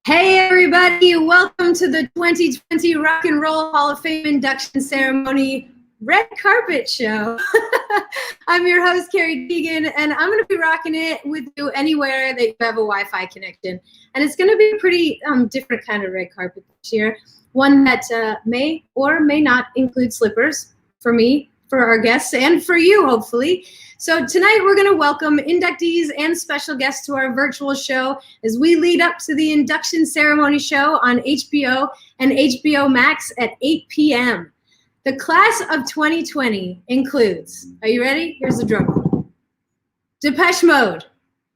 Hey everybody, welcome to the 2020 Rock and Roll Hall of Fame Induction Ceremony Red Carpet Show. I'm your host, Carrie Keagan, and I'm going to be rocking it with you anywhere that you have a Wi-Fi connection. And it's going to be a pretty different kind of red carpet this year, one that may or may not include slippers for me, for our guests, and for you, hopefully. So tonight we're going to welcome inductees and special guests to our virtual show as we lead up to the Induction Ceremony show on HBO and HBO Max at 8 p.m. The class of 2020 includes, are you ready? Here's the drum roll. Depeche Mode,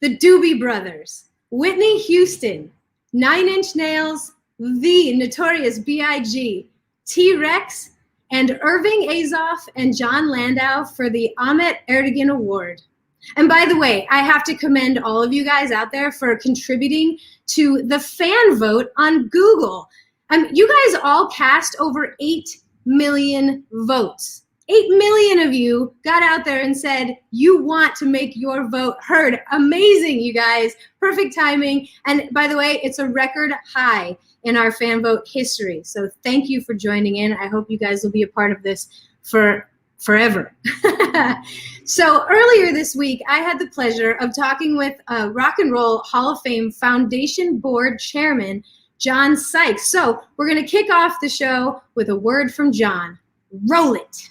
the Doobie Brothers, Whitney Houston, 9 Inch Nails, the Notorious B.I.G., T-Rex, and Irving Azoff and John Landau for the Ahmet Ertegun Award. And by the way, I have to commend all of you guys out there for contributing to the fan vote on Google. You guys all cast over 8 million votes. 8 million of you got out there and said you want to make your vote heard. Amazing, you guys. Perfect timing. And by the way, it's a record high in our fan vote history. So thank you for joining in. I hope you guys will be a part of this for forever. So earlier this week, I had the pleasure of talking with Rock and Roll Hall of Fame Foundation Board Chairman, John Sykes. So we're going to kick off the show with a word from John. Roll it.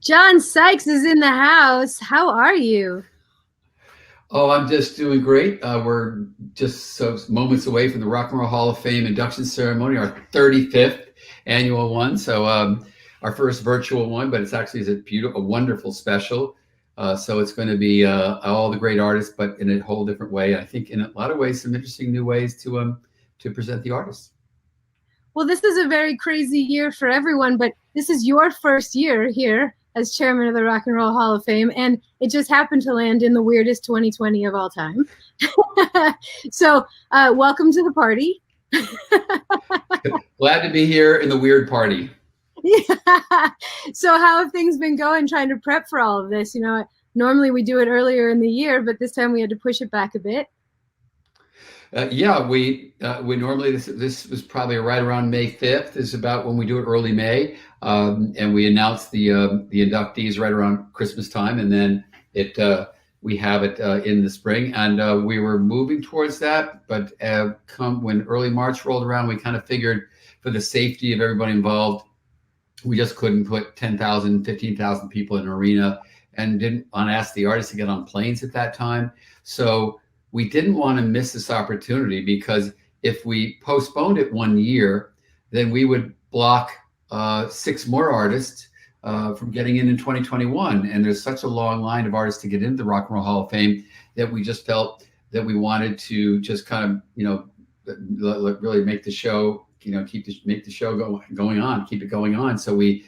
John Sykes is in the house. How are you? Oh, I'm just doing great. We're just moments away from the Rock and Roll Hall of Fame Induction Ceremony, our 35th annual one. So our first virtual one, but it's actually a wonderful special. So it's going to be all the great artists, but in a whole different way. I think in a lot of ways, some interesting new ways to present the artists. Well, this is a very crazy year for everyone, but this is your first year here as chairman of the Rock and Roll Hall of Fame, and it just happened to land in the weirdest 2020 of all time. So welcome to the party. Glad to be here in the weird party. Yeah. So how have things been going trying to prep for all of this? You know, normally we do it earlier in the year, but this time we had to push it back a bit. Yeah, we normally, this was probably right around May 5th is about when we do it, early May. And we announced the inductees right around Christmas time, and then we have it in the spring, and we were moving towards that. But when early March rolled around, we kind of figured for the safety of everybody involved, we just couldn't put 10,000, 15,000 people in an arena, and didn't want to ask the artists to get on planes at that time. So we didn't want to miss this opportunity, because if we postponed it 1 year, then we would block 6 more artists from getting in 2021. And there's such a long line of artists to get into the Rock and Roll Hall of Fame that we just felt that we wanted to just kind of, really make the show, make the show going on, keep it going on. So we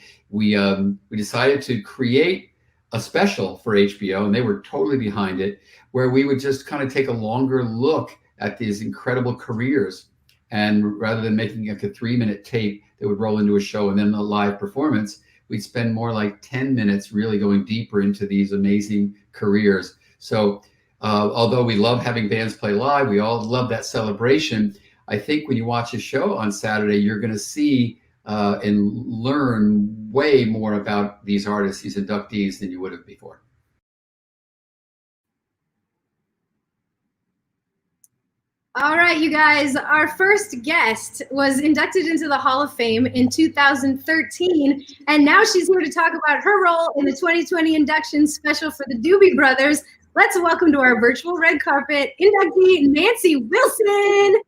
decided to create a special for HBO, and they were totally behind it, where we would just kind of take a longer look at these incredible careers. And rather than making like a 3-minute tape that would roll into a show and then a live performance, we'd spend more like 10 minutes really going deeper into these amazing careers. So although we love having bands play live, we all love that celebration. I think when you watch a show on Saturday, you're going to see and learn way more about these artists, these inductees, than you would have before. All right, you guys, our first guest was inducted into the Hall of Fame in 2013, and now she's here to talk about her role in the 2020 induction special for the Doobie Brothers. Let's welcome to our virtual red carpet inductee, Nancy Wilson.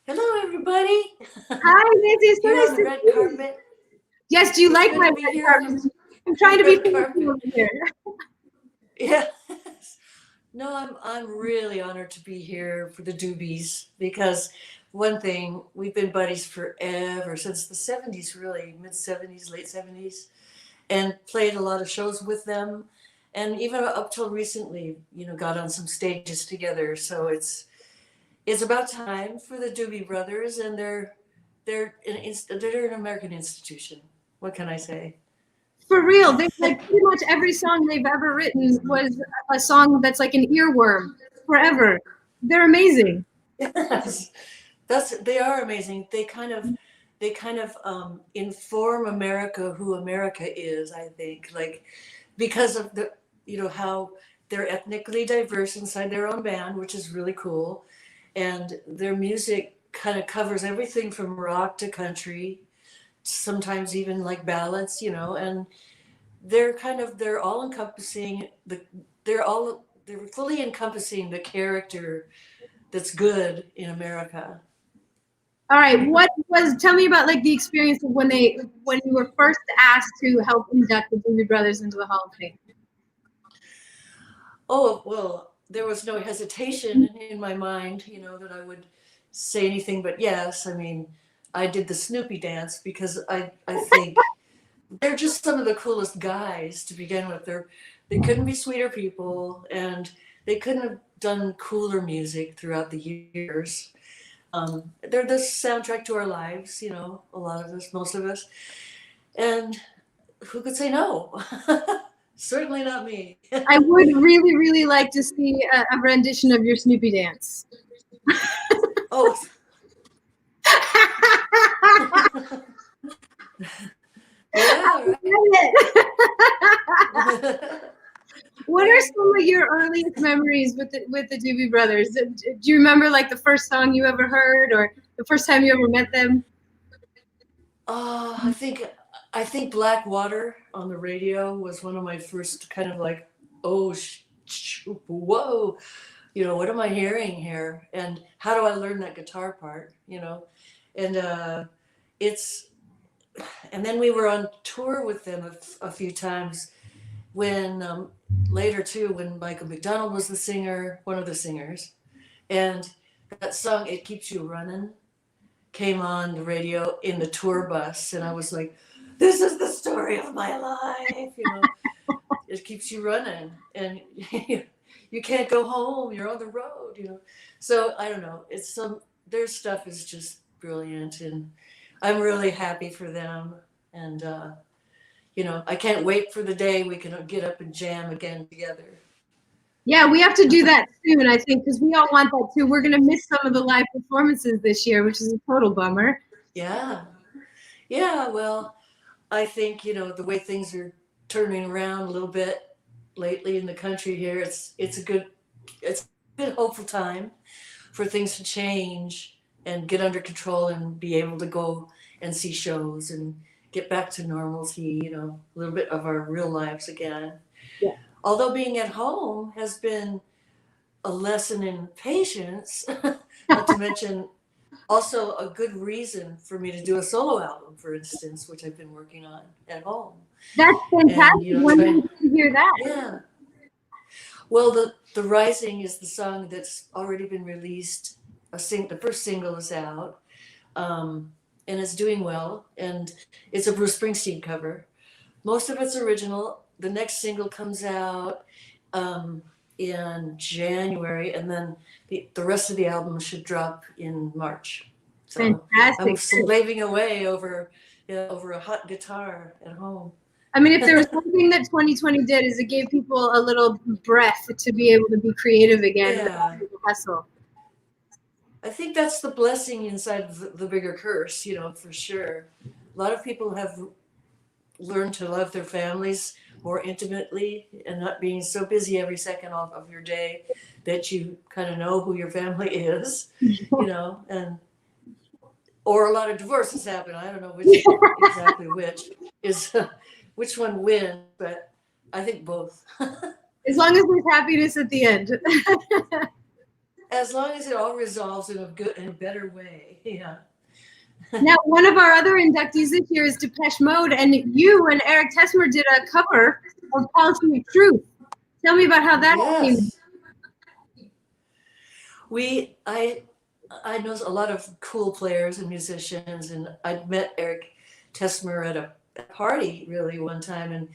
Hello, everybody. Hi, Nancy. It's so nice on the red carpet. Yes, do you like my red carpet? I'm trying to be over here. Yeah. No, I'm really honored to be here for the Doobies, because one thing, we've been buddies forever, since the 70s, really, mid-70s, late 70s, and played a lot of shows with them, and even up till recently, got on some stages together. So it's about time for the Doobie Brothers, and they're an American institution. What can I say? For real, there's like pretty much every song they've ever written was a song that's like an earworm forever. They're amazing. Yes, they are amazing. They kind of inform America who America is, I think, like because of the how they're ethnically diverse inside their own band, which is really cool, and their music kind of covers everything from rock to country, sometimes even like ballads, and they're all encompassing they're fully encompassing the character that's good in America. All right, tell me about like the experience of when you were first asked to help induct the Doobie Brothers into the Hall of Fame. Oh, well, there was no hesitation in my mind, that I would say anything but yes. I mean, I did the Snoopy dance because I think they're just some of the coolest guys to begin with. They couldn't be sweeter people, and they couldn't have done cooler music throughout the years. They're the soundtrack to our lives, a lot of us, most of us. And who could say no? Certainly not me. I would really, really like to see a rendition of your Snoopy dance. Oh. Yeah, right. What are some of your earliest memories with the Doobie Brothers? Do you remember like the first song you ever heard, or the first time you ever met them? I think Black Water on the radio was one of my first kind of like, oh, whoa, what am I hearing here? And how do I learn that guitar part? And and then we were on tour with them a few times when later too, when Michael McDonald was the singer, one of the singers, and that song "It Keeps You Running" came on the radio in the tour bus, and I was like, "This is the story of my life," It keeps you running, and you can't go home. You're on the road, So I don't know. Their stuff is just brilliant, and I'm really happy for them, and I can't wait for the day we can get up and jam again together. Yeah, we have to do that soon, I think, because we all want that too. We're gonna miss some of the live performances this year, which is a total bummer. Yeah. Well, I think the way things are turning around a little bit lately in the country here, it's a good hopeful time for things to change and get under control and be able to go and see shows and get back to normalcy, a little bit of our real lives again. Yeah. Although being at home has been a lesson in patience, not to mention also a good reason for me to do a solo album, for instance, which I've been working on at home. That's fantastic. And, when did you hear that? Yeah. Well, the Rising is the song that's already been released. The first single is out, and it's doing well. And it's a Bruce Springsteen cover. Most of it's original. The next single comes out in January, and then the rest of the album should drop in March. So fantastic. I'm slaving away over a hot guitar at home. I mean, if there was something that 2020 did, is it gave people a little breath to be able to be creative again. Yeah. Without the hustle. I think that's the blessing inside the bigger curse, for sure. A lot of people have learned to love their families more intimately and not being so busy every second of your day that you kind of know who your family is, and or a lot of divorces happen. I don't know exactly which one wins, but I think both. As long as there's happiness at the end. As long as it all resolves in a better way, yeah. Now, one of our other inductees this year is Depeche Mode, and you and Eric Tesmer did a cover of Policy of Truth. Tell me about how that came. I know a lot of cool players and musicians, and I'd met Eric Tesmer at a party really one time, and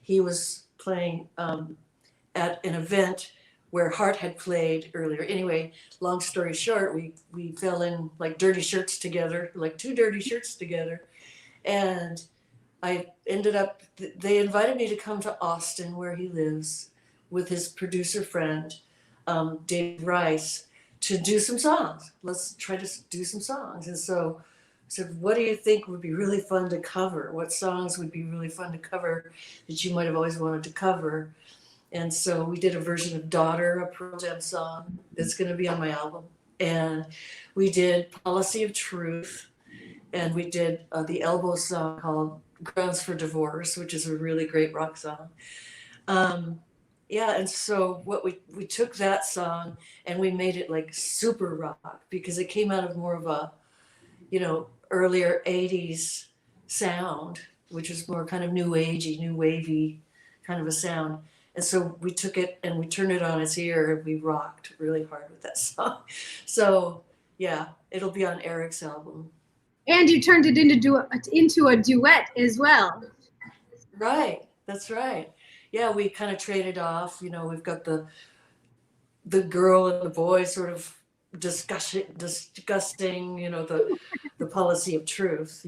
he was playing at an event where Hart had played earlier. Anyway, long story short, we fell in like dirty shirts together, like two dirty shirts together. And I ended up, they invited me to come to Austin where he lives with his producer friend, Dave Rice, to do some songs. Let's try to do some songs. And so I said, what do you think would be really fun to cover? What songs would be really fun to cover that you might have always wanted to cover? And so we did a version of Daughter, a Pearl Jam song that's going to be on my album. And we did Policy of Truth. And we did the Elbow song called Grounds for Divorce, which is a really great rock song. Yeah, and so what we took that song and we made it like super rock because it came out of more of a, earlier 80s sound, which was more kind of new agey, new wavy kind of a sound. And so we took it and we turned it on its ear and we rocked really hard with that song. So yeah, it'll be on Eric's album. And you turned it into a duet as well. Right, that's right. Yeah, we kind of traded off. We've got the girl and the boy sort of discussing, the policy of truth,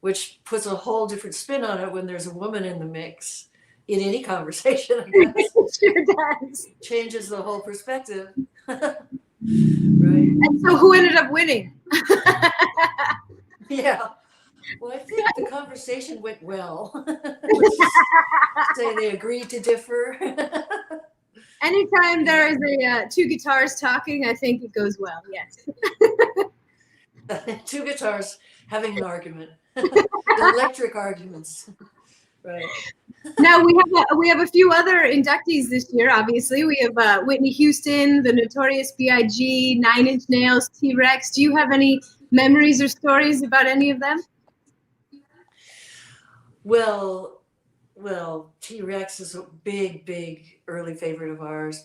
which puts a whole different spin on it when there's a woman in the mix in any conversation. I guess. It sure does. Changes the whole perspective. Right. And so who ended up winning? Yeah. Well, I think the conversation went well. Let's just say they agreed to differ. Anytime there is two guitars talking, I think it goes well. Yes. Two guitars having an argument. Electric arguments. Right. Now we have a few other inductees this year. Obviously, we have Whitney Houston, the Notorious B.I.G., 9 Inch Nails, T-Rex. Do you have any memories or stories about any of them? Well, T-Rex is a big early favorite of ours.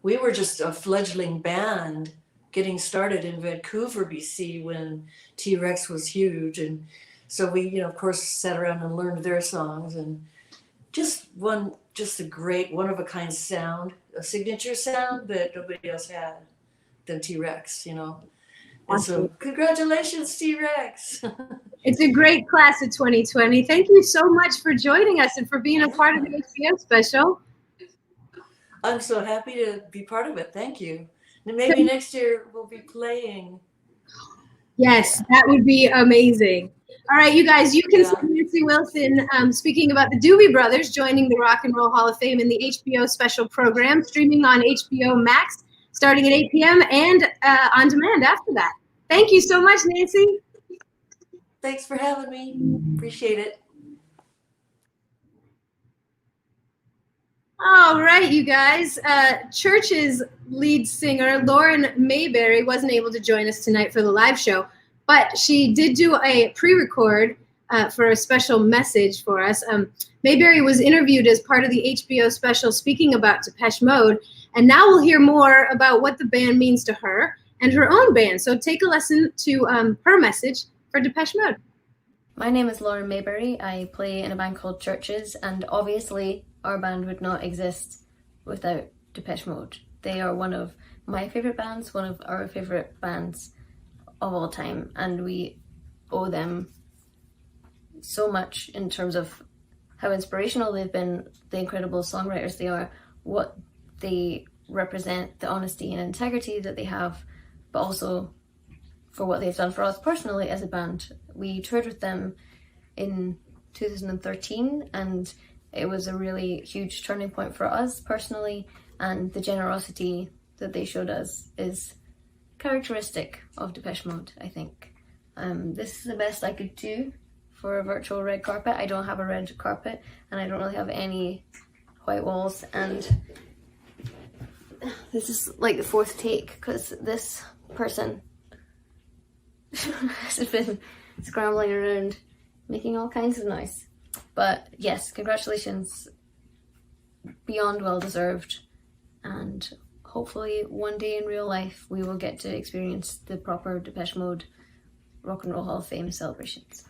We were just a fledgling band getting started in Vancouver, BC when T-Rex was huge. And so we, of course, sat around and learned their songs and just a great one-of-a-kind sound, a signature sound that nobody else had than T-Rex, And so congratulations, T-Rex. It's a great class of 2020. Thank you so much for joining us and for being a part of the HBO special. I'm so happy to be part of it. Thank you. And maybe next year we'll be playing. Yes, that would be amazing. All right, you guys, you can see Nancy Wilson speaking about the Doobie Brothers joining the Rock and Roll Hall of Fame in the HBO special program, streaming on HBO Max, starting at 8 p.m. and on demand after that. Thank you so much, Nancy. Thanks for having me. Appreciate it. All right, you guys. Church's lead singer, Lauren Mayberry, wasn't able to join us tonight for the live show, but she did do a pre-record for a special message for us. Mayberry was interviewed as part of the HBO special speaking about Depeche Mode, and now we'll hear more about what the band means to her and her own band. So take a listen to her message for Depeche Mode. My name is Lauren Mayberry. I play in a band called Churches, and obviously our band would not exist without Depeche Mode. They are one of my favourite bands, one of our favourite bands of all time, and we owe them so much in terms of how inspirational they've been, the incredible songwriters they are, what they represent, the honesty and integrity that they have, but also for what they've done for us personally as a band. We toured with them in 2013, and it was a really huge turning point for us personally, and the generosity that they showed us is characteristic of Depeche Mode, I think. This is the best I could do for a virtual red carpet. I don't have a red carpet, and I don't really have any white walls, and this is like the fourth take because this person has been scrambling around making all kinds of noise. But yes, congratulations, beyond well deserved, and hopefully one day in real life we will get to experience the proper Depeche Mode Rock and Roll Hall of Fame celebrations.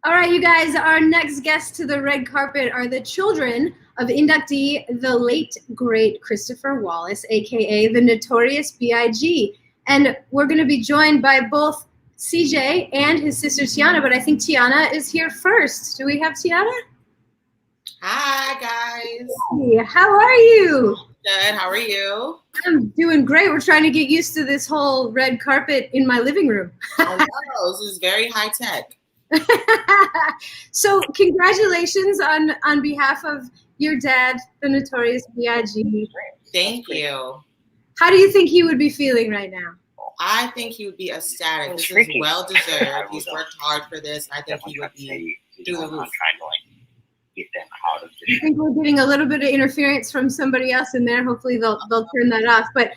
All right, you guys, our next guests to the red carpet are the children of inductee, the late, great Christopher Wallace, aka the Notorious B.I.G. And we're going to be joined by both CJ and his sister Tiana, but I think Tiana is here first. Do we have Tiana? Hi, guys. Hey, how are you? Good. How are you? I'm doing great. We're trying to get used to this whole red carpet in my living room. I know, this is very high tech. So congratulations on behalf of your dad, the Notorious B.I.G. Thank you. How do you think he would be feeling right now? I think he would be ecstatic. This is well deserved. He's worked hard for this, and I think he would be through the roof. I think we're getting a little bit of interference from somebody else in there. Hopefully they'll turn that off. But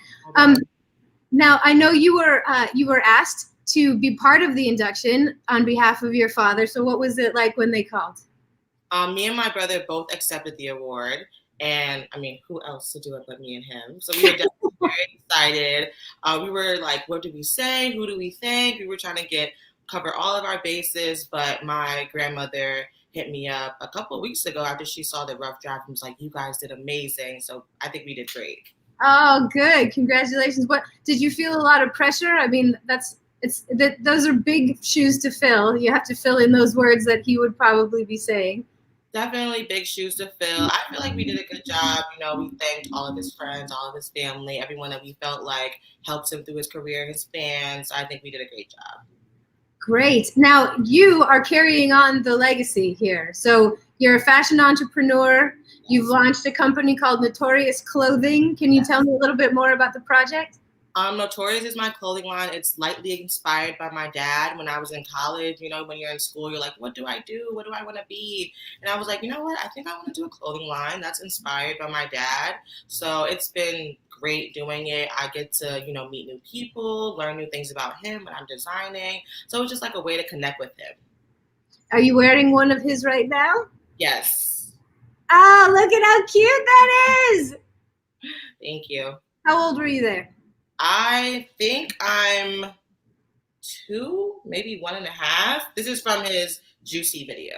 now I know you were asked to be part of the induction on behalf of your father. So what was it like when they called? Me and my brother both accepted the award. And I mean, who else to do it but me and him? So we were definitely very excited. We were like, what do we say? Who do we thank? We were trying to cover all of our bases, but my grandmother hit me up a couple of weeks ago after she saw the rough draft and was like, you guys did amazing. So I think we did great. Oh, good. Congratulations. What did you feel a lot of pressure? I mean, those are big shoes to fill. You have to fill in those words that he would probably be saying. Definitely big shoes to fill. I feel like we did a good job. You know, we thanked all of his friends, all of his family, everyone that we felt like helped him through his career, his fans. I think we did a great job. Great. Now you are carrying on the legacy here. So you're a fashion entrepreneur. You've launched a company called Notorious Clothing. Can you tell me a little bit more about the project? Notorious is my clothing line. It's lightly inspired by my dad. When I was in college, you know, when you're in school, you're like, what do I do? What do I want to be? And I was like, you know what? I think I want to do a clothing line that's inspired by my dad. So it's been great doing it. I get to, you know, meet new people, learn new things about him when I'm designing. So it's just like a way to connect with him. Are you wearing one of his right now? Yes. Ah, look at how cute that is. Thank you. How old were you there? I think I'm 2, maybe 1.5. This is from his Juicy video.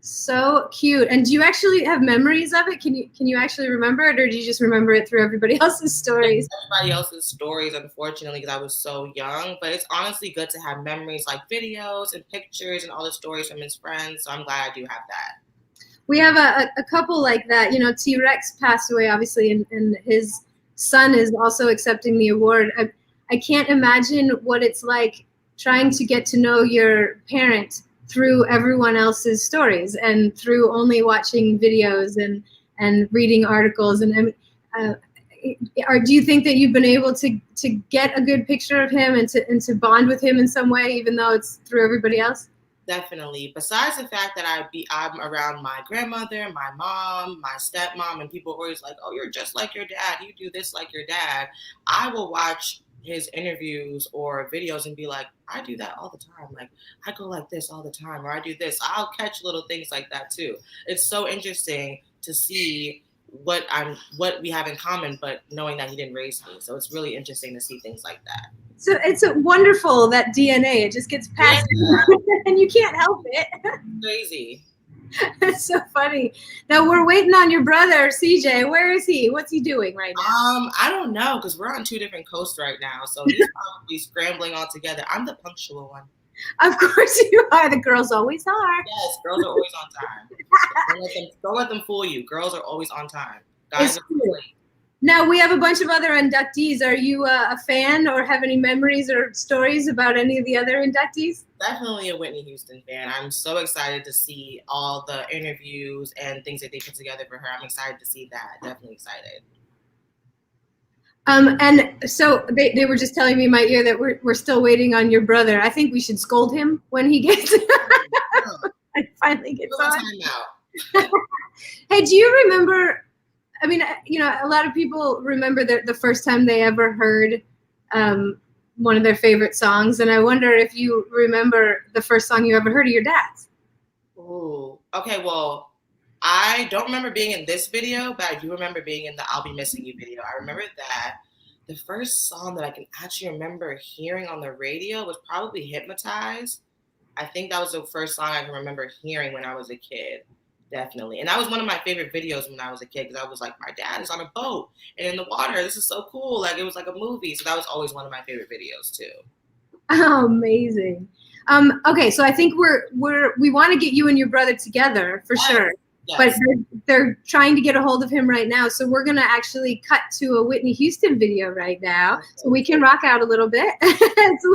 So cute. And do you actually have memories of it? Can you actually remember it, or do you just remember it through everybody else's stories? Everybody else's stories, unfortunately, because I was so young. But it's honestly good to have memories like videos and pictures and all the stories from his friends. So I'm glad I do have that. We have a couple like that. You know, T-Rex passed away, obviously, and his son is also accepting the award. I can't imagine what it's like trying to get to know your parent through everyone else's stories and through only watching videos and reading articles. And do you think that you've been able to get a good picture of him and to bond with him in some way, even though it's through everybody else? Definitely. Besides the fact that I'm around my grandmother, my mom, my stepmom, and people are always like, oh, you're just like your dad. You do this like your dad. I will watch his interviews or videos and be like, I do that all the time. Like, I go like this all the time, or I do this. I'll catch little things like that too. It's so interesting to see what we have in common, but knowing that he didn't raise me. So it's really interesting to see things like that. So it's wonderful, that DNA. It just gets passed and you can't help it. Crazy. That's so funny. Now we're waiting on your brother, CJ. Where is he? What's he doing right now? I don't know, because we're on 2 different coasts right now. So he's probably scrambling all together. I'm the punctual one. Of course you are. The girls always are. Yes, girls are always on time. Don't let them fool you. Girls are always on time. Guys are late. Now, we have a bunch of other inductees. Are you a fan or have any memories or stories about any of the other inductees? Definitely a Whitney Houston fan. I'm so excited to see all the interviews and things that they put together for her. I'm excited to see that. Definitely excited. And so they were just telling me in my ear that we're still waiting on your brother. I think we should scold him when he gets finally gets on. Hey, do you remember? I mean, you know, a lot of people remember the first time they ever heard one of their favorite songs, and I wonder if you remember the first song you ever heard of your dad's. Ooh, okay, well, I don't remember being in this video, but I do remember being in the I'll Be Missing You video. I remember that. The first song that I can actually remember hearing on the radio was probably Hypnotized. I think that was the first song I can remember hearing when I was a kid. Definitely. And that was one of my favorite videos when I was a kid, because I was like, my dad is on a boat and in the water. This is so cool. Like, it was like a movie. So that was always one of my favorite videos too. Oh, amazing. Okay, so I think we want to get you and your brother together for sure. but they're trying to get a hold of him right now. So we're gonna actually cut to a Whitney Houston video right now, so we can rock out a little bit. It's a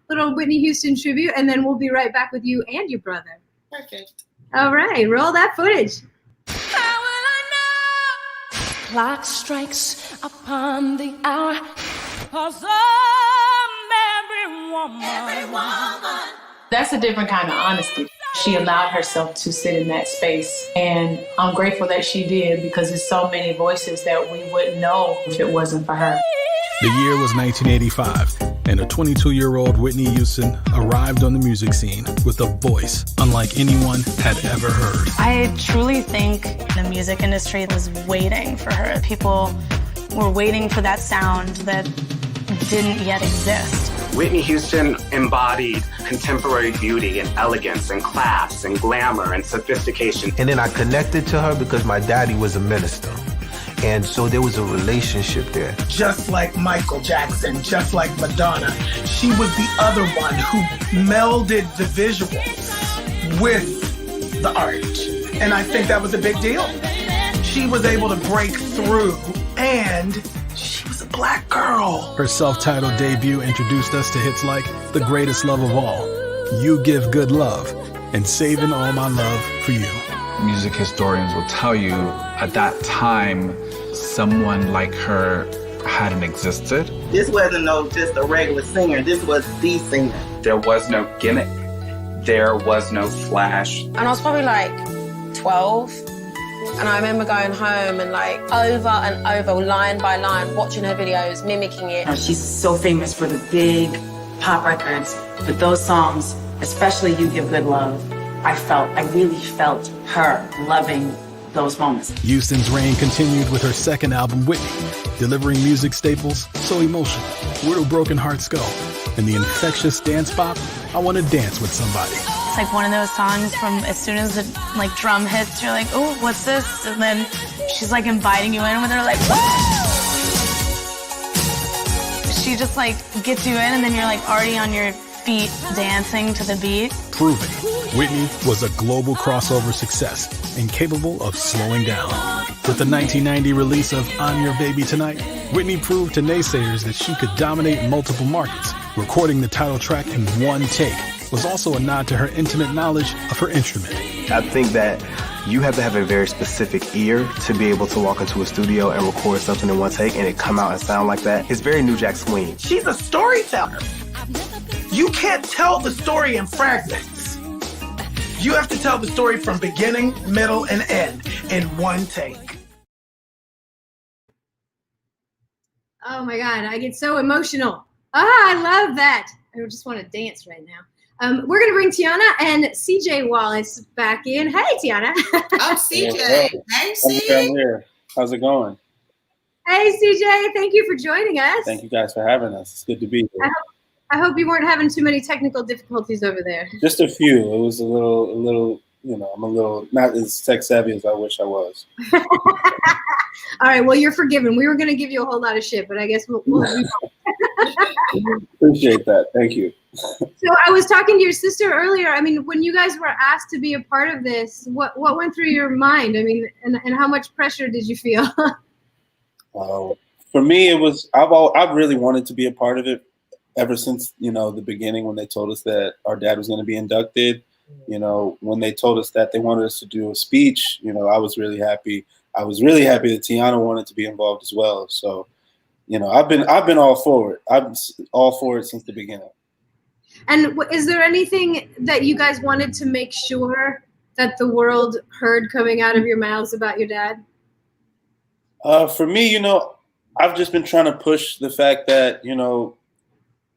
little Whitney Houston tribute, and then we'll be right back with you and your brother. Perfect. All right, roll that footage. How will I know? Clock strikes upon the hour. 'Cause every woman. That's a different kind of honesty. She allowed herself to sit in that space, and I'm grateful that she did, because there's so many voices that we wouldn't know if it wasn't for her. The year was 1985, and a 22-year-old Whitney Houston arrived on the music scene with a voice unlike anyone had ever heard. I truly think the music industry was waiting for her. People were waiting for that sound that didn't yet exist. Whitney Houston embodied contemporary beauty and elegance and class and glamour and sophistication. And then I connected to her because my daddy was a minister. And so there was a relationship there. Just like Michael Jackson, just like Madonna, she was the other one who melded the visuals with the art. And I think that was a big deal. She was able to break through, and she was a black girl. Her self-titled debut introduced us to hits like The Greatest Love of All, You Give Good Love, and Saving All My Love for You. Music historians will tell you at that time, someone like her hadn't existed. This wasn't just a regular singer. This was the singer. There was no gimmick. There was no flash. And I was probably like 12. And I remember going home and like over and over, line by line, watching her videos, mimicking it. She's so famous for the big pop records, but those songs, especially You Give Good Love, I really felt her loving those moments. Houston's reign continued with her second album, Whitney, delivering music staples So Emotional, Where Do Broken Hearts Go, and the infectious dance pop, I Want to Dance with Somebody. It's like one of those songs from as soon as the like drum hits, you're like, oh, what's this? And then she's like inviting you in with her like, woo! She just like gets you in, and then you're like already on your feet dancing to the beat. Proving Whitney was a global crossover success and capable of slowing down. With the 1990 release of I'm Your Baby Tonight, Whitney proved to naysayers that she could dominate multiple markets. Recording the title track in one take was also a nod to her intimate knowledge of her instrument. I think that you have to have a very specific ear to be able to walk into a studio and record something in one take and it come out and sound like that. It's very New Jack Swing. She's a storyteller. You can't tell the story in fragments. You have to tell the story from beginning, middle, and end in one take. Oh my God, I get so emotional. I love that. I just want to dance right now. We're going to bring Tiana and CJ Wallace back in. Hey, Tiana. Oh, CJ. Hey, CJ. I'm here. How's it going? Hey, CJ. Thank you for joining us. Thank you guys for having us. It's good to be here. I hope you weren't having too many technical difficulties over there. Just a few. It was a little, I'm a little not as tech savvy as I wish I was. All right. Well, you're forgiven. We were going to give you a whole lot of shit, but I guess we'll Appreciate that. Thank you. So I was talking to your sister earlier. I mean, when you guys were asked to be a part of this, what went through your mind? I mean, and how much pressure did you feel? For me, it was, I've really wanted to be a part of it ever since, the beginning when they told us that our dad was going to be inducted. When they told us that they wanted us to do a speech, I was really happy. I was really happy that Tiana wanted to be involved as well. So, I've been all for it. I'm all for it since the beginning. And is there anything that you guys wanted to make sure that the world heard coming out of your mouths about your dad? For me, I've just been trying to push the fact that,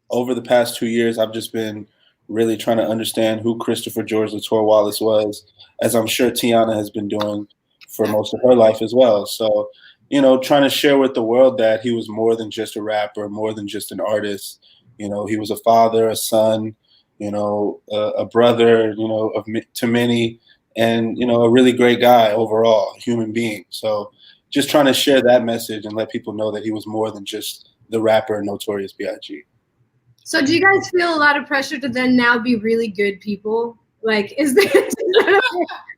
over the past 2 years, I've just been really trying to understand who Christopher George Latour Wallace was, as I'm sure Tiana has been doing for most of her life as well. So, trying to share with the world that he was more than just a rapper, more than just an artist. He was a father, a son, a brother, to many, and, a really great guy overall, a human being. So just trying to share that message and let people know that he was more than just the rapper Notorious B.I.G. So do you guys feel a lot of pressure to then now be really good people? Like, is there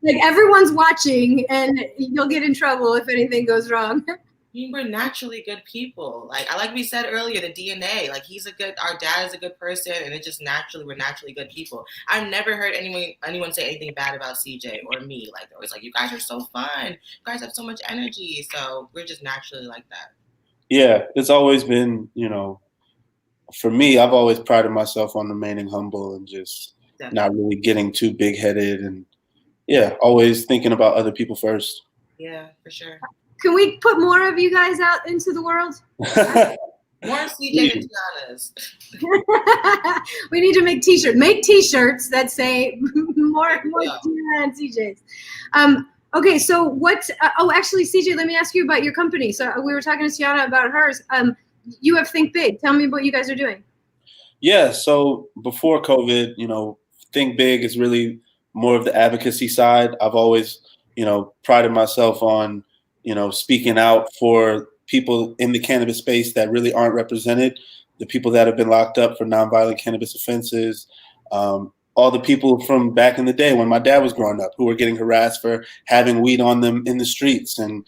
like everyone's watching and you'll get in trouble if anything goes wrong? I mean, we're naturally good people. Like we said earlier, the DNA. Like our dad is a good person, and it just we're naturally good people. I've never heard anyone say anything bad about CJ or me. Like they're always like, "You guys are so fun. You guys have so much energy." So we're just naturally like that. Yeah, it's always been, for me, I've always prided myself on remaining humble and just not really getting too big-headed, and always thinking about other people first. Yeah, for sure. Can we put more of you guys out into the world? More CJ and Tiana's. We need to make t-shirts. Make t-shirts that say more Tiana and CJ's. Okay, so what? Actually, CJ, let me ask you about your company. So we were talking to Tiana about hers. You have Think Big. Tell me what you guys are doing. Yeah, so before COVID, Think Big is really more of the advocacy side. I've always, prided myself on, speaking out for people in the cannabis space that really aren't represented, the people that have been locked up for nonviolent cannabis offenses, all the people from back in the day when my dad was growing up who were getting harassed for having weed on them in the streets. And,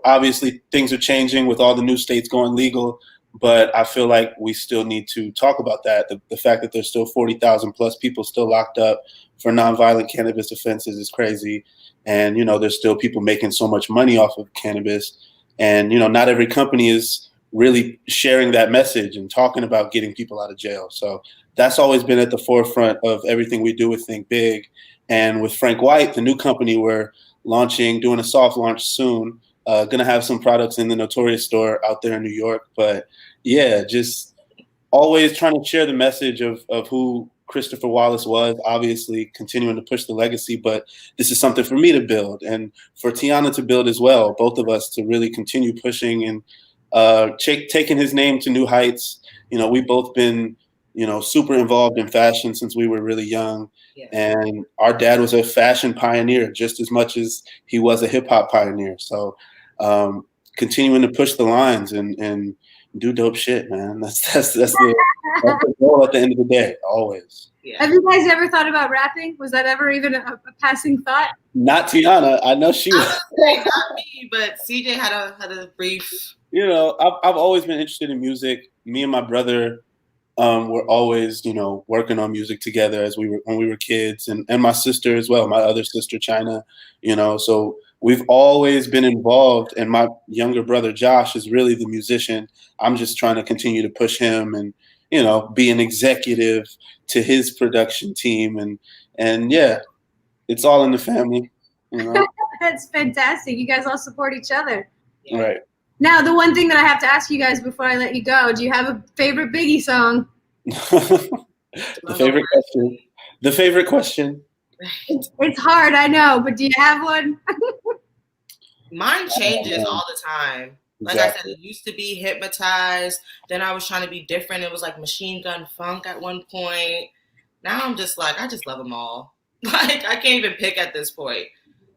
obviously things are changing with all the new states going legal, but I feel like we still need to talk about that. The fact that there's still 40,000 plus people still locked up for nonviolent cannabis offenses is crazy. And, there's still people making so much money off of cannabis. And, not every company is really sharing that message and talking about getting people out of jail. So that's always been at the forefront of everything we do with Think Big. And with Frank White, the new company we're launching, doing a soft launch soon, going to have some products in the Notorious store out there in New York. But yeah, just always trying to share the message of who Christopher Wallace was, obviously continuing to push the legacy, but this is something for me to build and for Tiana to build as well, both of us to really continue pushing and taking his name to new heights. We've both been, super involved in fashion since we were really young. Yeah. And our dad was a fashion pioneer just as much as he was a hip hop pioneer. So continuing to push the lines and do dope shit, man. That's the goal at the end of the day, always. Yeah. Have you guys ever thought about rapping? Was that ever even a passing thought? Not Tiana. I know she was. Not me, but CJ had a brief. I've always been interested in music. Me and my brother were always, working on music together when we were kids, and my sister as well, my other sister China, so we've always been involved, and my younger brother Josh is really the musician. I'm just trying to continue to push him and, be an executive to his production team. And yeah, it's all in the family. That's fantastic. You guys all support each other. Right. Now, the one thing that I have to ask you guys before I let you go, do you have a favorite Biggie song? The favorite question. It's hard, I know, but do you have one? Mine changes all the time. Like I said, it used to be Hypnotized. Then I was trying to be different. It was like Machine Gun Funk at one point. Now I'm just like, I just love them all. Like, I can't even pick at this point.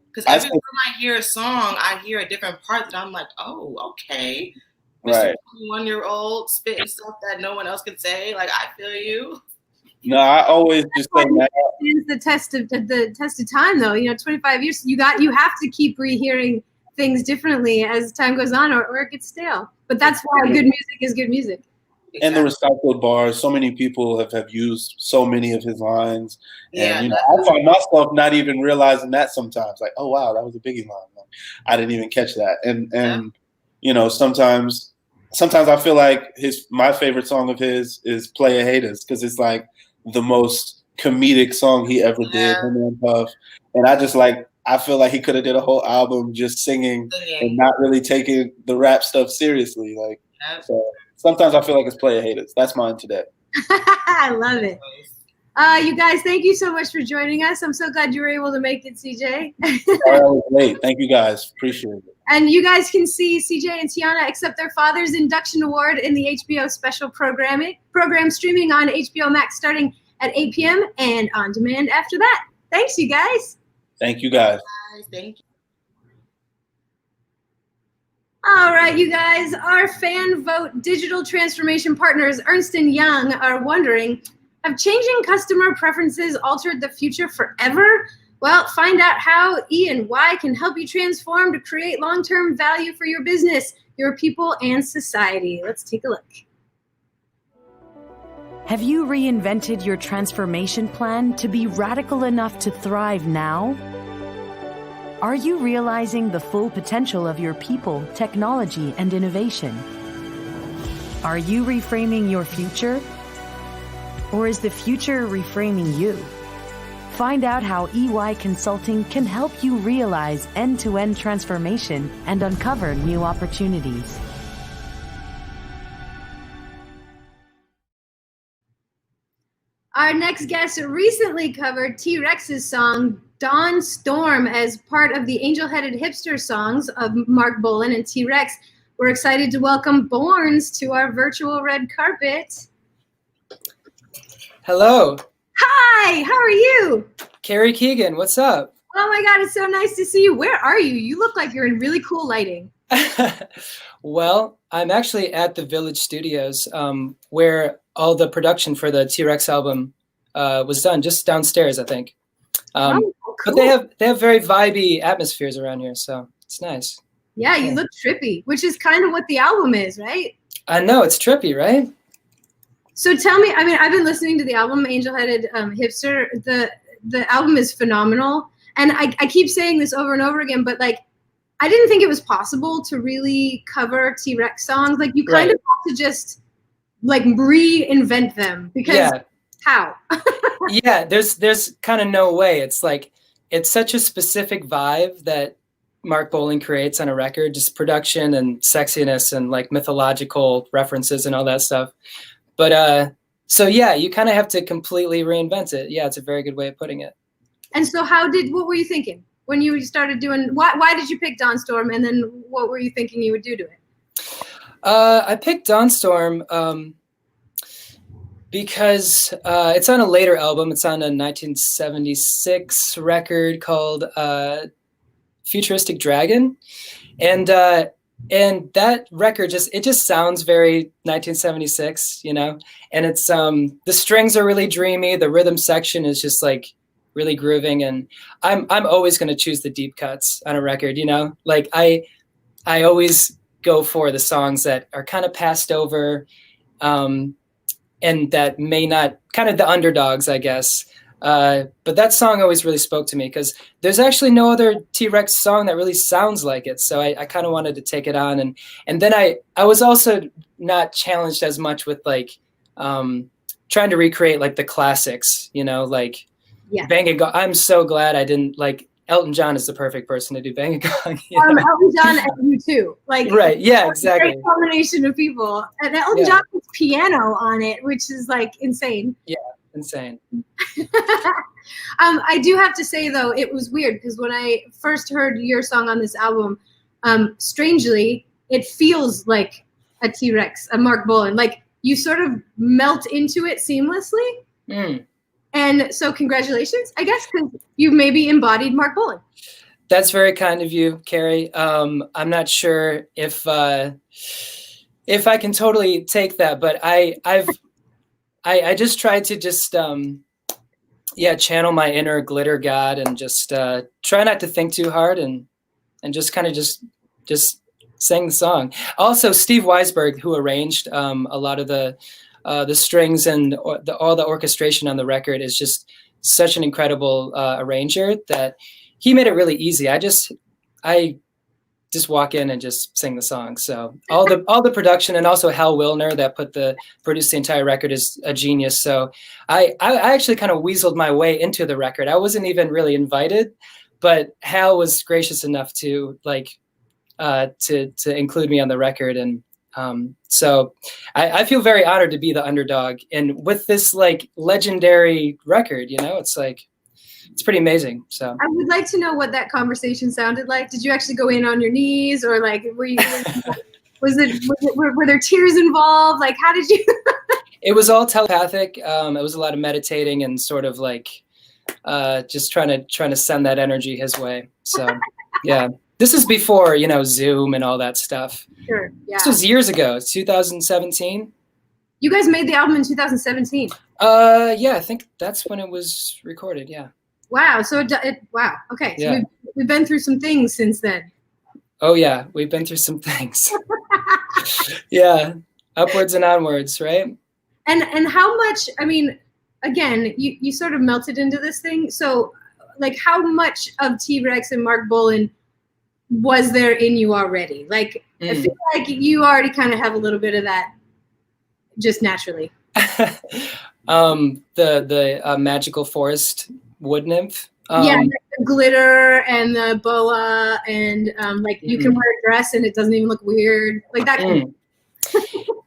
Because every time I hear a song, I hear a different part that I'm like, oh, okay. Mr. 21-year-old spitting stuff that no one else can say. Like, I feel you. No, I always just say that. It's the test of time, though. 25 years, you have to keep rehearing things differently as time goes on, or it gets stale. But that's why good music is good music. And the recycled bars, so many people have used so many of his lines. And I find myself not even realizing that sometimes. Like, oh wow, that was a Biggie line. Like, I didn't even catch that. And sometimes I feel like my favorite song of his is Player Haters, because it's like the most comedic song he ever did, him and Puff. And I feel like he could have did a whole album just singing and not really taking the rap stuff seriously. Like, so sometimes I feel like it's Player Haters. That's mine today. I love it. You guys, thank you so much for joining us. I'm so glad you were able to make it, CJ. That was great. Thank you guys. Appreciate it. And you guys can see CJ and Tiana accept their father's induction award in the HBO special program streaming on HBO Max starting at 8 p.m. and on demand after that. Thanks, you guys. Thank you, guys. Thank you. All right, you guys, our fan vote digital transformation partners, Ernst & Young, are wondering, Have changing customer preferences altered the future forever? Well, find out how E and Y can help you transform to create long-term value for your business, your people, and society. Let's take a look. Have you reinvented your transformation plan to be radical enough to thrive now? Are you realizing the full potential of your people, technology, and innovation? Are you reframing your future? Or is the future reframing you? Find out how EY Consulting can help you realize end-to-end transformation and uncover new opportunities. Our next guest recently covered T-Rex's song Dawn Storm as part of the Angel-Headed Hipster songs of Mark Bolan and T-Rex. We're excited to welcome Borns to our virtual red carpet. Hello. Hi, how are you? Carrie Keagan, what's up? Oh my God, it's so nice to see you. Where are you? You look like you're in really cool lighting. Well, I'm actually at the Village Studios, where all the production for the T-Rex album was done, just downstairs, I think. Cool. But they have very vibey atmospheres around here, so it's nice. Yeah, you look trippy, which is kind of what the album is, right? I know, it's trippy, right? So tell me, I mean, I've been listening to the album Angel-Headed Hipster. The album is phenomenal. And I keep saying this over and over again, but like, I didn't think it was possible to really cover T-Rex songs. Like, you kind of have to just like reinvent them, because how? Yeah, there's kind of no way. It's like, it's such a specific vibe that Mark Bolan creates on a record, just production and sexiness and like mythological references and all that stuff. But so yeah, you kind of have to completely reinvent it. Yeah, it's a very good way of putting it. And so what were you thinking when you started doing, why did you pick Dawn Storm, and then what were you thinking you would do to it? I picked Dawn Storm because it's on a later album. It's on a 1976 record called Futuristic Dragon. And that record just sounds very 1976, you know, and it's the strings are really dreamy. The rhythm section is just like really grooving, and I'm always going to choose the deep cuts on a record, you know, like I always go for the songs that are kind of passed over, and that may not, kind of the underdogs, I guess. But that song always really spoke to me because there's actually no other T-Rex song that really sounds like it. So I kind of wanted to take it on. And then I was also not challenged as much with like trying to recreate like the classics, you know, like Bang and Gong. I'm so glad I didn't, like, Elton John is the perfect person to do Bang and Gong. Elton John and you too. Like, right. Yeah, exactly. Great combination of people. And Elton John has piano on it, which is like insane. Yeah. Insane. I do have to say though, it was weird because when I first heard your song on this album, strangely, it feels like a T-Rex, a Mark Bolan. Like, you sort of melt into it seamlessly. And so congratulations, I guess, because you've maybe embodied Mark Bolan. That's very kind of you, Carrie. I'm not sure if I can totally take that, but I just tried to just channel my inner glitter god and just try not to think too hard and just kind of just sang the song. Also, Steve Weisberg, who arranged a lot of the strings and all the orchestration on the record, is just such an incredible arranger that he made it really easy. I just walk in and just sing the song. So all the production, and also Hal Wilner that produced the entire record, is a genius. So I actually kind of weaseled my way into the record. I wasn't even really invited, but Hal was gracious enough to to include me on the record. And so I feel very honored to be the underdog. And with this like legendary record, you know, it's like, it's pretty amazing. So I would like to know what that conversation sounded like. Did you actually go in on your knees, or like were there tears involved? Like, how did you? It was all telepathic. It was a lot of meditating and sort of like just trying to send that energy his way. So yeah, this is before, you know, Zoom and all that stuff. Sure. Yeah. This was years ago, 2017. You guys made the album in 2017. Yeah, I think that's when it was recorded. Yeah. Wow. So wow. Okay. So Yeah. we've been through some things since then. Oh yeah, we've been through some things. Yeah, upwards and onwards, right? And how much? I mean, again, you sort of melted into this thing. So, like, how much of T-Rex and Mark Bolan was there in you already? Like, I feel like you already kind of have a little bit of that, just naturally. The magical forest wood nymph. Yeah, like the glitter and the boa, and like you can wear a dress and it doesn't even look weird, like that. Kind of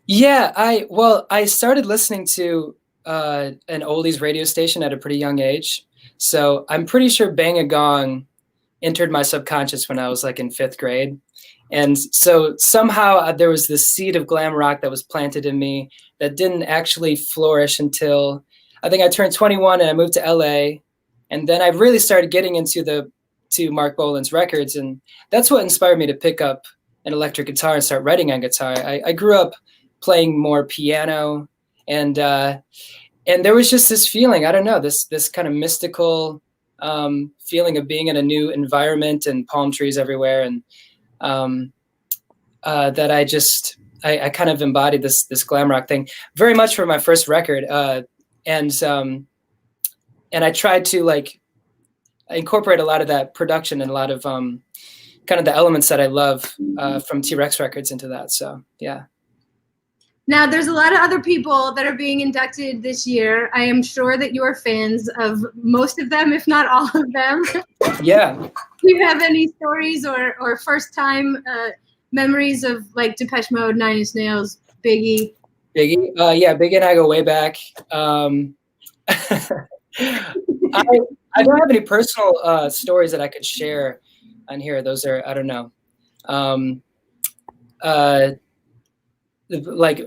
Yeah, I started listening to an oldies radio station at a pretty young age, so I'm pretty sure Bang a Gong entered my subconscious when I was like in 5th grade, and so somehow there was this seed of glam rock that was planted in me that didn't actually flourish until I think I turned 21 and I moved to LA. And then I really started getting into Mark Bolan's records, and that's what inspired me to pick up an electric guitar and start writing on guitar. I grew up playing more piano, and there was just this feeling, I don't know, this kind of mystical feeling of being in a new environment and palm trees everywhere, and that I kind of embodied this glam rock thing very much for my first record, and I tried to like incorporate a lot of that production and a lot of kind of the elements that I love from T-Rex records into that. So, yeah. Now, there's a lot of other people that are being inducted this year. I am sure that you are fans of most of them, if not all of them. Yeah. Do you have any stories or first time memories of like Depeche Mode, Nine Inch Nails, Biggie? Biggie? Yeah, Biggie and I go way back. I don't have any personal stories that I could share on here. Those are, I don't know. Like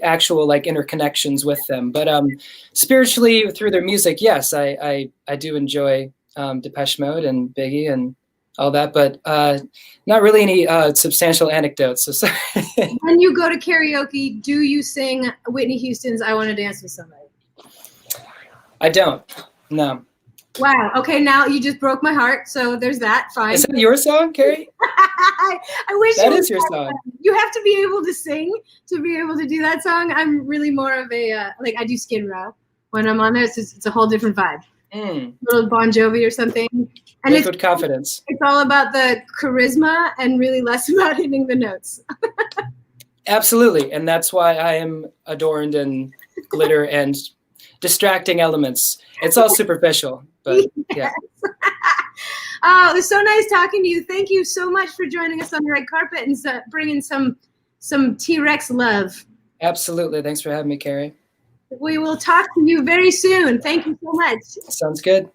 actual like interconnections with them. But spiritually through their music, yes, I do enjoy Depeche Mode and Biggie and all that, but not really any substantial anecdotes. So sorry. When you go to karaoke, do you sing Whitney Houston's "I Want to Dance with Somebody"? I don't. No. Wow. Okay, now you just broke my heart. So there's that. Fine. Is that your song, Carrie? I wish that is your song. You have to be able to sing to be able to do that song. I'm really more of a like I do Skid Row when I'm on there. It's a whole different vibe. Little Bon Jovi or something. And Liquid confidence. It's all about the charisma and really less about hitting the notes. Absolutely, and that's why I am adorned in glitter and distracting elements. It's all superficial, but yeah. Oh, it was so nice talking to you. Thank you so much for joining us on the red carpet and bringing some T-Rex love. Absolutely. Thanks for having me, Carrie. We will talk to you very soon. Thank you so much. Sounds good.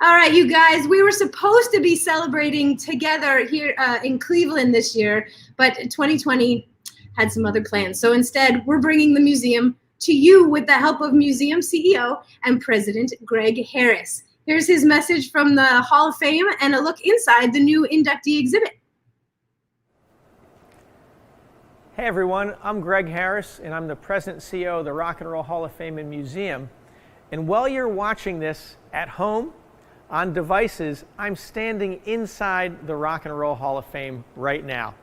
All right, you guys, we were supposed to be celebrating together here in Cleveland this year, but 2020 had some other plans. So instead, we're bringing the museum to you with the help of museum CEO and President Greg Harris. Here's his message from the Hall of Fame and a look inside the new inductee exhibit. Hey everyone, I'm Greg Harris and I'm the President and CEO of the Rock and Roll Hall of Fame and Museum. And while you're watching this at home, on devices, I'm standing inside the Rock and Roll Hall of Fame right now.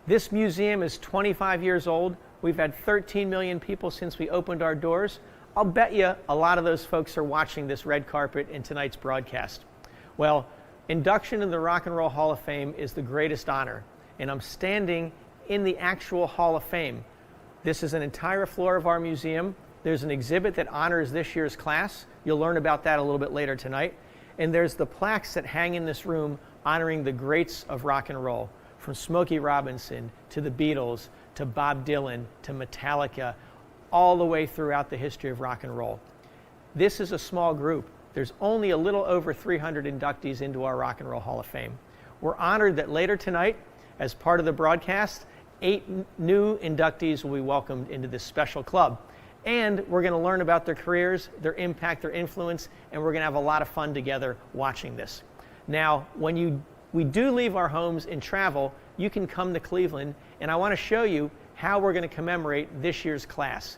This museum is 25 years old. We've had 13 million people since we opened our doors. I'll bet you a lot of those folks are watching this red carpet in tonight's broadcast. Well, induction in the Rock and Roll Hall of Fame is the greatest honor, and I'm standing in the actual Hall of Fame. This is an entire floor of our museum. There's an exhibit that honors this year's class. You'll learn about that a little bit later tonight. And there's the plaques that hang in this room honoring the greats of rock and roll, from Smokey Robinson to the Beatles to Bob Dylan to Metallica, all the way throughout the history of rock and roll. This is a small group. There's only a little over 300 inductees into our Rock and Roll Hall of Fame. We're honored that later tonight, as part of the broadcast, 8 new inductees will be welcomed into this special club. And we're going to learn about their careers, their impact, their influence, and we're going to have a lot of fun together watching this. Now, when we do leave our homes and travel, you can come to Cleveland, and I want to show you how we're going to commemorate this year's class.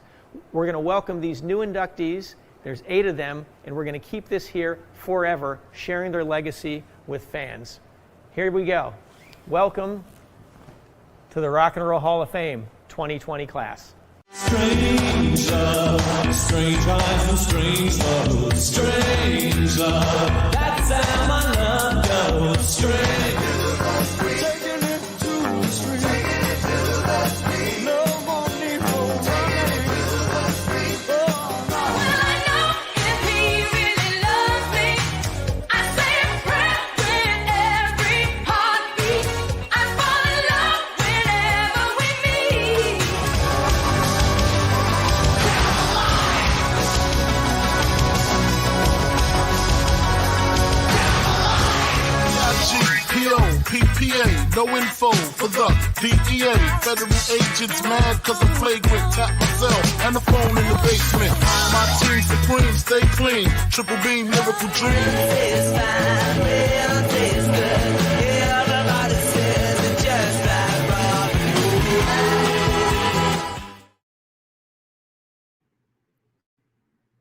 We're going to welcome these new inductees. There's 8 of them, and we're going to keep this here forever, sharing their legacy with fans. Here we go. Welcome to the Rock and Roll Hall of Fame 2020 class. Strange love, strange eyes and strange love, strange love. That's how my love goes. Strange. Taking it to the street. No more need for running. Oh, no. Well, I know if he really loves me, I say a prayer with every heartbeat. I fall in love whenever we meet. PPA, no info for the DEA. Federal agents mad cause I'm flagrant. Tap myself and the phone in the basement. My team supreme, stay clean. Triple beam, miracle dream. It's fine, real tastes good. Everybody says it just like Robin.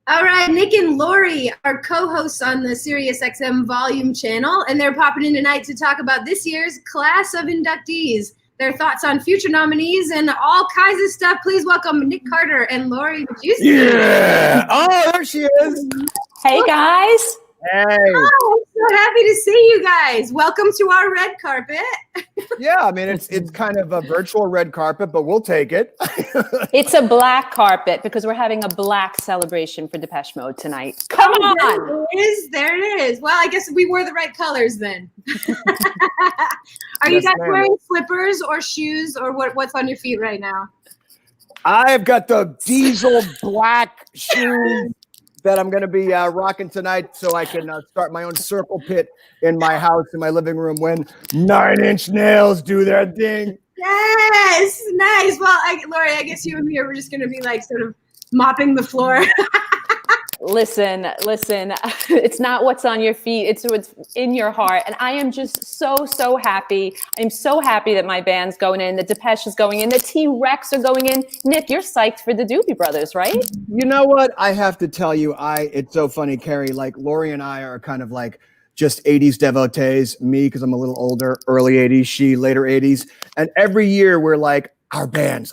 All right, Nick and Lori are co-hosts on the SiriusXM Volume channel, and they're popping in tonight to talk about this year's class of inductees, their thoughts on future nominees, and all kinds of stuff. Please welcome Nick Carter and Lori Juicy. Yeah! Oh, there she is. Hey, guys. Hey. Oh, I'm so happy to see you guys. Welcome to our red carpet. Yeah, I mean, it's kind of a virtual red carpet, but we'll take it. It's a black carpet because we're having a black celebration for Depeche Mode tonight. Come on. There it is. Well, I guess we wore the right colors then. Are you Yes, guys ma'am. wearing slippers or shoes or what's on your feet right now? I've got the diesel black shoes that I'm going to be rocking tonight so I can start my own circle pit in my house, in my living room when 9-inch nails do their thing. Yes, nice. Well, Lori, I guess you and me are just going to be like sort of mopping the floor. Listen, it's not what's on your feet, it's what's in your heart. And I am just so happy. I'm so happy that my band's going in, the Depeche is going in, the T-Rex are going in. Nick, you're psyched for the Doobie Brothers, right? You know what? I have to tell you, it's so funny, Carrie, like Lori and I are kind of like just 80s devotees, me, because I'm a little older, early 80s, she later 80s. And every year we're like, our bands.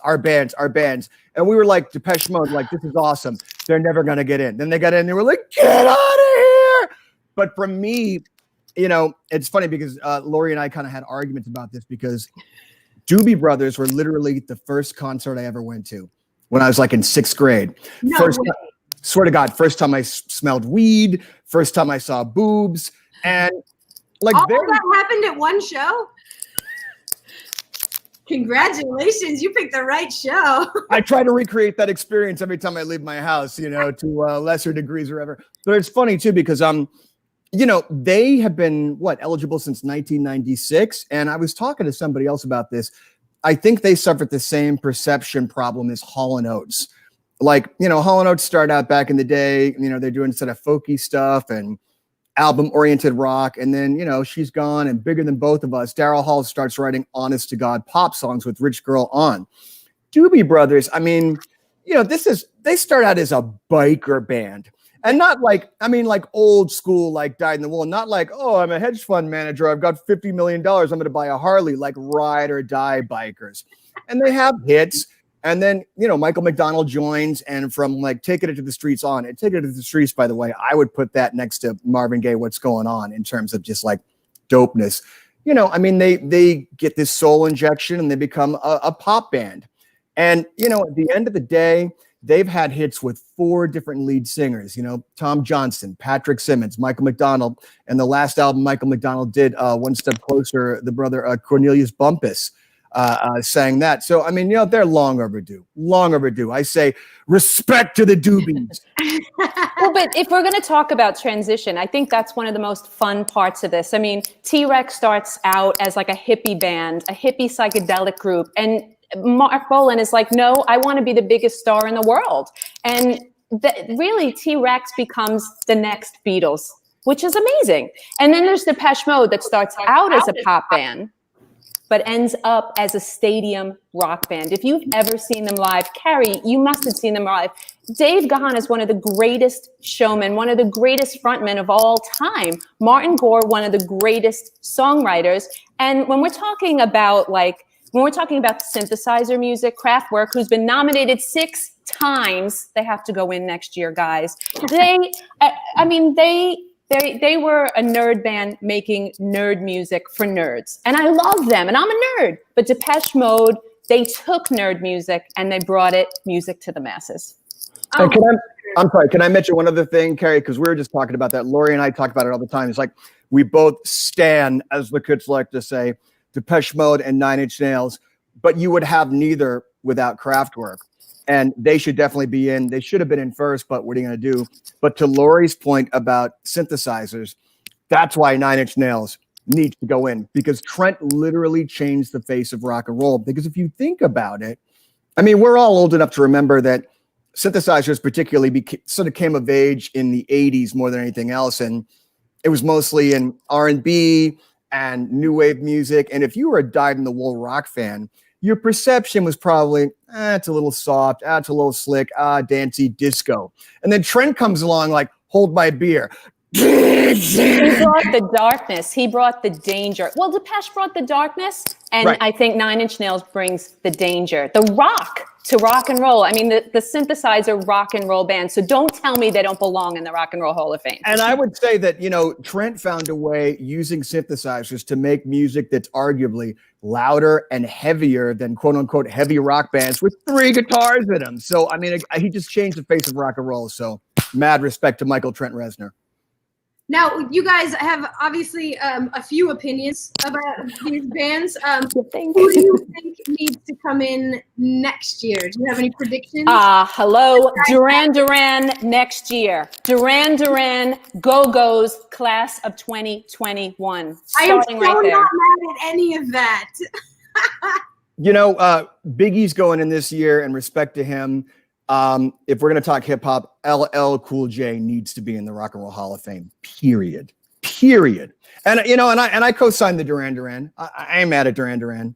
And we were like, Depeche Mode, like, this is awesome. They're never going to get in. Then they got in, they were like, get out of here. But for me, you know, it's funny because Lori and I kind of had arguments about this because Doobie Brothers were literally the first concert I ever went to when I was like in 6th grade. Swear to God, first time I smelled weed, first time I saw boobs. And like all that happened at one show? Congratulations, you picked the right show. I try to recreate that experience every time I leave my house, you know, to lesser degrees or whatever. But it's funny too, because, you know, they have been eligible since 1996. And I was talking to somebody else about this. I think they suffered the same perception problem as Hall & Oates. Like, you know, Hall & Oates started out back in the day, you know, they're doing sort of folky stuff and album-oriented rock, and then, you know, she's gone, and bigger than both of us, Daryl Hall starts writing honest-to-God pop songs with Rich Girl On. Doobie Brothers, I mean, you know, they start out as a biker band, and not like, I mean, like old school, like dyed in the wool, not like, oh, I'm a hedge fund manager, I've got $50 million, I'm going to buy a Harley, like ride or die bikers. And they have hits. And then, you know, Michael McDonald joins, and from like Taking It to the Streets on, and Taking It to the Streets, by the way, I would put that next to Marvin Gaye, What's Going On, in terms of just like dopeness. You know, I mean, they get this soul injection and they become a pop band. And, you know, at the end of the day, they've had hits with 4 different lead singers, you know, Tom Johnson, Patrick Simmons, Michael McDonald. And the last album Michael McDonald did, One Step Closer, the brother Cornelius Bumpus, sang that. So, I mean, you know, they're long overdue. I say respect to the Doobies. Well, but if we're going to talk about transition, I think that's one of the most fun parts of this. I mean, T-Rex starts out as like a hippie band, a hippie psychedelic group. And Mark Bolan is like, no, I want to be the biggest star in the world. And really, T-Rex becomes the next Beatles, which is amazing. And then there's Depeche Mode that starts out as a pop band. but ends up as a stadium rock band. If you've ever seen them live, Carrie, you must have seen them live. Dave Gahan is one of the greatest showmen, one of the greatest frontmen of all time. Martin Gore, one of the greatest songwriters. And when we're talking about synthesizer music, Kraftwerk, who's been nominated 6 times, they have to go in next year, guys. They were a nerd band making nerd music for nerds. And I love them, and I'm a nerd. But Depeche Mode, they took nerd music and they brought music to the masses. And I'm sorry, can I mention one other thing, Carrie? Because we were just talking about that. Lori and I talk about it all the time. It's like we both stan, as the kids like to say, Depeche Mode and Nine Inch Nails, but you would have neither without Kraftwerk. And they should definitely be in. They should have been in first, but what are you going to do? But to Lori's point about synthesizers, that's why Nine Inch Nails needs to go in, because Trent literally changed the face of rock and roll. Because if you think about it, I mean, we're all old enough to remember that synthesizers particularly sort of came of age in the 80s more than anything else. And it was mostly in R&B and new wave music. And if you were a dyed-in-the-wool rock fan, your perception was probably, it's a little soft, it's a little slick, dancey disco. And then Trent comes along like, hold my beer. He brought the darkness. He brought the danger. Well, Depeche brought the darkness, and Right. I think Nine Inch Nails brings the danger, the rock to rock and roll. I mean, the synthesizer rock and roll band. So don't tell me they don't belong in the Rock and Roll Hall of Fame. And I would say that, Trent found a way using synthesizers to make music that's arguably louder and heavier than quote unquote heavy rock bands with 3 guitars in them. So, I mean, he just changed the face of rock and roll. So mad respect to Michael Trent Reznor. Now, you guys have obviously a few opinions about these bands. Who do you think needs to come in next year? Do you have any predictions? Hello, Duran Duran next year. Duran Duran, Go-Go's class of 2021. I am so Starting right there. not mad at any of that. Biggie's going in this year, and respect to him. If we're going to talk hip hop, LL Cool J needs to be in the Rock and Roll Hall of Fame. Period. And I co-signed the Duran Duran. I ain't mad at Duran Duran.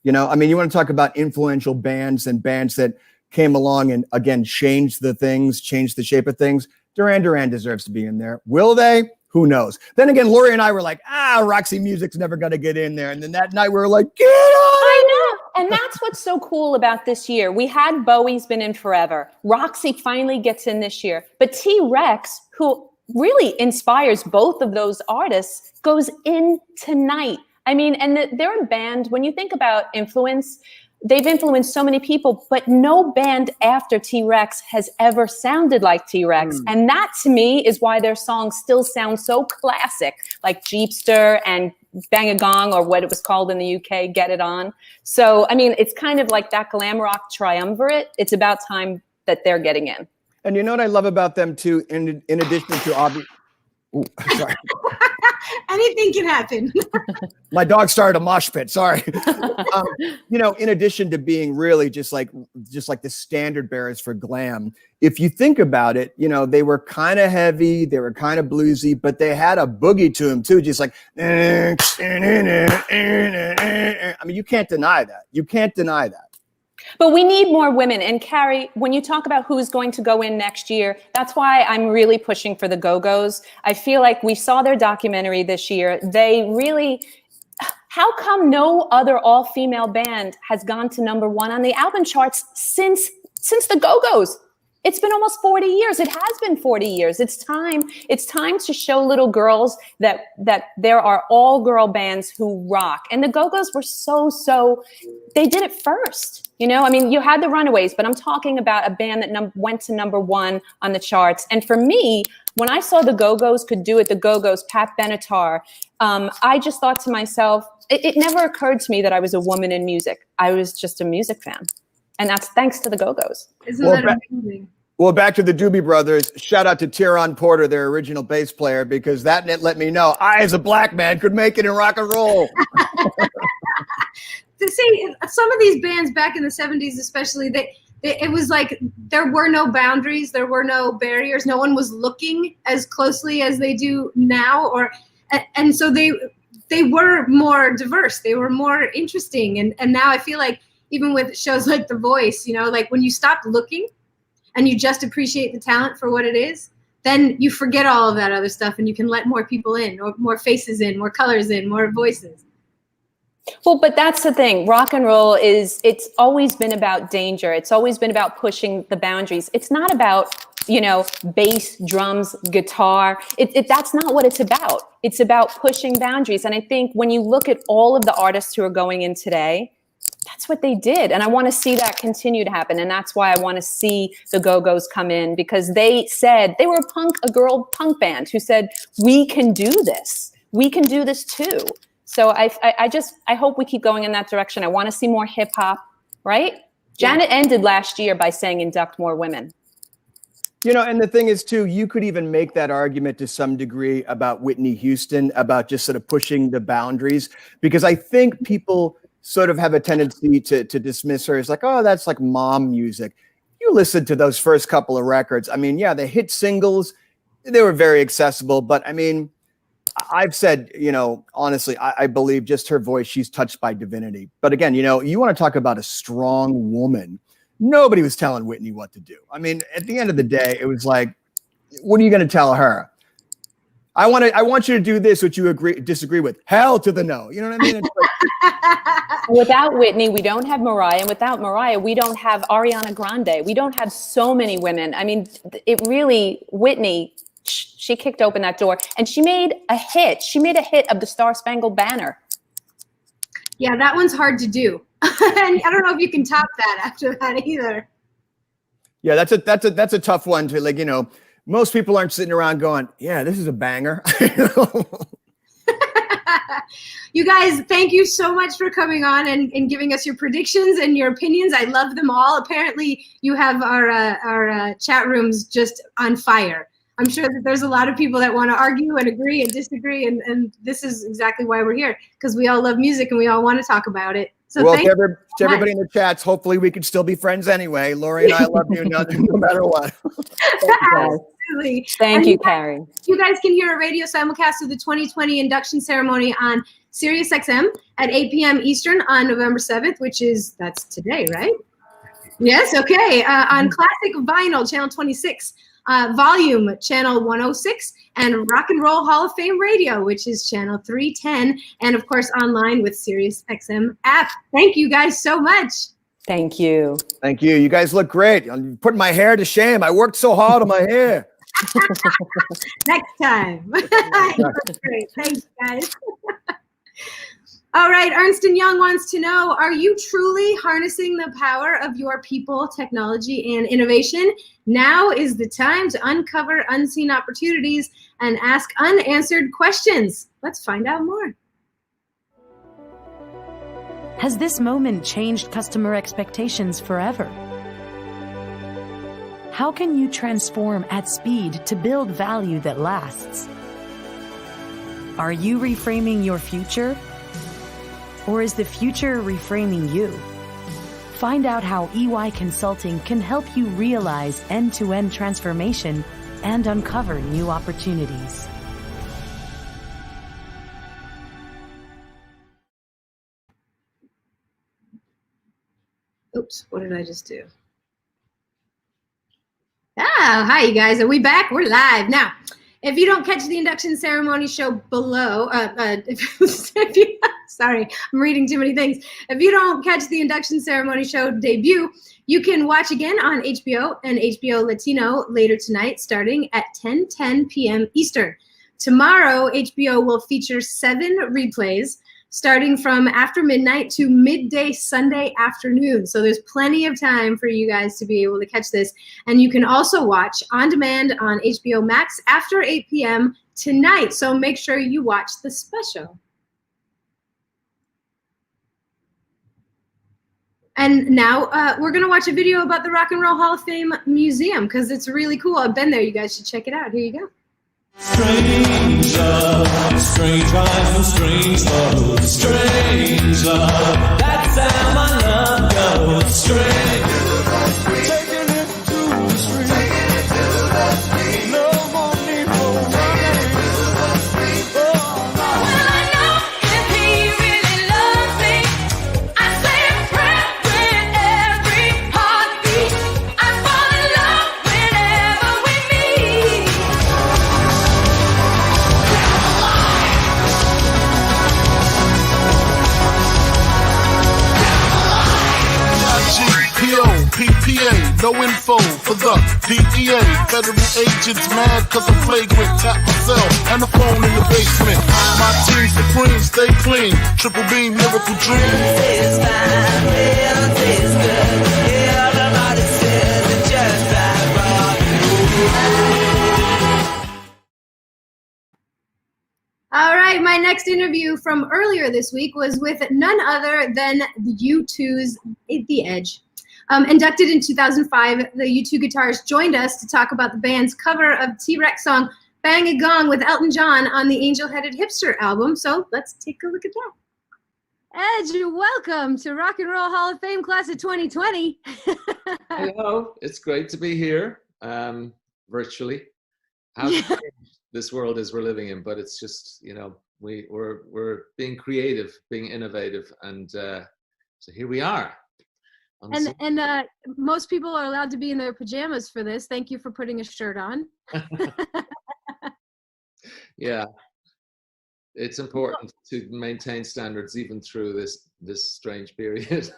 You want to talk about influential bands and bands that came along and again changed the shape of things. Duran Duran deserves to be in there. Will they? Who knows? Then again, Lori and I were like, Roxy Music's never going to get in there. And then that night we were like, get on! I know. And that's what's so cool about this year. We had Bowie's been in forever. Roxy finally gets in this year. But T-Rex, who really inspires both of those artists, goes in tonight. I mean, and they're a band, when you think about influence, they've influenced so many people, but no band after T-Rex has ever sounded like T-Rex. And that, to me, is why their songs still sound so classic, like Jeepster and Bang a Gong, or what it was called in the UK, Get It On. So, I mean, it's kind of like that glam rock triumvirate. It's about time that they're getting in. And you know what I love about them, too, in addition to obvious... Sorry. Anything can happen. My dog started a mosh pit. Sorry. In addition to being really just like the standard bearers for glam, if you think about it, they were kind of heavy, they were kind of bluesy, but they had a boogie to them too. Just like, I mean, you can't deny that. But we need more women. And Carrie, when you talk about who's going to go in next year, that's why I'm really pushing for the Go-Go's. I feel like we saw their documentary this year. How come no other all-female band has gone to #1 on the album charts since the Go-Go's? It's been almost 40 years. It has been 40 years. It's time to show little girls that there are all girl bands who rock. And the Go-Go's were so they did it first. I mean, you had the Runaways, but I'm talking about a band that went to #1 on the charts. And for me, when I saw the Go-Go's could do it, the Go-Go's, Pat Benatar, I just thought to myself, it never occurred to me that I was a woman in music. I was just a music fan. And that's thanks to the Go-Go's. Isn't that amazing? Well, back to the Doobie Brothers. Shout out to Tyrone Porter, their original bass player, because that let me know I, as a black man, could make it in rock and roll. To see some of these bands back in the 70s, especially, it was like there were no boundaries, there were no barriers. No one was looking as closely as they do now, and so they they were more diverse. They were more interesting. And now I feel like even with shows like The Voice, like when you stop looking and you just appreciate the talent for what it is, then you forget all of that other stuff and you can let more people in, or more faces in, more colors in, more voices. Well, but that's the thing. Rock and roll it's always been about danger. It's always been about pushing the boundaries. It's not about, bass, drums, guitar. That's not what it's about. It's about pushing boundaries. And I think when you look at all of the artists who are going in today, that's what they did. And I want to see that continue to happen. And that's why I want to see the Go-Go's come in, because they said they were a girl punk band who said, we can do this. We can do this too. So I hope we keep going in that direction. I want to see more hip hop, right? Janet ended last year by saying induct more women. And the thing is too, you could even make that argument to some degree about Whitney Houston, about just sort of pushing the boundaries, because I think people sort of have a tendency to dismiss her as like, oh, that's like mom music. You listen to those first couple of records. I mean, yeah, the hit singles, they were very accessible, but I mean, I've said, honestly, I believe just her voice, she's touched by divinity. But again, you want to talk about a strong woman. Nobody was telling Whitney what to do. I mean, at the end of the day, it was like, what are you going to tell her? I want you to do this, which you disagree with. Hell to the no. You know what I mean? It's like, without Whitney, we don't have Mariah. And without Mariah, we don't have Ariana Grande. We don't have so many women. I mean, Whitney, she kicked open that door and she made a hit. She made a hit of the Star Spangled Banner. Yeah, that one's hard to do. And I don't know if you can top that after that either. Yeah, that's a tough one to most people aren't sitting around going, yeah, this is a banger. You guys, thank you so much for coming on and giving us your predictions and your opinions. I love them all. Apparently, you have our chat rooms just on fire. I'm sure that there's a lot of people that want to argue and agree and disagree, and this is exactly why we're here, because we all love music and we all want to talk about it. So well, to everybody in the chats, hopefully we could still be friends anyway. Lori and I love you no matter what. Absolutely. Thank you, Carrie. You guys can hear a radio simulcast of the 2020 induction ceremony on Sirius XM at 8 p.m. Eastern on November 7th, that's today, right? Yes, okay. On Classic Vinyl, Channel 26. Volume, Channel 106, and Rock and Roll Hall of Fame Radio, which is Channel 310, and of course online with Sirius XM app. Thank you guys so much. Thank you. Thank you. You guys look great. I'm putting my hair to shame. I worked so hard on my hair. Next time. Great. Thanks, guys. All right, Ernst & Young wants to know, are you truly harnessing the power of your people, technology, and innovation? Now is the time to uncover unseen opportunities and ask unanswered questions. Let's find out more. Has this moment changed customer expectations forever? How can you transform at speed to build value that lasts? Are you reframing your future? Or is the future reframing you? Find out how EY Consulting can help you realize end-to-end transformation and uncover new opportunities. Oops, what did I just do? Hi, you guys. Are we back? We're live now. If you don't catch the induction ceremony show below, sorry, I'm reading too many things. If you don't catch the induction ceremony show debut, you can watch again on HBO and HBO Latino later tonight, starting at 10:10 p.m. Eastern. Tomorrow, HBO will feature 7 replays, starting from after midnight to midday Sunday afternoon. So there's plenty of time for you guys to be able to catch this. And you can also watch on demand on HBO Max after 8 p.m. tonight. So make sure you watch the special. And now we're going to watch a video about the Rock and Roll Hall of Fame Museum because it's really cool. I've been there. You guys should check it out. Here you go. Strange love, strange eyes and strange love, strange love. That's how my love goes. Strange, taking it to the street, no more need for running. Well, I know DEA, no info for the DEA. Federal agents mad cause I'm flagrant. Tap myself and the phone in the basement. My team supreme, stay clean. Triple beam, miracle dream. Tastes fine, yeah, tastes good. Everybody says it just like rock. All right, my next interview from earlier this week was with none other than the U2's The Edge. Inducted in 2005, the U2 guitarist joined us to talk about the band's cover of T-Rex song Bang a Gong with Elton John on the Angel-Headed Hipster album. So let's take a look at that. Edge, welcome to Rock and Roll Hall of Fame class of 2020. Hello, it's great to be here virtually. How this world is we're living in, but it's just, you know, we're being creative, being innovative, and so here we are. And most people are allowed to be in their pajamas for this. Thank you for putting a shirt on. Yeah, it's important to maintain standards even through this strange period.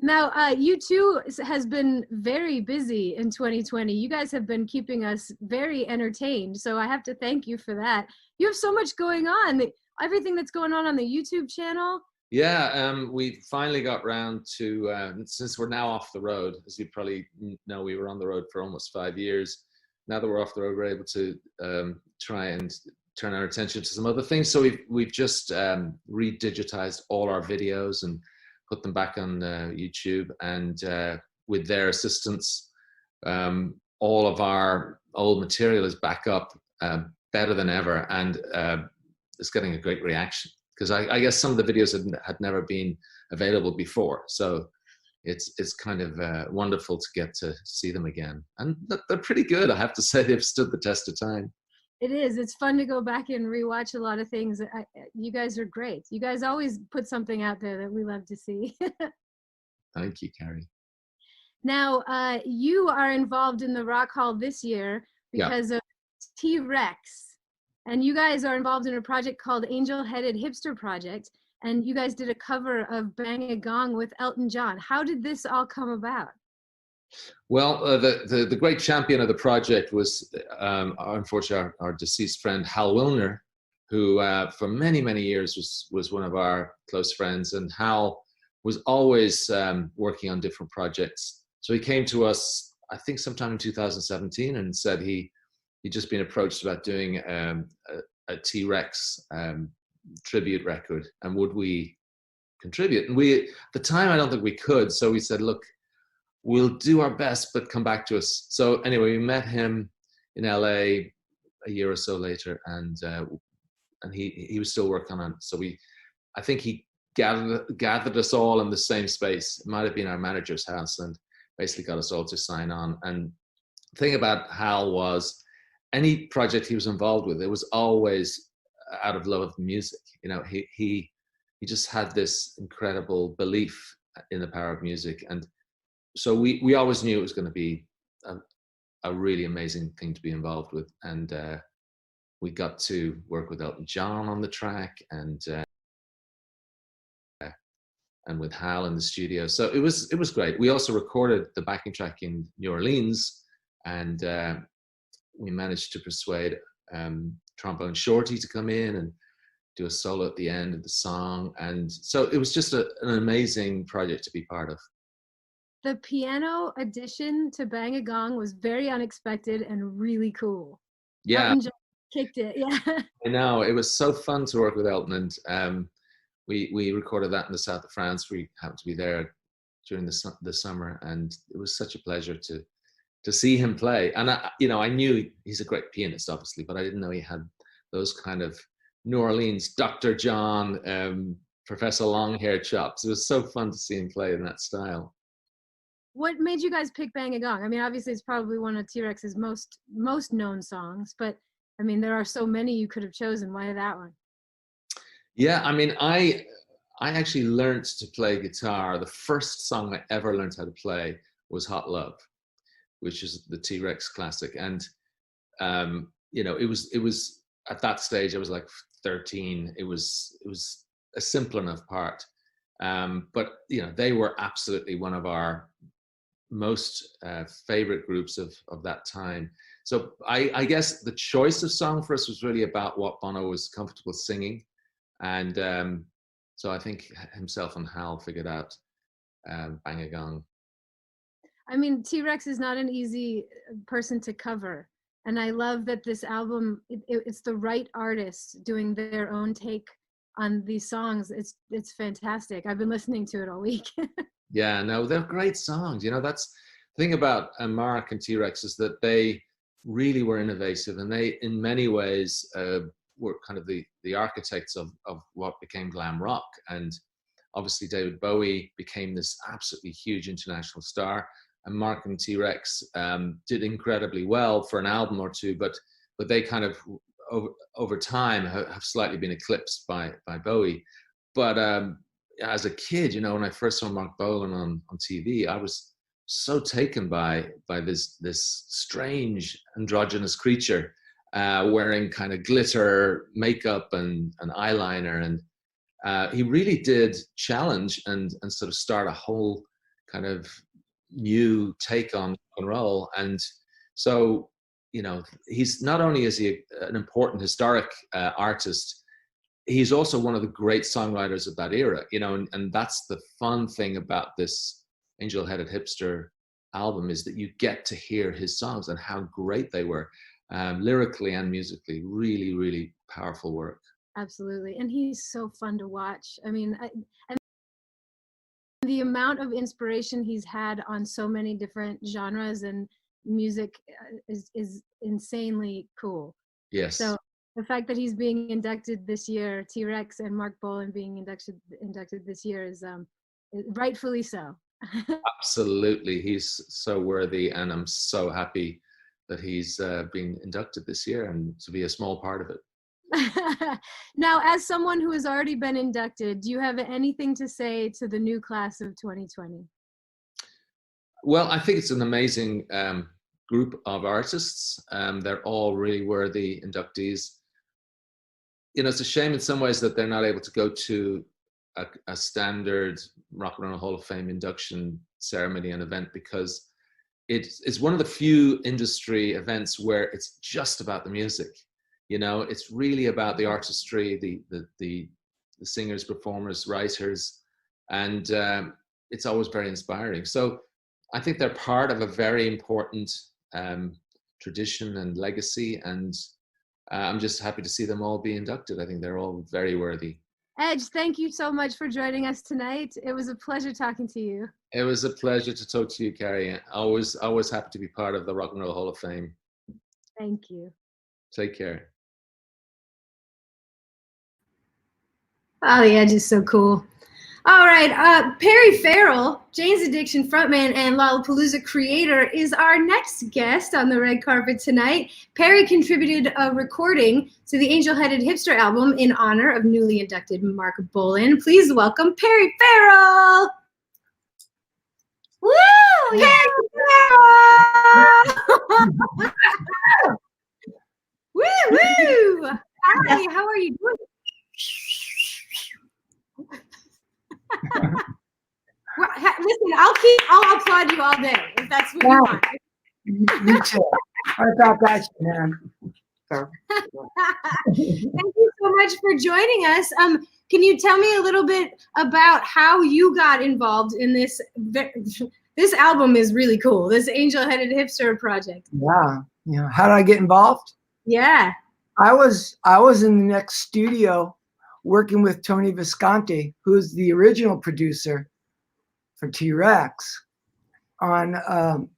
Now, U2 has been very busy in 2020. You guys have been keeping us very entertained, so I have to thank you for that. You have so much going on, everything that's going on the YouTube channel. Yeah, we finally got round to, since we're now off the road, as you probably know, we were on the road for almost 5 years. Now that we're off the road, we're able to try and turn our attention to some other things. So we've just redigitized all our videos and put them back on YouTube, and with their assistance, all of our old material is back up better than ever, and it's getting a great reaction, because I guess some of the videos had never been available before. So it's kind of wonderful to get to see them again, and they're pretty good. I have to say, they've stood the test of time. It is. It's fun to go back and rewatch a lot of things. You guys are great. You guys always put something out there that we love to see. Thank you, Carrie. Now, you are involved in the Rock Hall this year because of T-Rex. And you guys are involved in a project called Angel-Headed Hipster Project. And you guys did a cover of Bang a Gong with Elton John. How did this all come about? Well, the great champion of the project was, unfortunately, our deceased friend Hal Wilner, who for many, many years was one of our close friends. And Hal was always working on different projects. So he came to us, I think sometime in 2017, and said he'd just been approached about doing a T-Rex tribute record, and would we contribute? And we, at the time, I don't think we could. So we said, look, we'll do our best, but come back to us. So anyway, we met him in LA a year or so later, and he was still working on it. So I think he gathered us all in the same space. It might have been our manager's house, and basically got us all to sign on. And the thing about Hal was, any project he was involved with, it was always out of love of music. You know, he just had this incredible belief in the power of music, and so we always knew it was going to be a really amazing thing to be involved with. And we got to work with Elton John on the track, and with Hal in the studio. So it was great. We also recorded the backing track in New Orleans, and we managed to persuade Trombone Shorty to come in and do a solo at the end of the song. And so it was just an amazing project to be part of. The piano addition to Bang a Gong was very unexpected and really cool. Yeah. Elton John kicked it. Yeah. I know. It was so fun to work with Elton, and we recorded that in the south of France. We happened to be there during the summer, and it was such a pleasure to see him play. And I knew he's a great pianist, obviously, but I didn't know he had those kind of New Orleans Dr. John, Professor Longhair chops. It was so fun to see him play in that style. What made you guys pick Bang a Gong? I mean, obviously it's probably one of T-Rex's most known songs, but I mean, there are so many you could have chosen. Why that one? Yeah, I mean, I actually learned to play guitar. The first song I ever learned how to play was Hot Love, which is the T-Rex classic. And it was at that stage I was like 13. It was a simple enough part. But they were absolutely one of our most favorite groups of that time. So I guess the choice of song for us was really about what Bono was comfortable singing, and so I think himself and Hal figured out Bang a Gong. I mean, T-Rex is not an easy person to cover. And I love that this album, it's the right artists doing their own take on these songs. It's fantastic. I've been listening to it all week. Yeah, no, they're great songs. That's the thing about Mark and T-Rex is that they really were innovative, and they, in many ways, were kind of the architects of what became glam rock. And obviously David Bowie became this absolutely huge international star, and Mark and T-Rex did incredibly well for an album or two, but they kind of over time have slightly been eclipsed by Bowie. But as a kid, when I first saw Mark Bolan on TV, I was so taken by this strange androgynous creature wearing kind of glitter makeup and eyeliner, and he really did challenge and sort of start a whole kind of new take on rock and roll. And so he's not only is he an important historic artist, he's also one of the great songwriters of that era, and that's the fun thing about this Angel-Headed Hipster album, is that you get to hear his songs and how great they were, lyrically and musically. Really, really powerful work. Absolutely. And he's so fun to watch. I mean, and the amount of inspiration he's had on so many different genres and music is insanely cool. Yes. So the fact that he's being inducted this year, T-Rex and Mark Bolan being inducted this year is rightfully so. Absolutely. He's so worthy, and I'm so happy that he's being inducted this year and to be a small part of it. Now, as someone who has already been inducted, do you have anything to say to the new class of 2020? Well, I think it's an amazing group of artists. They're all really worthy inductees. It's a shame in some ways that they're not able to go to a standard Rock and Roll Hall of Fame induction ceremony and event, because it's one of the few industry events where it's just about the music. It's really about the artistry, the singers, performers, writers, and it's always very inspiring. So I think they're part of a very important tradition and legacy, and I'm just happy to see them all be inducted. I think they're all very worthy. Edge, thank you so much for joining us tonight. It was a pleasure talking to you. It was a pleasure to talk to you, Carrie. Always happy to be part of the Rock and Roll Hall of Fame. Thank you. Take care. Oh, the Edge is so cool. All right, Perry Farrell, Jane's Addiction frontman and Lollapalooza creator, is our next guest on the red carpet tonight. Perry contributed a recording to the Angel-Headed Hipster album in honor of newly inducted Mark Bolan. Please welcome Perry Farrell. Woo! Perry Farrell! Woo woo! Hi, how are you doing? Well, listen, I'll applaud you all day if that's what you want. Me too. I thought that, man. Thank you so much for joining us. Can you tell me a little bit about how you got involved in this? This album is really cool. This Angel-Headed Hipster project. Yeah. How did I get involved? Yeah. I was in the next studio working with Tony Visconti, who's the original producer for T-Rex, on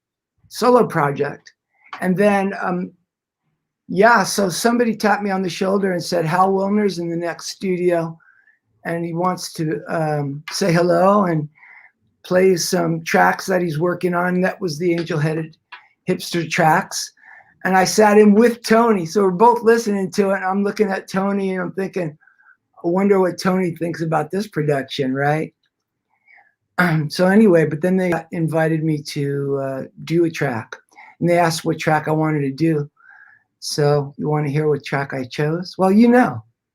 solo project. And then, so somebody tapped me on the shoulder and said, Hal Wilner's in the next studio, and he wants to say hello and play some tracks that he's working on. That was the Angel-Headed Hipster tracks. And I sat in with Tony. So we're both listening to it. And I'm looking at Tony and I'm thinking, I wonder what Tony thinks about this production, right? So anyway, but then they invited me to do a track. And they asked what track I wanted to do. So you want to hear what track I chose? Well,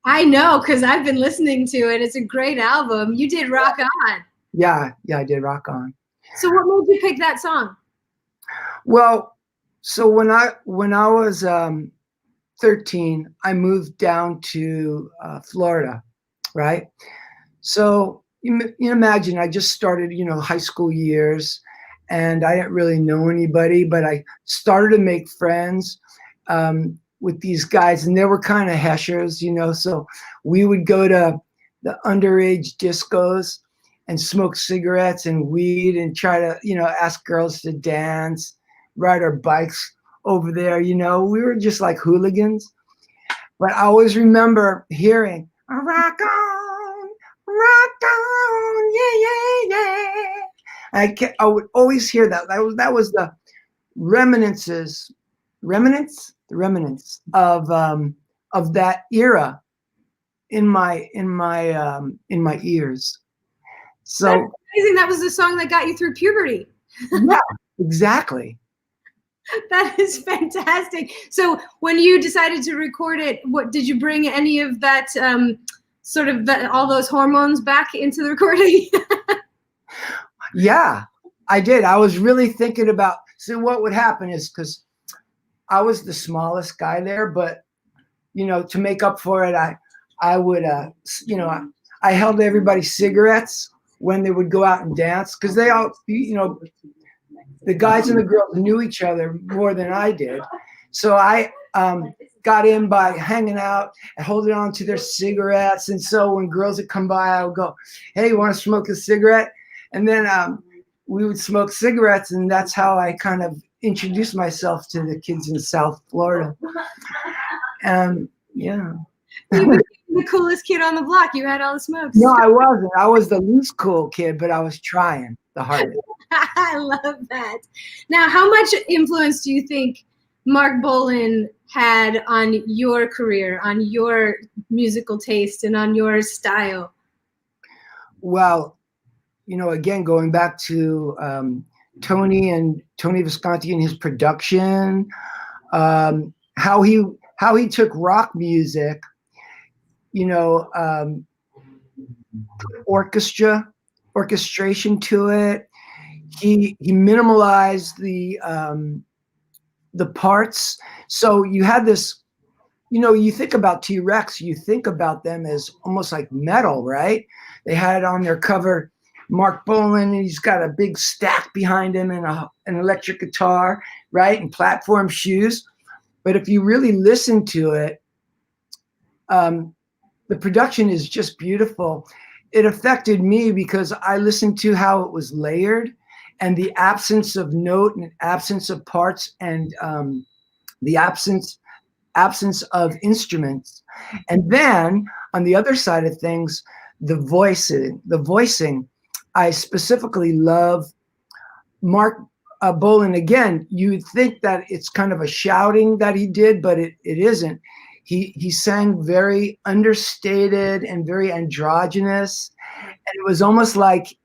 I know, because I've been listening to it. It's a great album. You did Rock On. Yeah, I did Rock On. So what made you pick that song? Well, so when I was 13, I moved down to Florida, right? So you imagine I just started, high school years, and I didn't really know anybody, but I started to make friends with these guys, and they were kind of heshers, so we would go to the underage discos and smoke cigarettes and weed and try to, ask girls to dance, ride our bikes over there, we were just like hooligans. But I always remember hearing, rock on, yeah, yeah, yeah. I would always hear that. That was the remnants of that era in my ears. So that's amazing. That was the song that got you through puberty. Yeah, exactly. That is fantastic. So when you decided to record it, what did you bring any of that all those hormones back into the recording? Yeah, I did. I was really thinking about, so what would happen is, because I was the smallest guy there, but to make up for it, I would I held everybody cigarettes when they would go out and dance, because they all, the guys and the girls knew each other more than I did. So I got in by hanging out and holding on to their cigarettes. And so when girls would come by, I would go, hey, you want to smoke a cigarette? And then we would smoke cigarettes, and that's how I kind of introduced myself to the kids in South Florida. Yeah. You were the coolest kid on the block. You had all the smokes. No, I wasn't. I was the loose cool kid, but I was trying the hardest. I love that. Now, how much influence do you think Mark Bolan had on your career, on your musical taste, and on your style? Well, again, going back to Tony Visconti and his production, how he took rock music, orchestration to it. He minimalized the parts. So you had this, you think about T-Rex, you think about them as almost like metal, right? They had on their cover Mark Bolan, and he's got a big stack behind him and an electric guitar, right? And platform shoes. But if you really listen to it, the production is just beautiful. It affected me because I listened to how it was layered, and the absence of note and absence of parts, and the absence of instruments. And then on the other side of things, the voicing. I specifically love Mark Bolan. Again, you think that it's kind of a shouting that he did, but it isn't. He sang very understated and very androgynous, and it was almost like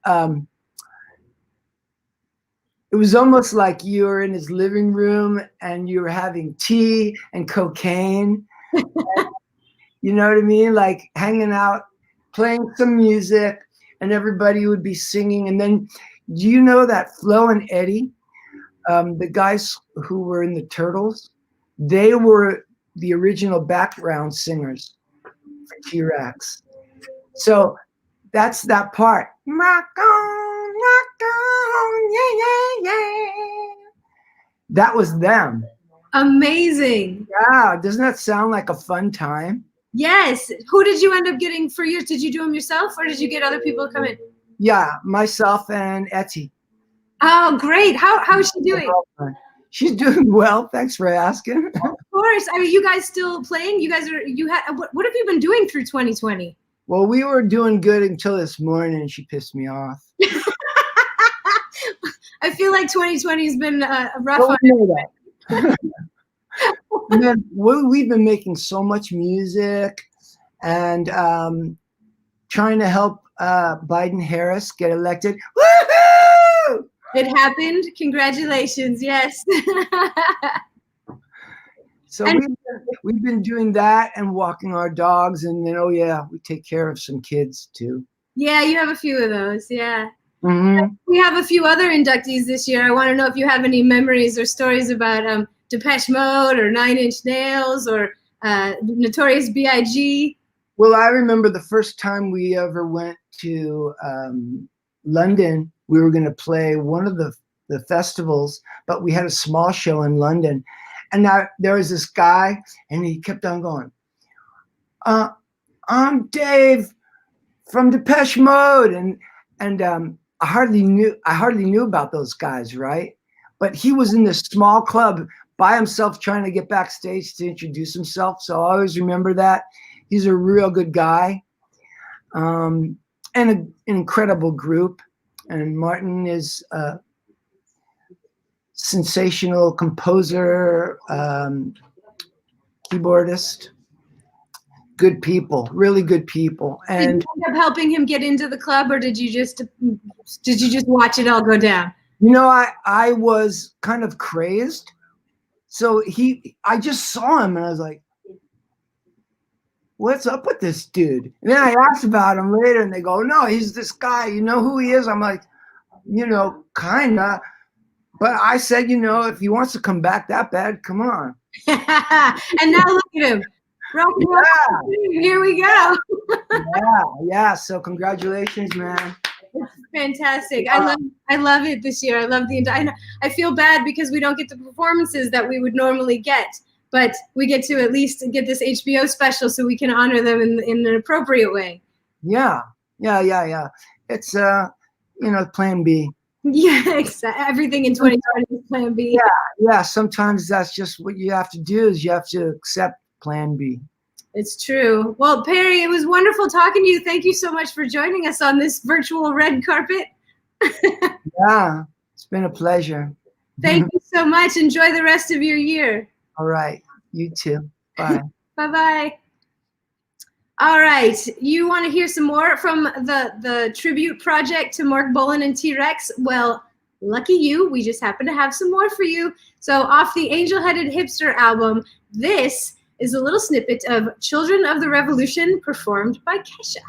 you were in his living room and you were having tea and cocaine. You know what I mean? Like hanging out, playing some music, and everybody would be singing. And then, do you know that Flo and Eddie, the guys who were in the Turtles, they were the original background singers for T-Rex. So that's that part. Rock on, yeah, yeah, yeah. That was them. Amazing. Yeah, doesn't that sound like a fun time? Yes. Who did you end up getting for yours? Did you do them yourself, or did you get other people to come in? Yeah, myself and Etty. Oh, great. How is she doing? She's doing well. Thanks for asking. Of course. Are you guys still playing? What have you been doing through 2020? Well, we were doing good until this morning, and she pissed me off. I feel like 2020 has been rough on everybody. Man, we've been making so much music and trying to help Biden-Harris get elected. Woohoo! It happened. Congratulations. Yes. So we've been doing that and walking our dogs, and then we take care of some kids too. Yeah, you have a few of those. Yeah. Mm-hmm. We have a few other inductees this year. I want to know if you have any memories or stories about Depeche Mode or Nine Inch Nails or Notorious B.I.G. Well, I remember the first time we ever went to London. We were going to play one of the festivals, but we had a small show in London. And now there was this guy, and he kept on going, I'm Dave from Depeche Mode. And I hardly knew about those guys, right? But he was in this small club by himself trying to get backstage to introduce himself. So I always remember that. He's a real good guy, and an incredible group. And Martin is a sensational composer, keyboardist. Good people, really good people. And did you end up helping him get into the club, or did you just watch it all go down? You know, I was kind of crazed. So I just saw him and I was like, what's up with this dude? And then I asked about him later and they go, no, he's this guy. You know who he is? I'm like, kinda. But I said, if he wants to come back that bad, come on. And now look at him. Here we go. Yeah. So congratulations, man. It's fantastic. I love it this year. I love I feel bad because we don't get the performances that we would normally get, but we get to at least get this HBO special so we can honor them in an appropriate way. Yeah. It's plan B. Yeah, exactly. Everything in 2020 is plan B. Yeah. Sometimes that's just what you have to do, is you have to accept plan B. It's true. Well, Perry, it was wonderful talking to you. Thank you so much for joining us on this virtual red carpet. Yeah, it's been a pleasure. Thank you so much. Enjoy the rest of your year. All right. You too. Bye. Bye-bye. All right. You want to hear some more from the tribute project to Mark Bolan and T-Rex? Well, lucky you. We just happen to have some more for you. So off the Angel-Headed Hipster album, this is a little snippet of Children of the Revolution performed by Kesha.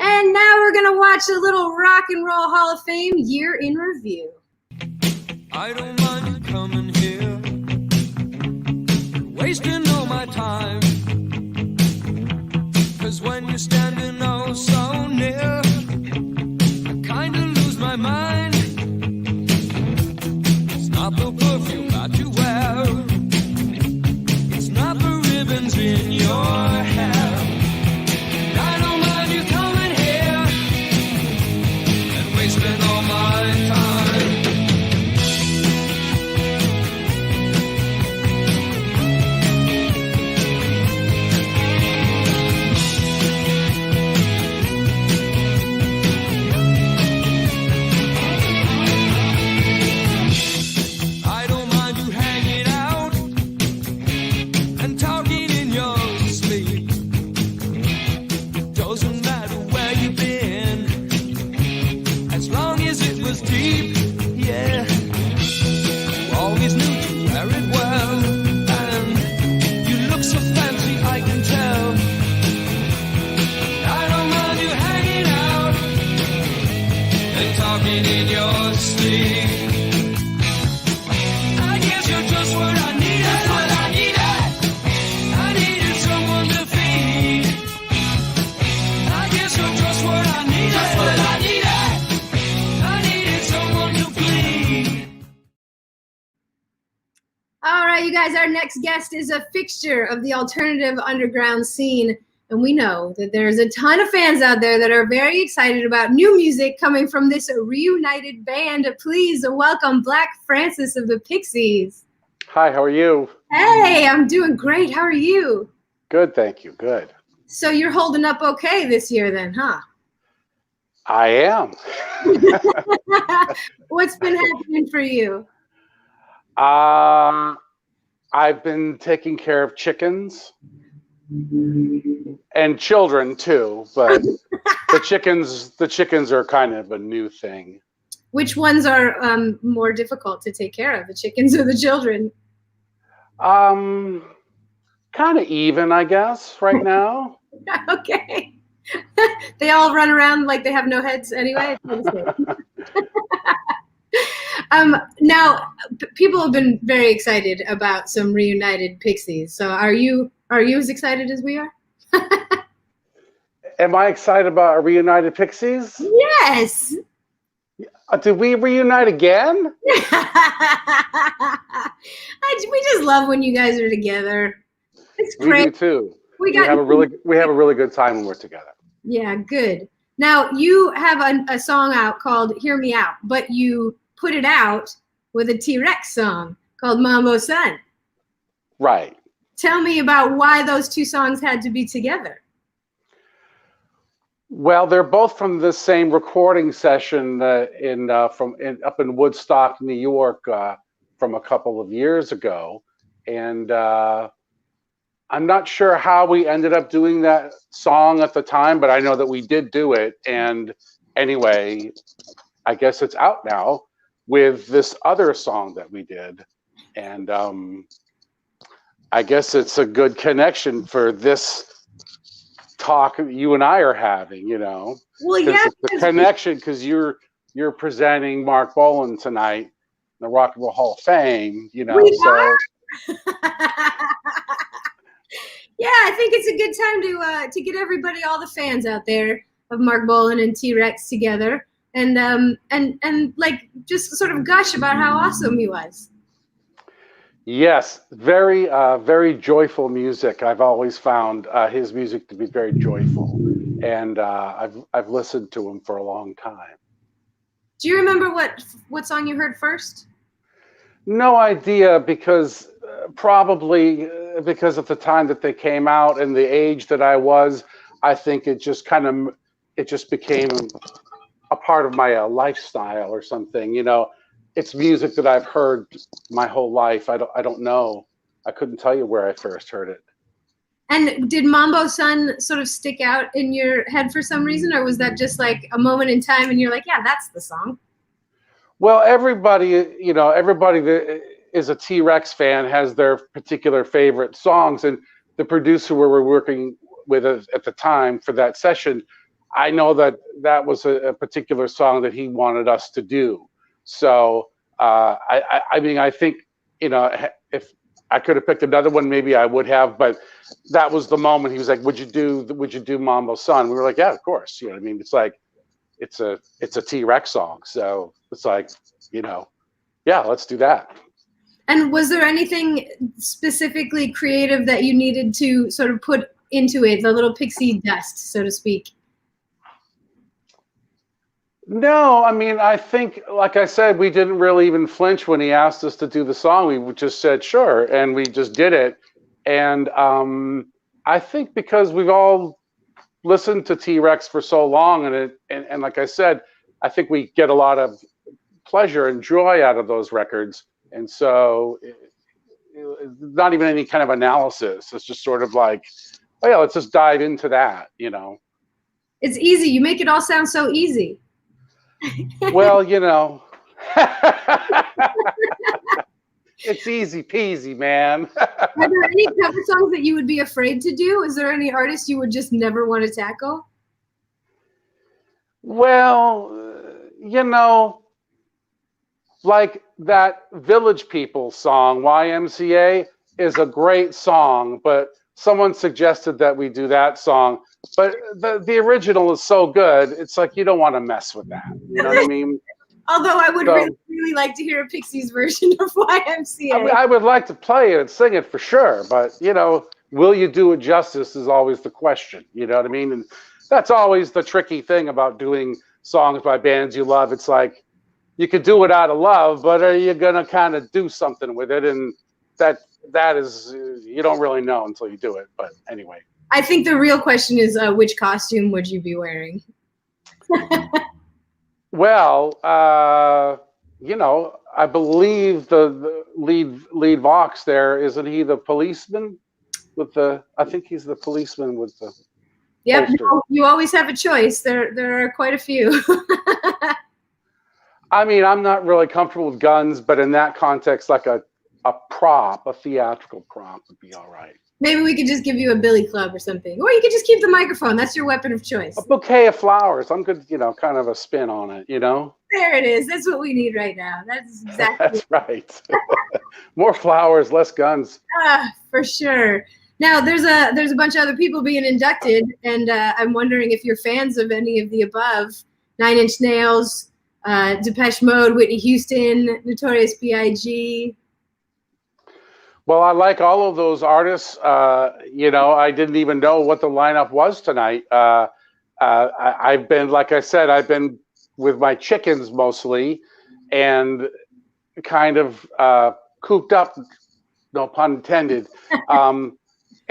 And now we're going to watch a little Rock and Roll Hall of Fame year in review. I don't mind you coming here, wasting all my time. 'Cause when you're standing oh so near, I kinda lose my mind. It's not the perfume that you wear, it's not the ribbons in your hair. Wasting all my time. I don't mind you hanging out and talking in your sleep. was deep, yeah. Always knew to wear it well, and you look so fancy, I can tell. I don't mind you hanging out and talking in your sleep. I guess you're just what I needed. That's what I needed. I needed someone to feed. I guess you're just what I needed. That's what I needed. I needed someone to bleed. All right, you guys, our next guest is a fixture of the alternative underground scene. And we know that there's a ton of fans out there that are very excited about new music coming from this reunited band. Please welcome Black Francis of the Pixies. Hi, how are you? Hey, I'm doing great. How are you? Good, thank you. Good. So you're holding up okay this year then, huh? I am. What's been happening for you? I've been taking care of chickens and children too, but the chickens are kind of a new thing. Which ones are more difficult to take care of, the chickens or the children? Kind of even, I guess, right now. Okay. They all run around like they have no heads anyway. Now, people have been very excited about some reunited Pixies. So are you as excited as we are? Am I excited about a reunited Pixies? Yes. Did we reunite again? We just love when you guys are together. It's great. We do too. We have a really good time when we're together. Yeah, good. Now you have a song out called "Hear Me Out," but you put it out with a T-Rex song called "Mambo Son." Right. Tell me about why those two songs had to be together. Well, they're both from the same recording session up in Woodstock, New York, from a couple of years ago, and I'm not sure how we ended up doing that song at the time, but I know that we did do it. And anyway, I guess it's out now with this other song that we did, and I guess it's a good connection for this talk you and I are having, you know. Well, yeah, the connection, because you're presenting Mark Bolan tonight in the Rock and Roll Hall of Fame, you know. Yeah, I think it's a good time to get everybody, all the fans out there of Mark Bolan and T-Rex together, and like just sort of gush about how awesome he was. Yes, very very joyful music. I've always found his music to be very joyful, and I've listened to him for a long time. Do you remember what song you heard first? No idea, because probably because of the time that they came out and the age that I was, I think it just became a part of my lifestyle or something. You know, it's music that I've heard my whole life. I don't know. I couldn't tell you where I first heard it. And did Mambo Son sort of stick out in your head for some reason, or was that just like a moment in time and you're like, yeah, that's the song? Well, everybody that is a T-Rex fan has their particular favorite songs, and the producer we were working with at the time for that session, I know that was a particular song that he wanted us to do. So I mean, I think, you know, if I could have picked another one, maybe I would have, but that was the moment. He was like, would you do Mambo Son? We were like, yeah, of course. You know what I mean? It's like, it's a T-Rex song. So it's like, you know, yeah, let's do that. And was there anything specifically creative that you needed to sort of put into it, the little pixie dust, so to speak? No, I mean, I think, like I said, we didn't really even flinch when he asked us to do the song. We just said, sure, and we just did it. And I think because we've all listened to T-Rex for so long, and like I said, I think we get a lot of pleasure and joy out of those records. And so not even any kind of analysis. It's just sort of like, oh yeah, let's just dive into that, you know. It's easy. You make it all sound so easy. Well, you know, it's easy peasy, man. Are there any cover songs that you would be afraid to do? Is there any artist you would just never want to tackle? Well, you know, like that Village People song, YMCA, is a great song, but someone suggested that we do that song. But the original is so good, it's like you don't want to mess with that. You know what I mean? Although I would So- really like to hear a Pixies version of YMCA. I mean, I would like to play it and sing it for sure, but you know, will you do it justice is always the question. You know what I mean? And that's always the tricky thing about doing songs by bands you love. It's like you could do it out of love, but are you gonna kind of do something with it? And that is you don't really know until you do it. But anyway, I think the real question is which costume would you be wearing? well, you know, I believe the lead Vox there, isn't he the policeman with the? I think he's the policeman with the. Yep, poster. you always have a choice. There are quite a few. I mean, I'm not really comfortable with guns, but in that context, like a prop, a theatrical prop would be all right. Maybe we could just give you a billy club or something. Or you could just keep the microphone. That's your weapon of choice. A bouquet of flowers. I'm good, you know, kind of a spin on it, you know? There it is. That's what we need right now. That's exactly That's right. More flowers, less guns. for sure. Now there's a bunch of other people being inducted, and I'm wondering if you're fans of any of the above: Nine Inch Nails, Depeche Mode, Whitney Houston, Notorious B.I.G. Well, I like all of those artists. You know, I didn't even know what the lineup was tonight. I've been, like I said, I've been with my chickens mostly, and kind of cooped up, no pun intended.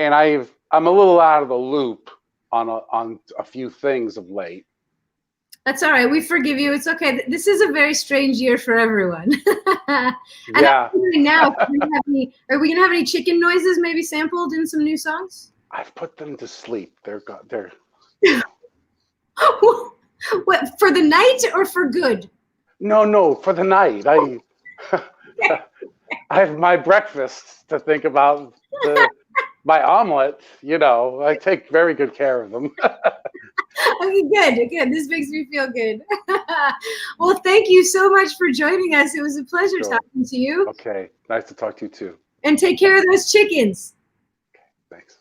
And I'm a little out of the loop on a few things of late. That's all right. We forgive you. It's okay. This is a very strange year for everyone. And Yeah. I'm wondering now, are we gonna have any chicken noises maybe sampled in some new songs? I've put them to sleep. They're What, for the night or for good? no, for the night. I have my breakfast to think about. My omelet, you know, I take very good care of them. Okay, good. This makes me feel good. Well, thank you so much for joining us. It was a pleasure Sure. talking to you. Okay, nice to talk to you too. And take care of those chickens. Thanks.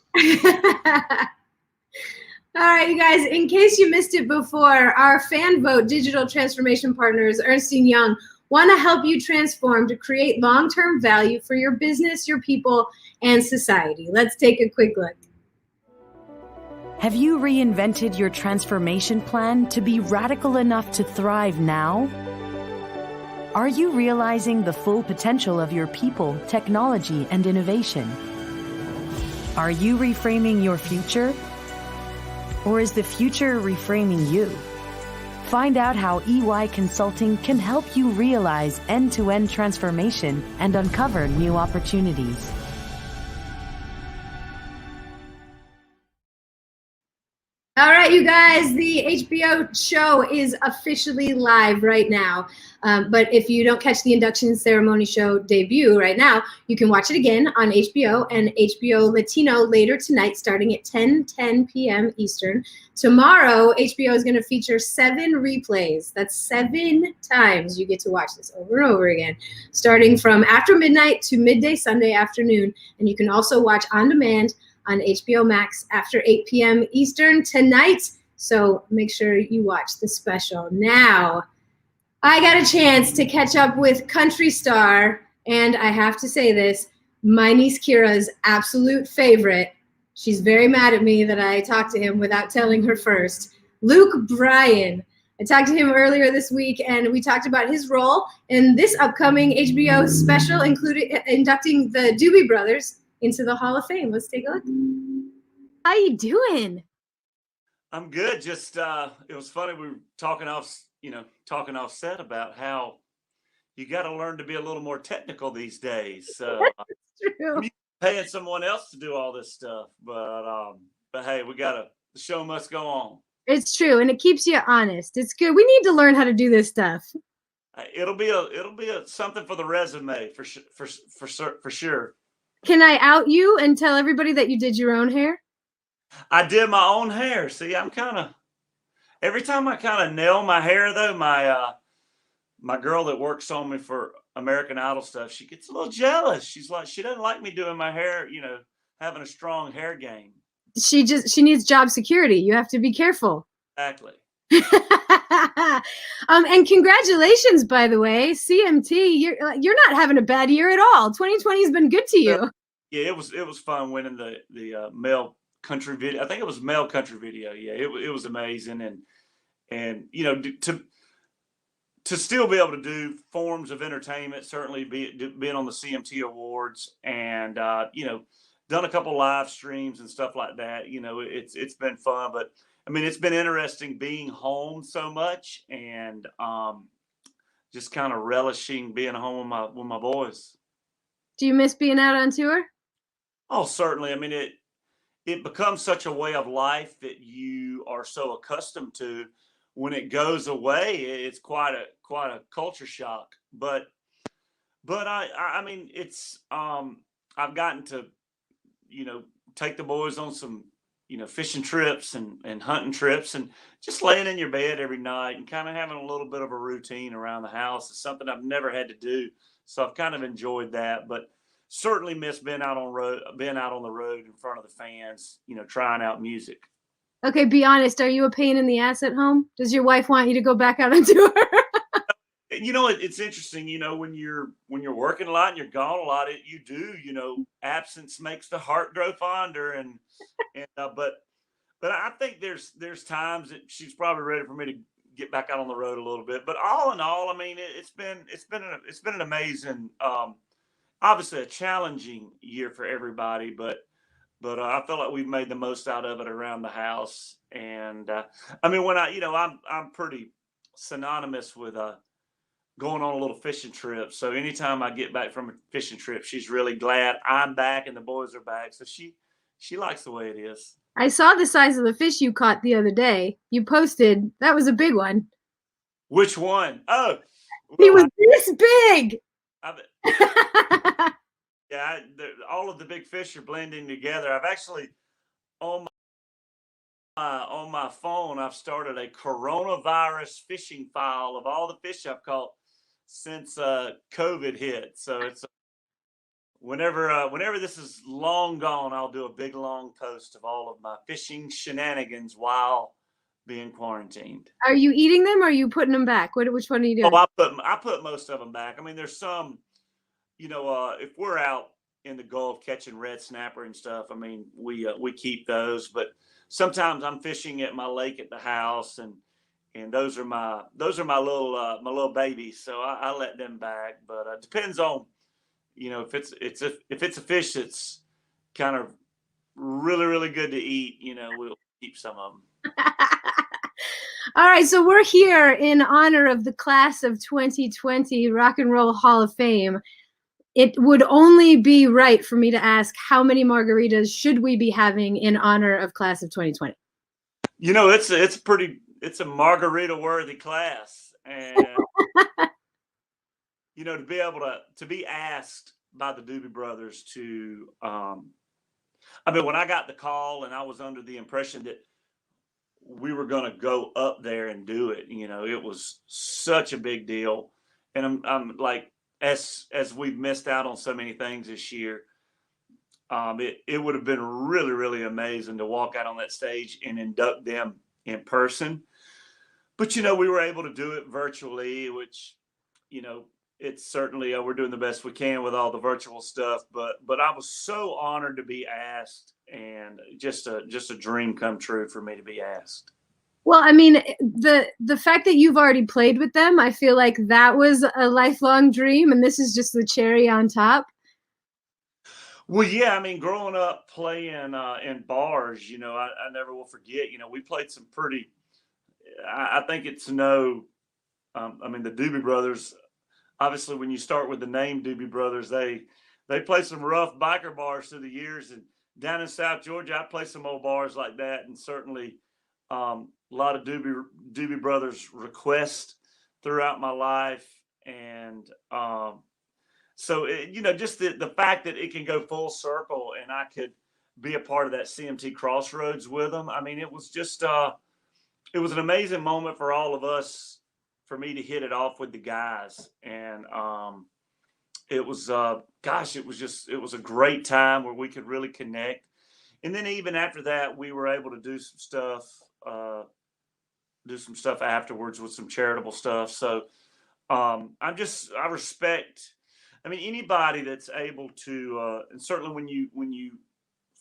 All right, you guys, in case you missed it before, our fan vote digital transformation partners, Ernst & Young, want to help you transform to create long-term value for your business, your people, and society. Let's take a quick look. Have you reinvented your transformation plan to be radical enough to thrive now? Are you realizing the full potential of your people, technology, and innovation? Are you reframing your future? Or is the future reframing you? Find out how EY Consulting can help you realize end-to-end transformation and uncover new opportunities. All right, you guys, the HBO show is officially live right now. But if you don't catch the Induction Ceremony show debut right now, you can watch it again on HBO and HBO Latino later tonight, starting at 10 p.m. Eastern. Tomorrow, HBO is going to feature 7 replays. That's 7 times you get to watch this over and over again, starting from after midnight to midday Sunday afternoon. And you can also watch on demand on HBO Max after 8 p.m. Eastern tonight. So make sure you watch the special. Now, I got a chance to catch up with country star, and I have to say this, my niece Kira's absolute favorite. She's very mad at me that I talked to him without telling her first. Luke Bryan. I talked to him earlier this week, and we talked about his role in this upcoming HBO special, including inducting the Doobie Brothers into the Hall of Fame. Let's take a look. How you doing? I'm good. Just it was funny. We were talking off set about how you got to learn to be a little more technical these days. So True. I'm paying someone else to do all this stuff, but hey, the show must go on. It's true, and it keeps you honest. It's good. We need to learn how to do this stuff. It'll be a something for the resume for sure. Can I out you and tell everybody that you did your own hair? I did my own hair. See, I'm kind of every time I kind of nail my hair though, my girl that works on me for American Idol stuff, she gets a little jealous. She's like, she doesn't like me doing my hair, having a strong hair game. She needs job security. You have to be careful. Exactly. And congratulations, by the way, CMT. You're not having a bad year at all. 2020 has been good to you. Yeah, it was fun winning the male country video. I think it was male country video. Yeah, it was amazing, and to still be able to do forms of entertainment, certainly being on the CMT Awards, and done a couple live streams and stuff like that. It's been fun, but I mean, it's been interesting being home so much and just kind of relishing being home with my boys. Do you miss being out on tour? Oh, certainly. I mean, it becomes such a way of life that you are so accustomed to. When it goes away, it's quite a culture shock. But I mean, it's I've gotten to take the boys on some fishing trips and hunting trips, and just laying in your bed every night and kind of having a little bit of a routine around the house is something I've never had to do. So I've kind of enjoyed that, but certainly miss being out on the road in front of the fans, trying out music. Okay, be honest. Are you a pain in the ass at home? Does your wife want you to go back out on tour? It's interesting, when you're working a lot and you're gone a lot, you do, absence makes the heart grow fonder, but I think there's times that she's probably ready for me to get back out on the road a little bit. But all in all, I mean, it's been an amazing, obviously a challenging year for everybody, but I feel like we've made the most out of it around the house. And I mean, when I'm pretty synonymous with going on a little fishing trip. So anytime I get back from a fishing trip, she's really glad I'm back and the boys are back. So she likes the way it is. I saw the size of the fish you caught the other day. You posted. That was a big one. Which one? Oh, well, he was this big. Yeah, all of the big fish are blending together. I've actually on my phone, I've started a coronavirus fishing file of all the fish I've caught since COVID hit. So it's whenever this is long gone, I'll do a big long post of all of my fishing shenanigans while being quarantined. Are you eating them or are you putting them back? Which one are you doing? Oh, I put most of them back. I mean, there's some, if we're out in the Gulf catching red snapper and stuff, I mean, we keep those, but sometimes I'm fishing at my lake at the house, and those are my little babies. So I let them back, but it depends on, if it's a fish that's kind of really, really good to eat, we'll keep some of them. All right, so we're here in honor of the class of 2020 Rock and Roll Hall of Fame. It would only be right for me to ask, how many margaritas should we be having in honor of class of 2020? It's a margarita worthy class, and to be able to be asked by the Doobie Brothers to, I mean, when I got the call and I was under the impression that we were going to go up there and do it, it was such a big deal, and I'm like, as we've missed out on so many things this year, it would have been really, really amazing to walk out on that stage and induct them in person. But, we were able to do it virtually, which, it's certainly, we're doing the best we can with all the virtual stuff. But I was so honored to be asked, and just a dream come true for me to be asked. Well, I mean, the fact that you've already played with them, I feel like that was a lifelong dream, and this is just the cherry on top. Well, yeah, I mean, growing up playing in bars, I never will forget, we played some pretty, I think it's I mean, the Doobie Brothers, obviously when you start with the name Doobie Brothers, they play some rough biker bars through the years, and down in South Georgia, I play some old bars like that, and certainly a lot of Doobie Brothers requests throughout my life, and so just the fact that it can go full circle, and I could be a part of that CMT Crossroads with them. I mean, it was just it was an amazing moment for all of us, for me to hit it off with the guys, and it was it was a great time where we could really connect. And then even after that, we were able to do some stuff afterwards with some charitable stuff. So I respect, I mean, anybody that's able to, and certainly when you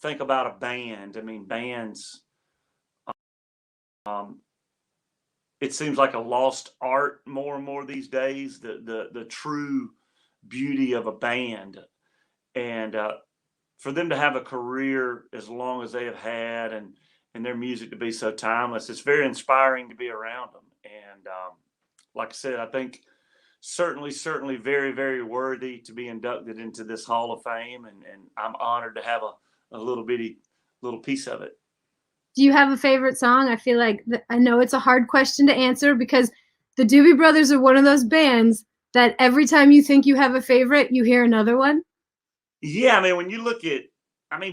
think about a band, I mean, bands, it seems like a lost art more and more these days, the true beauty of a band. And for them to have a career as long as they have had, and their music to be so timeless, it's very inspiring to be around them. And like I said, I think certainly very, very worthy to be inducted into this Hall of Fame. And I'm honored to have a little piece of it. Do you have a favorite song? I feel like I know it's a hard question to answer, because the Doobie Brothers are one of those bands that every time you think you have a favorite, you hear another one. Yeah, I mean, when you look at,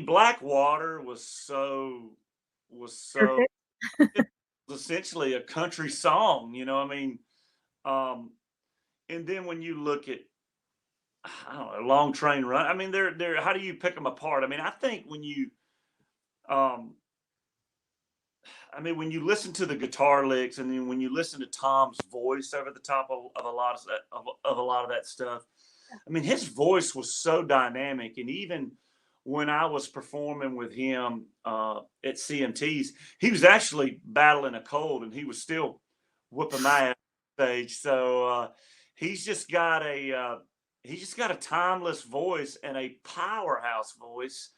Blackwater was essentially a country song, and then when you look at, I don't know, Long Train Run, I mean, they're how do you pick them apart? I mean, I think when you when you listen to the guitar licks, and then when you listen to Tom's voice over the top of a lot of that stuff, I mean, his voice was so dynamic. And even when I was performing with him at CMTs, he was actually battling a cold, and he was still whooping my ass on stage. So he's just got a timeless voice and a powerhouse voice.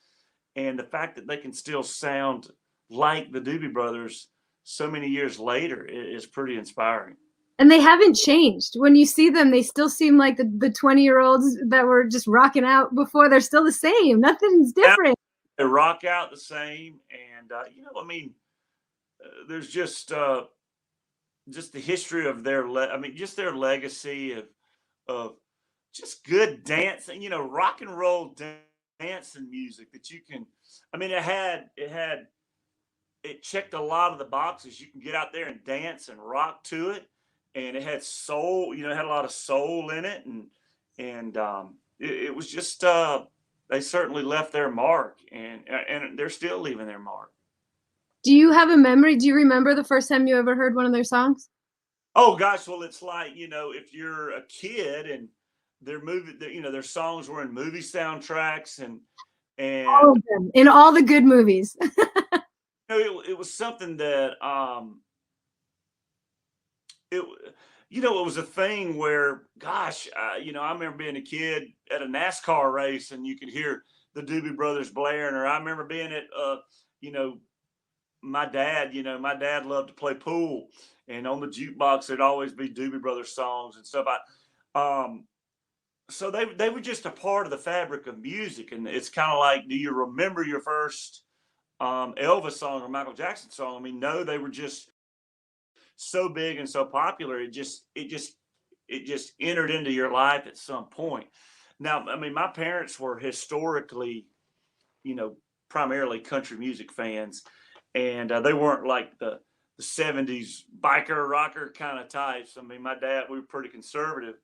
And the fact that they can still sound like the Doobie Brothers so many years later is pretty inspiring. And they haven't changed. When you see them, they still seem like the 20-year-olds that were just rocking out before. They're still the same. Nothing's different. They rock out the same. And, there's just the history of their, just their legacy of just good dancing, rock and roll dancing music that you can, it checked a lot of the boxes. You can get out there and dance and rock to it. And it had soul, it had a lot of soul in it. And it was just, they certainly left their mark, and they're still leaving their mark. Do you have a memory? Do you remember the first time you ever heard one of their songs? Oh gosh. Well, it's like, if you're a kid and their songs were in movie soundtracks and all of them, in all the good movies. It was something that, it was a thing where, gosh, I remember being a kid at a NASCAR race, and you could hear the Doobie Brothers blaring. Or I remember being at, my dad loved to play pool, and on the jukebox there'd always be Doobie Brothers songs and stuff. So they were just a part of the fabric of music. And it's kind of like, do you remember your first Elvis song or Michael Jackson song? I mean, no, they were just so big and so popular. It just entered into your life at some point. Now, my parents were historically, primarily country music fans, and they weren't like the 70s biker rocker kind of types. My dad, we were pretty conservative,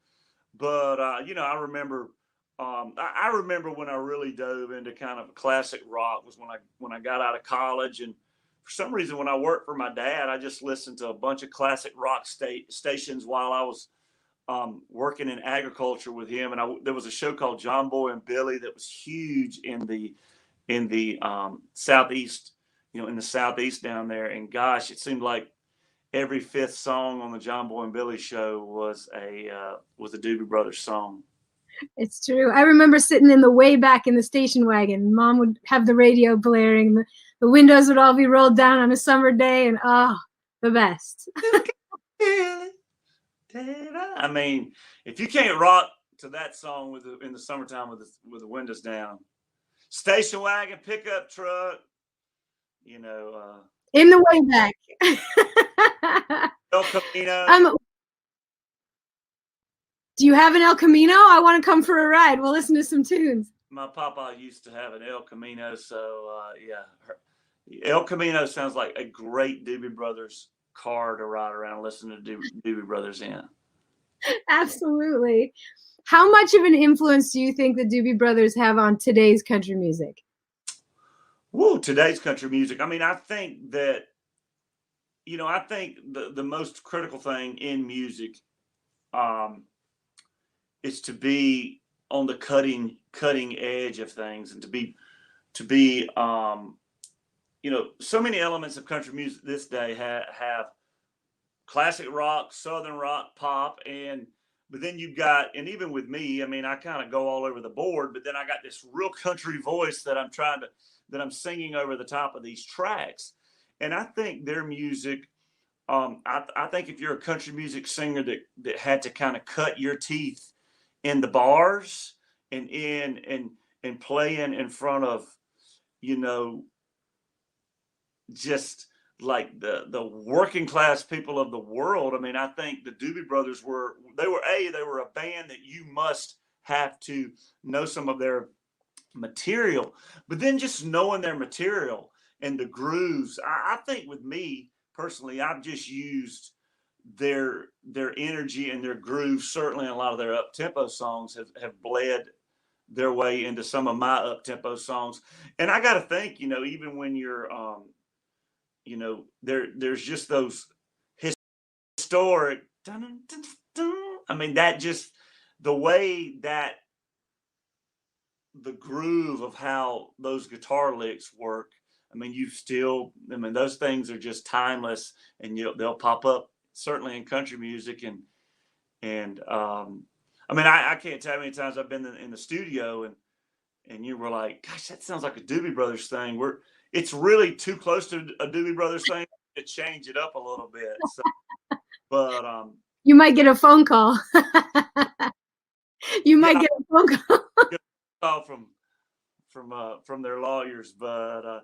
but I remember when I really dove into kind of classic rock was when I got out of college. And for some reason, when I worked for my dad, I just listened to a bunch of classic rock stations while I was working in agriculture with him. And there was a show called John Boy and Billy that was huge in the Southeast, in the Southeast down there. And gosh, it seemed like every fifth song on the John Boy and Billy show was a Doobie Brothers song. It's true. I remember sitting in the way back in the station wagon. Mom would have the radio blaring. The windows would all be rolled down on a summer day, and the best. If you can't rock to that song in the summertime with the windows down, station wagon, pickup truck, In the way back. El Camino. Do you have an El Camino? I want to come for a ride. We'll listen to some tunes. My papa used to have an El Camino, so yeah. El Camino sounds like a great Doobie Brothers car to ride around and listen to Doobie Brothers in. Absolutely. How much of an influence do you think the Doobie Brothers have on today's country music? Whoa, today's country music. I mean, I think that, I think the most critical thing in music is to be on the cutting edge of things, and to be so many elements of country music this day have classic rock, southern rock, pop, but then you've got, and even with me, I mean, I kind of go all over the board, but then I got this real country voice that I'm singing over the top of these tracks. And I think their music, I think if you're a country music singer that had to kind of cut your teeth in the bars and playing in front of, just like the working class people of the world. I mean, I think the Doobie Brothers were a band that you must have to know some of their material, but then just knowing their material and the grooves. I think with me personally, I've just used their energy and their grooves. Certainly a lot of their up-tempo songs have bled their way into some of my up-tempo songs. And I got to think, even when you're, there's just those historic, dun, dun, dun. I mean, that just, the way that the groove of how those guitar licks work. I mean, those things are just timeless, and they'll pop up certainly in country music. And I mean, I can't tell how many times I've been in the studio and you were like, gosh, that sounds like a Doobie Brothers thing. It's really too close to a Doobie Brothers thing to change it up a little bit. So, but you might get a phone call. You might get a phone call. From their lawyers, but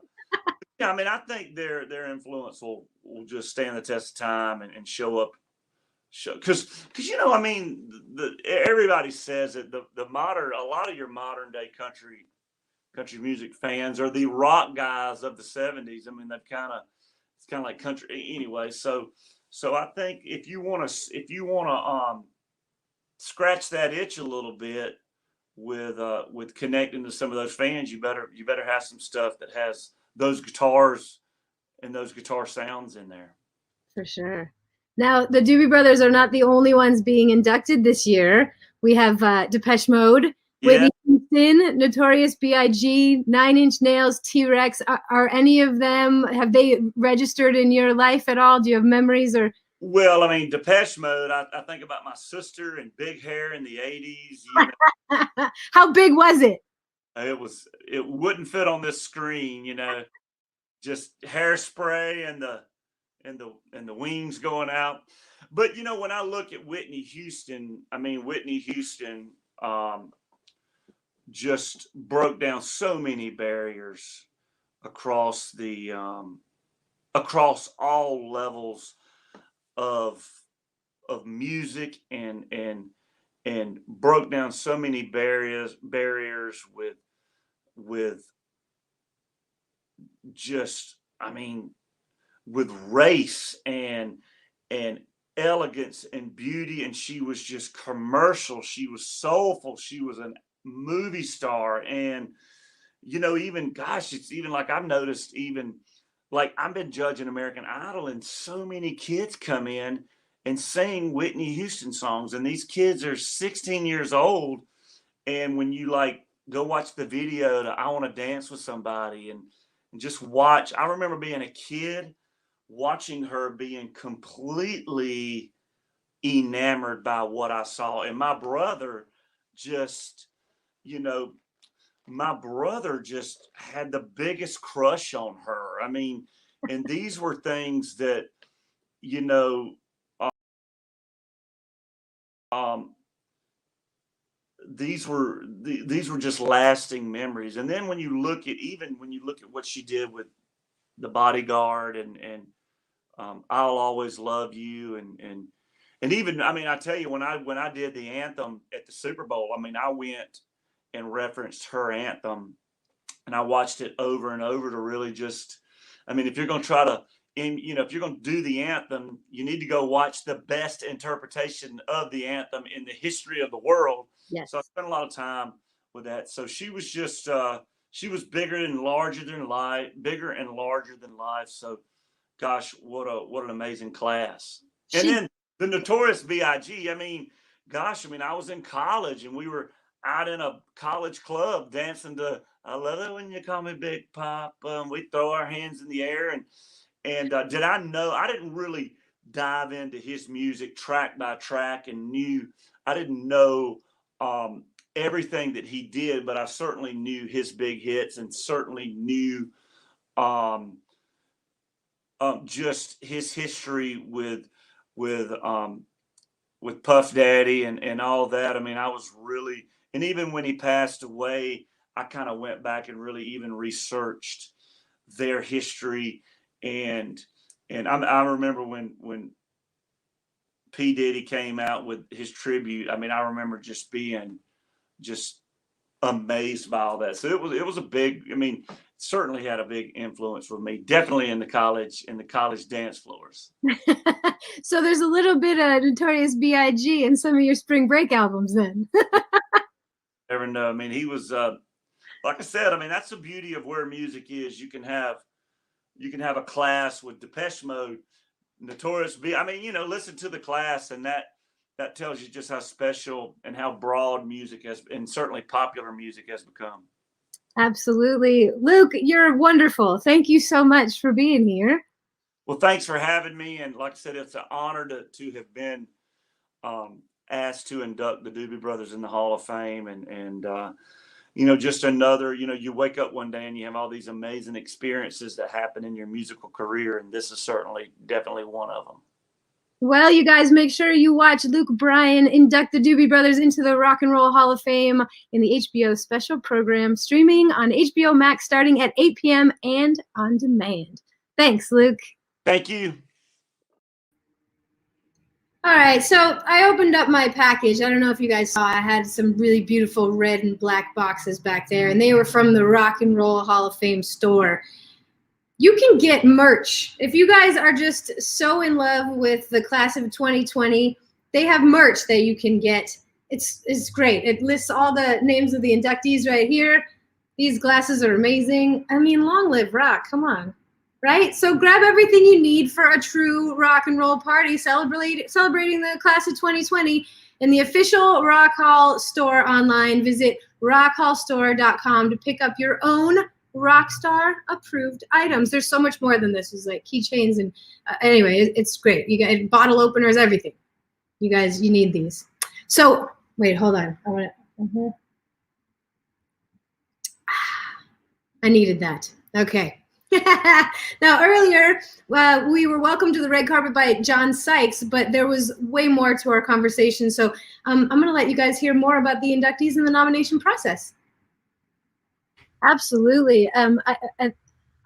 yeah, I mean, I think their influence will just stand the test of time and show up. Because I mean, everybody says that a lot of your modern day country music fans are the rock guys of the 70s. I mean, it's kind of like country anyway. So I think if you want to scratch that itch a little bit with connecting to some of those fans, you better have some stuff that has those guitars and those guitar sounds in there. For sure. Now, the Doobie Brothers are not the only ones being inducted this year. We have Depeche Mode, Whitney Houston, Notorious B.I.G., Nine Inch Nails, T-Rex. Are any of them, have they registered in your life at all? Do you have memories or? Well, I mean, Depeche Mode, I think about my sister and big hair in the 80s. How big was it? It wouldn't fit on this screen, just hairspray and the wings going out. But when I look at Whitney Houston, just broke down so many barriers across across all levels of music and broke down so many barriers with just, I mean, with race and elegance and beauty. And she was just commercial. She was soulful. She was a movie star. And, even, gosh, it's even like I've noticed, even like I've been judging American Idol, and so many kids come in and sing Whitney Houston songs. And these kids are 16 years old. And when you go watch the video to I Want to Dance with Somebody and just watch, I remember being a kid watching her being completely enamored by what I saw. And my brother just, had the biggest crush on her. I mean, and these were things that, these were just lasting memories. And then when you look at what she did The Bodyguard, and I'll Always Love You, and even, I mean, I tell you, when I did the anthem at the Super Bowl, I mean, I went and referenced her anthem, and I watched it over and over to really just, I mean, if you're going to try to, if you're going to do the anthem, you need to go watch the best interpretation of the anthem in the history of the world. Yes. So I spent a lot of time with that. So she was just, she was bigger and larger than life. So, gosh, what an amazing class. And then the Notorious B.I.G. I mean, gosh, I mean, I was in college and we were out in a college club dancing to "I Love It When You Call Me Big Papa." We throw our hands in the air, and did I know? I didn't really dive into his music track by track, and I didn't know everything that he did, but I certainly knew his big hits, and certainly knew just his history with Puff Daddy and all that. I mean, I was really, and even when he passed away, I kind of went back and really even researched their history. And I remember when P. Diddy came out with his tribute, I mean, I remember just being just amazed by all that. So it was a big, I mean, certainly had a big influence with me, definitely in the college dance floors. So there's a little bit of Notorious B.I.G. in some of your spring break albums then. Never know. I mean, he was, like I said, I mean, that's the beauty of where music is. You can have a class with Depeche Mode, Notorious B. I mean, listen to the class, and that tells you just how special and how broad music has, and certainly popular music has become. Absolutely. Luke, you're wonderful. Thank you so much for being here. Well, thanks for having me. And like I said, it's an honor to have been asked to induct the Doobie Brothers in the Hall of Fame. And just another, you wake up one day and you have all these amazing experiences that happen in your musical career. And this is definitely one of them. Well, you guys, make sure you watch Luke Bryan induct the Doobie Brothers into the Rock and Roll Hall of Fame in the HBO special program, streaming on HBO Max starting at 8 p.m. and on demand. Thanks, Luke. Thank you. All right, so I opened up my package. I don't know if you guys saw, I had some really beautiful red and black boxes back there, and they were from the Rock and Roll Hall of Fame store. You can get merch. If you guys are just so in love with the class of 2020, they have merch that you can get. It's great. It lists all the names of the inductees right here. These glasses are amazing. I mean, long live rock, come on, right? So grab everything you need for a true rock and roll party celebrating the class of 2020 in the official Rock Hall store online. Visit rockhallstore.com to pick up your own Rockstar approved items. There's so much more than this. It's like keychains and anyway, it's great. You got bottle openers, everything. You guys, you need these. So wait, hold on. I needed that. Okay. Now earlier, we were welcomed to the red carpet by John Sykes, but there was way more to our conversation. So I'm going to let you guys hear more about the inductees and the nomination process. Absolutely.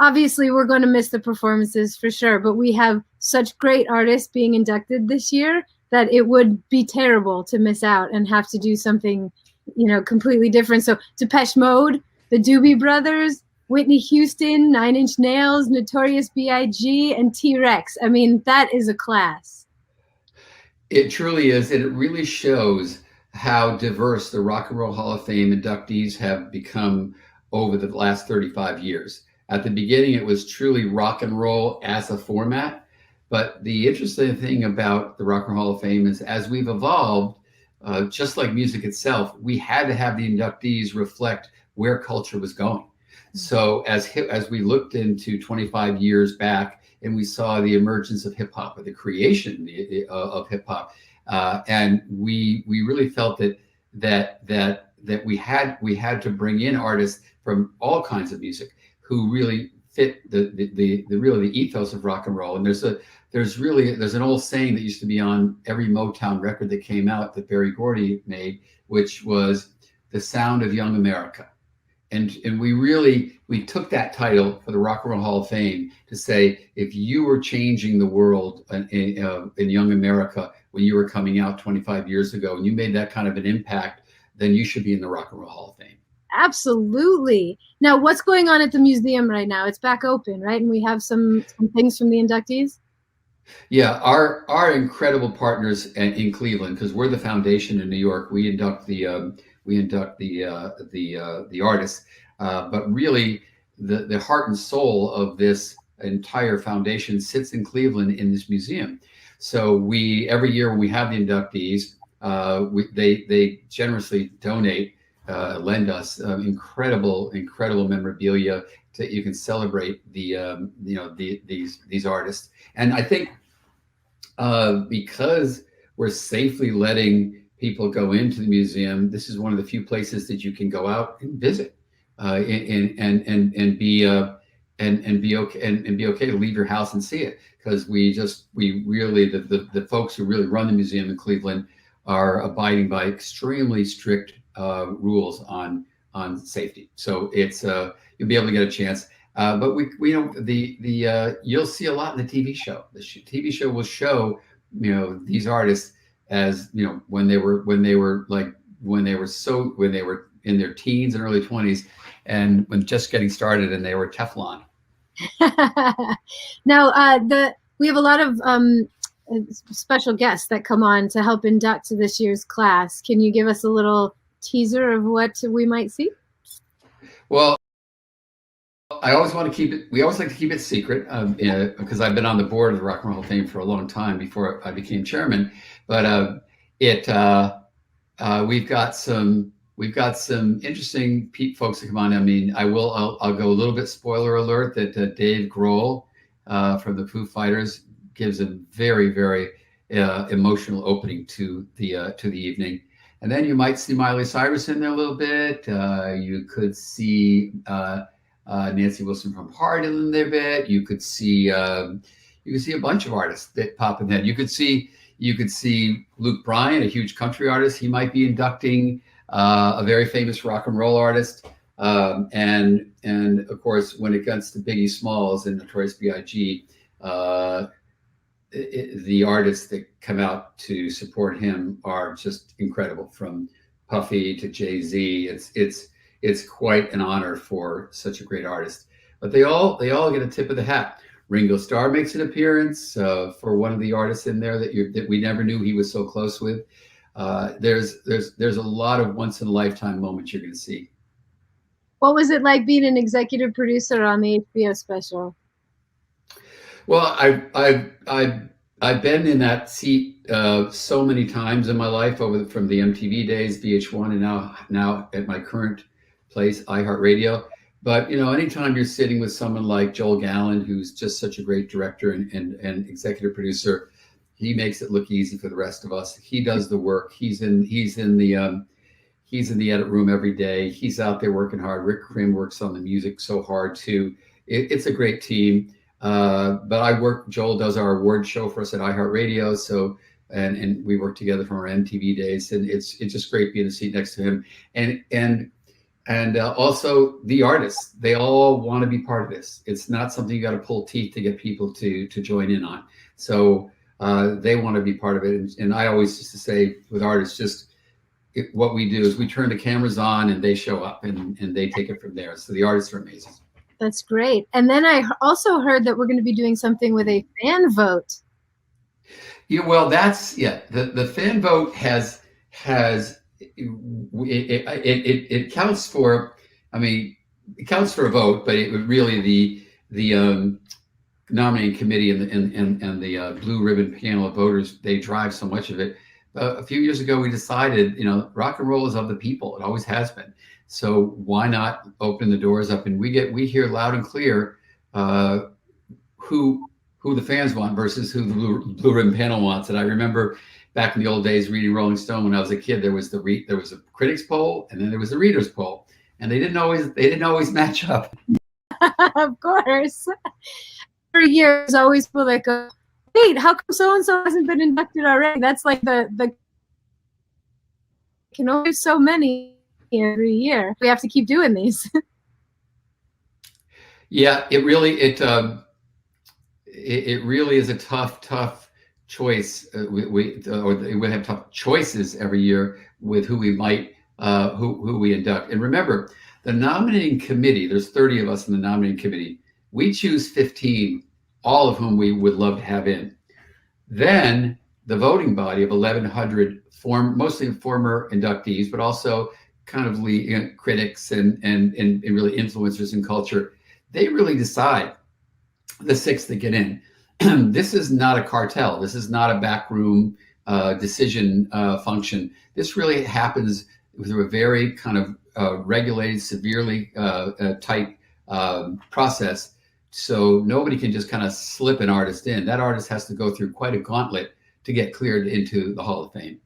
Obviously, we're going to miss the performances for sure, but we have such great artists being inducted this year that it would be terrible to miss out and have to do something, completely different. So Depeche Mode, the Doobie Brothers, Whitney Houston, 9 Inch Nails, Notorious B.I.G., and T-Rex. I mean, that is a class. It truly is, and it really shows how diverse the Rock and Roll Hall of Fame inductees have become over the last 35 years. At the beginning, it was truly rock and roll as a format. But the interesting thing about the Rock and Roll Hall of Fame is as we've evolved, just like music itself, we had to have the inductees reflect where culture was going. So as we looked into 25 years back and we saw the emergence of hip hop or the creation of hip hop, and we really felt that we had to bring in artists from all kinds of music who really fit the ethos of rock and roll. And there's an old saying that used to be on every Motown record that came out that Berry Gordy made, which was the sound of young America. And we took that title for the Rock and Roll Hall of Fame to say, if you were changing the world in young America when you were coming out 25 years ago, and you made that kind of an impact, then you should be in the Rock and Roll Hall of Fame. Absolutely. Now, what's going on at the museum right now? It's back open, right? And we have some things from the inductees. Yeah, our incredible partners in Cleveland, because we're the foundation in New York. We induct the artists, but really the heart and soul of this entire foundation sits in Cleveland in this museum. So we every year when we have the inductees, they generously donate, lend us incredible memorabilia that you can celebrate these artists. And I think because we're safely letting people go into the museum, this is one of the few places that you can go out and visit and be okay to leave your house and see it, because we really the folks who really run the museum in Cleveland are abiding by extremely strict rules on safety. So it's you'll be able to get a chance. But we don't you'll see a lot in the TV show. The TV show will show these artists as when they were in their teens and early 20s, and when just getting started, and they were Teflon. Now, we have a lot of special guests that come on to help induct to this year's class. Can you give us a little teaser of what we might see? Well, I always want to keep it. We always like to keep it secret because I've been on the board of the Rock and Roll Hall of Fame for a long time before I became chairman. But we've got some interesting folks to come on. I mean, I'll go a little bit spoiler alert that Dave Grohl from the Foo Fighters gives a very, very emotional opening to the evening. And then you might see Miley Cyrus in there a little bit. You could see Nancy Wilson from Heart in there a bit. You could see a bunch of artists that pop in there. You could see Luke Bryan, a huge country artist. He might be inducting a very famous rock and roll artist. And of course, when it gets to Biggie Smalls and Notorious B.I.G., the artists that come out to support him are just incredible, from Puffy to Jay-Z. It's quite an honor for such a great artist. But they all get a tip of the hat. Ringo Starr makes an appearance for one of the artists in there that we never knew he was so close with. There's a lot of once in a lifetime moments you're going to see. What was it like being an executive producer on the HBO special? Well, I've been in that seat so many times in my life, from the MTV days, VH1, and now at my current place, iHeartRadio. But anytime you're sitting with someone like Joel Gallen, who's just such a great director and executive producer, he makes it look easy for the rest of us. He does the work. He's in the edit room every day. He's out there working hard. Rick Krim works on the music so hard too. It's a great team. But Joel does our award show for us at iHeartRadio. So, and we work together from our MTV days, and it's just great being in the seat next to him. And also the artists, they all want to be part of this. It's not something you got to pull teeth to get people to join in on. So they want to be part of it. And I always used to say with artists, what we do is we turn the cameras on and they show up and they take it from there. So the artists are amazing. That's great. And then I also heard that we're going to be doing something with a fan vote. Yeah, well, the fan vote it counts for, it counts for a vote, but it would really the nominating committee and the blue ribbon panel of voters, they drive so much of it. A few years ago, we decided, rock and roll is of the people. It always has been. So why not open the doors up, and we hear loud and clear who the fans want versus who the blue ribbon panel wants. And I remember back in the old days reading Rolling Stone when I was a kid, there was a critics poll and then there was the readers poll, and they didn't always match up. Of course. For years, always people that go, wait, how come so and so hasn't been inducted already? That's like the can only so many. every year. We have to keep doing these. Yeah, it really is a tough choice. We have tough choices every year with who we might who we induct. And remember, the nominating committee. There's 30 of us in the nominating committee. We choose 15, all of whom we would love to have in. Then the voting body of 1,100 mostly former inductees, but also kind of critics and really influencers in culture. They really decide the 6 that get in. This is not a cartel. This is not a backroom decision function. This really happens through a very kind of regulated, severely tight process. So nobody can just kind of slip an artist in. That artist has to go through quite a gauntlet to get cleared into the Hall of Fame.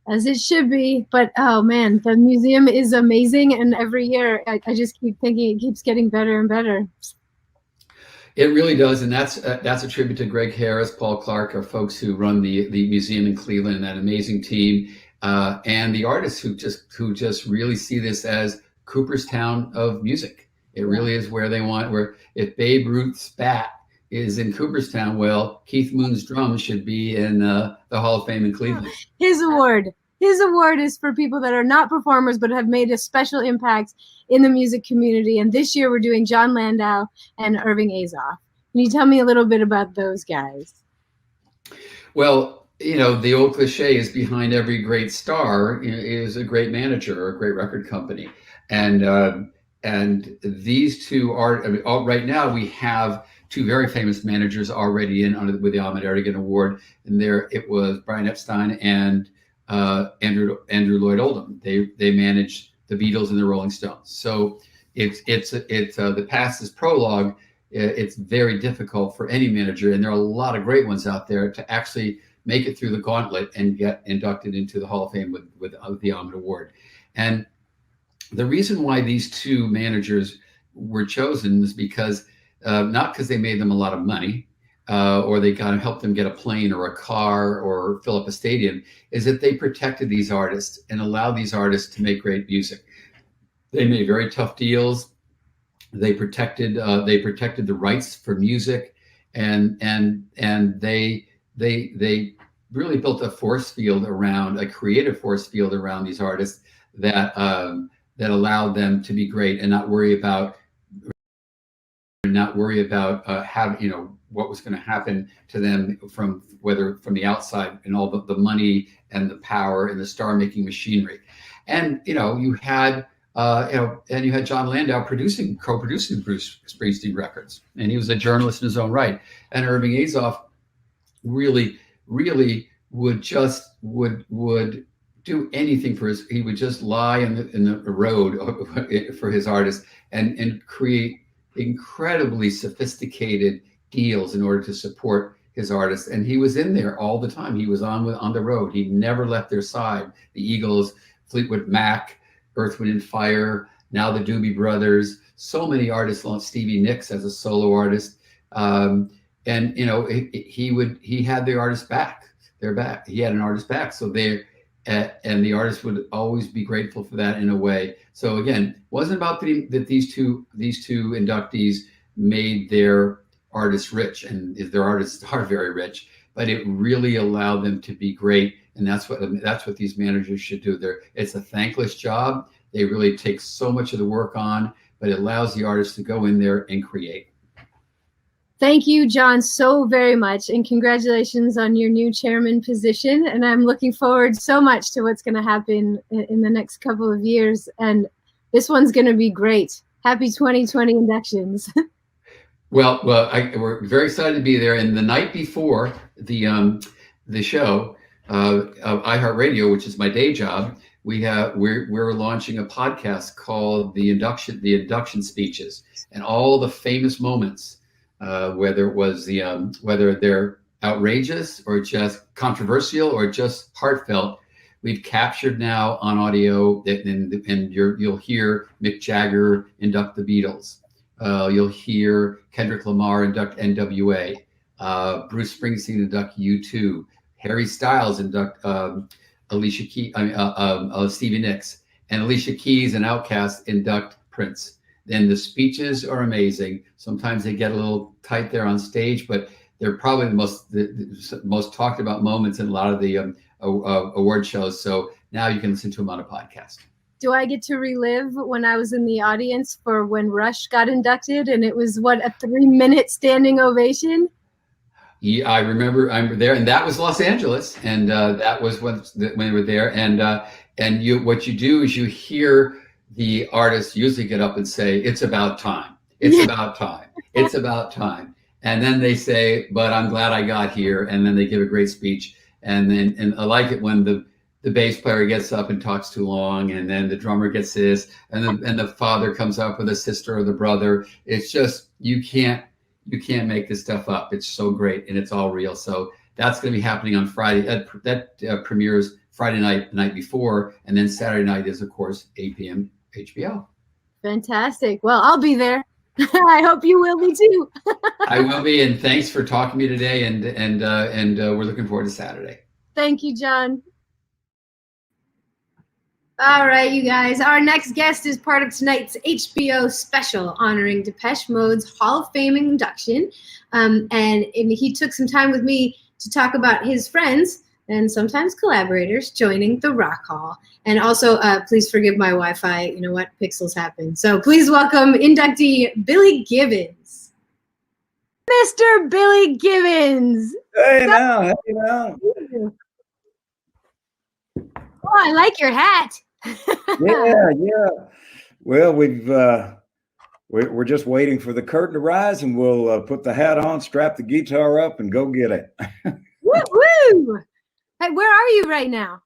As it should be, but oh man, the museum is amazing, and every year I just keep thinking it keeps getting better and better. It really does, and that's a tribute to Greg Harris, Paul Clark, our folks who run the museum in Cleveland, that amazing team, and the artists who just really see this as Cooperstown of music. It really is where they want. Where if Babe Ruth's bat is in Cooperstown, well, Keith Moon's drums should be in the Hall of Fame in Cleveland. His award is for people that are not performers but have made a special impact in the music community. And this year we're doing John Landau and Irving Azoff. Can you tell me a little bit about those guys? Well, the old cliche is behind every great star is a great manager or a great record company. And these two are, right now we have 2 very famous managers already in with the Ahmet Ertegun Award. And there it was Brian Epstein and Andrew Lloyd Oldham. They managed the Beatles and the Rolling Stones. So it's the past is prologue. It's very difficult for any manager, and there are a lot of great ones out there to actually make it through the gauntlet and get inducted into the Hall of Fame with the Ahmet Award. And the reason why these 2 managers were chosen is because not because they made them a lot of money or they kind of helped them get a plane or a car or fill up a stadium, is that they protected these artists and allowed these artists to make great music. They made very tough deals. They protected the rights for music, and they really built a creative force field around these artists that allowed them to be great and not worry about having what was going to happen to them from the outside and all the money and the power and the star making machinery. And you had John Landau co-producing Bruce Springsteen records, and he was a journalist in his own right. And Irving Azoff really would do anything he would just lie in the road for his artists and create incredibly sophisticated deals in order to support his artists. And he was in there all the time. He was on the road. He never left their side. The Eagles, Fleetwood Mac, Earth, Wind and Fire, now the Doobie Brothers, so many artists, Stevie Nicks as a solo artist. And he had the artist back. They're back. He had an artist back. So and the artist would always be grateful for that in a way. So again, wasn't about that these two inductees made their artists rich, and their artists are very rich, but it really allowed them to be great. And that's what these managers should do. It's a thankless job. They really take so much of the work on, but it allows the artists to go in there and create. Thank you, John, so very much, and congratulations on your new chairman position. And I'm looking forward so much to what's going to happen in the next couple of years. And this one's going to be great. Happy 2020 inductions. Well, we're very excited to be there. And the night before the show of iHeartRadio, which is my day job, we're launching a podcast called the Induction Speeches, and all the famous moments. Whether they're outrageous or just controversial or just heartfelt, we've captured now on audio, and you'll hear Mick Jagger induct the Beatles. You'll hear Kendrick Lamar induct NWA. Bruce Springsteen induct U2. Harry Styles induct Stevie Nicks. and Alicia Keys and Outkast induct Prince. And the speeches are amazing. Sometimes they get a little tight there on stage, but they're probably the most talked about moments in a lot of the award shows. So now you can listen to them on a podcast. Do I get to relive when I was in the audience for when Rush got inducted and it was, what, a 3-minute standing ovation? Yeah, I remember I'm there, and that was Los Angeles, and that was when we were there. And you, what you do is you hear the artists usually get up and say, "It's about time. It's about time. It's about time." And then they say, "But I'm glad I got here." And then they give a great speech. And I like it when the bass player gets up and talks too long, and then the drummer gets this, and the father comes up with the sister or the brother. It's just, you can't make this stuff up. It's so great, and it's all real. So that's going to be happening on Friday. That premieres Friday night, the night before, and then Saturday night is, of course, 8 p.m. HBO. Fantastic. Well, I'll be there. I hope you will be too. I will be, and thanks for talking to me today, and we're looking forward to Saturday. Thank you, John. All right, you guys. Our next guest is part of tonight's HBO special honoring Depeche Mode's Hall of Fame induction. And he took some time with me to talk about his friends and sometimes collaborators joining the Rock Hall. And also, please forgive my Wi-Fi. You know what? Pixels happen. So please welcome inductee Billy Gibbons. Mr. Billy Gibbons. Hey now. Oh, I like your hat. Yeah. Well, we're just waiting for the curtain to rise, and we'll put the hat on, strap the guitar up, and go get it. Woo! Hey, where are you right now?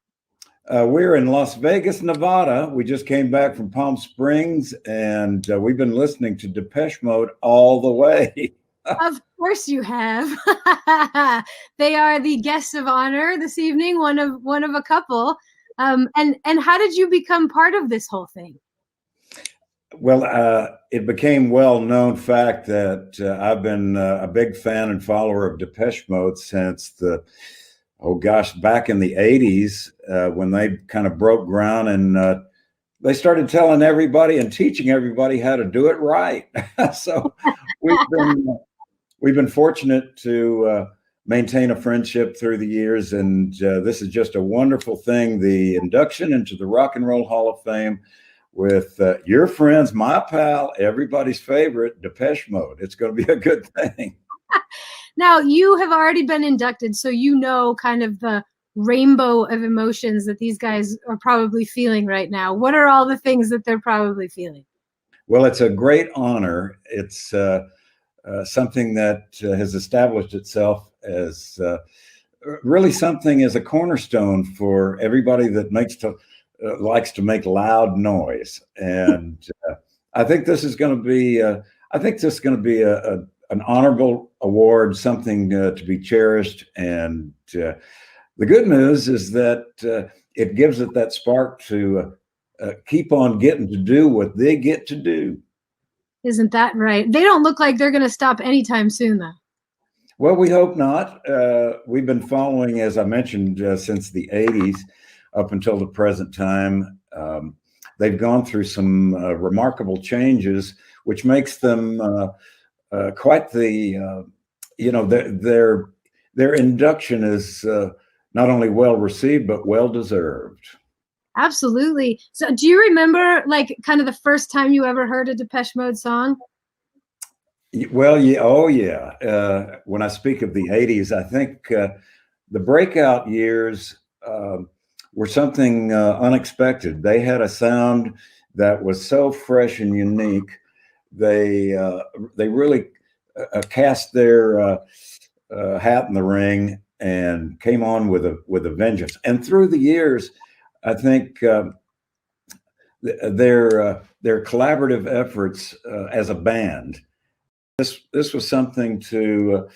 We're in Las Vegas, Nevada. We just came back from Palm Springs, and we've been listening to Depeche Mode all the way. Of course you have. They are the guests of honor this evening, one of a couple. And how did you become part of this whole thing? Well, it became well-known fact that I've been a big fan and follower of Depeche Mode since back in the 80s, when they kind of broke ground and they started telling everybody and teaching everybody how to do it right. So we've been fortunate to maintain a friendship through the years, and this is just a wonderful thing. The induction into the Rock and Roll Hall of Fame with your friends, my pal, everybody's favorite, Depeche Mode. It's going to be a good thing. Now, you have already been inducted, so you know kind of the rainbow of emotions that these guys are probably feeling right now. What are all the things that they're probably feeling? Well, it's a great honor. It's something that has established itself as really something as a cornerstone for everybody that likes to make loud noise. And I think this is going to be an honorable award, something to be cherished. And the good news is that it gives it that spark to keep on getting to do what they get to do. Isn't that right? They don't look like they're going to stop anytime soon, though. Well, we hope not. We've been following, as I mentioned, since the 80s up until the present time. They've gone through some remarkable changes, which makes them quite the, their induction is not only well received, but well deserved. Absolutely. So do you remember like kind of the first time you ever heard a Depeche Mode song? Well, yeah. Oh, yeah. When I speak of the 80s, I think the breakout years were something unexpected. They had a sound that was so fresh and unique. They really cast their hat in the ring and came on with a vengeance. And through the years, I think their collaborative efforts as a band. This was something to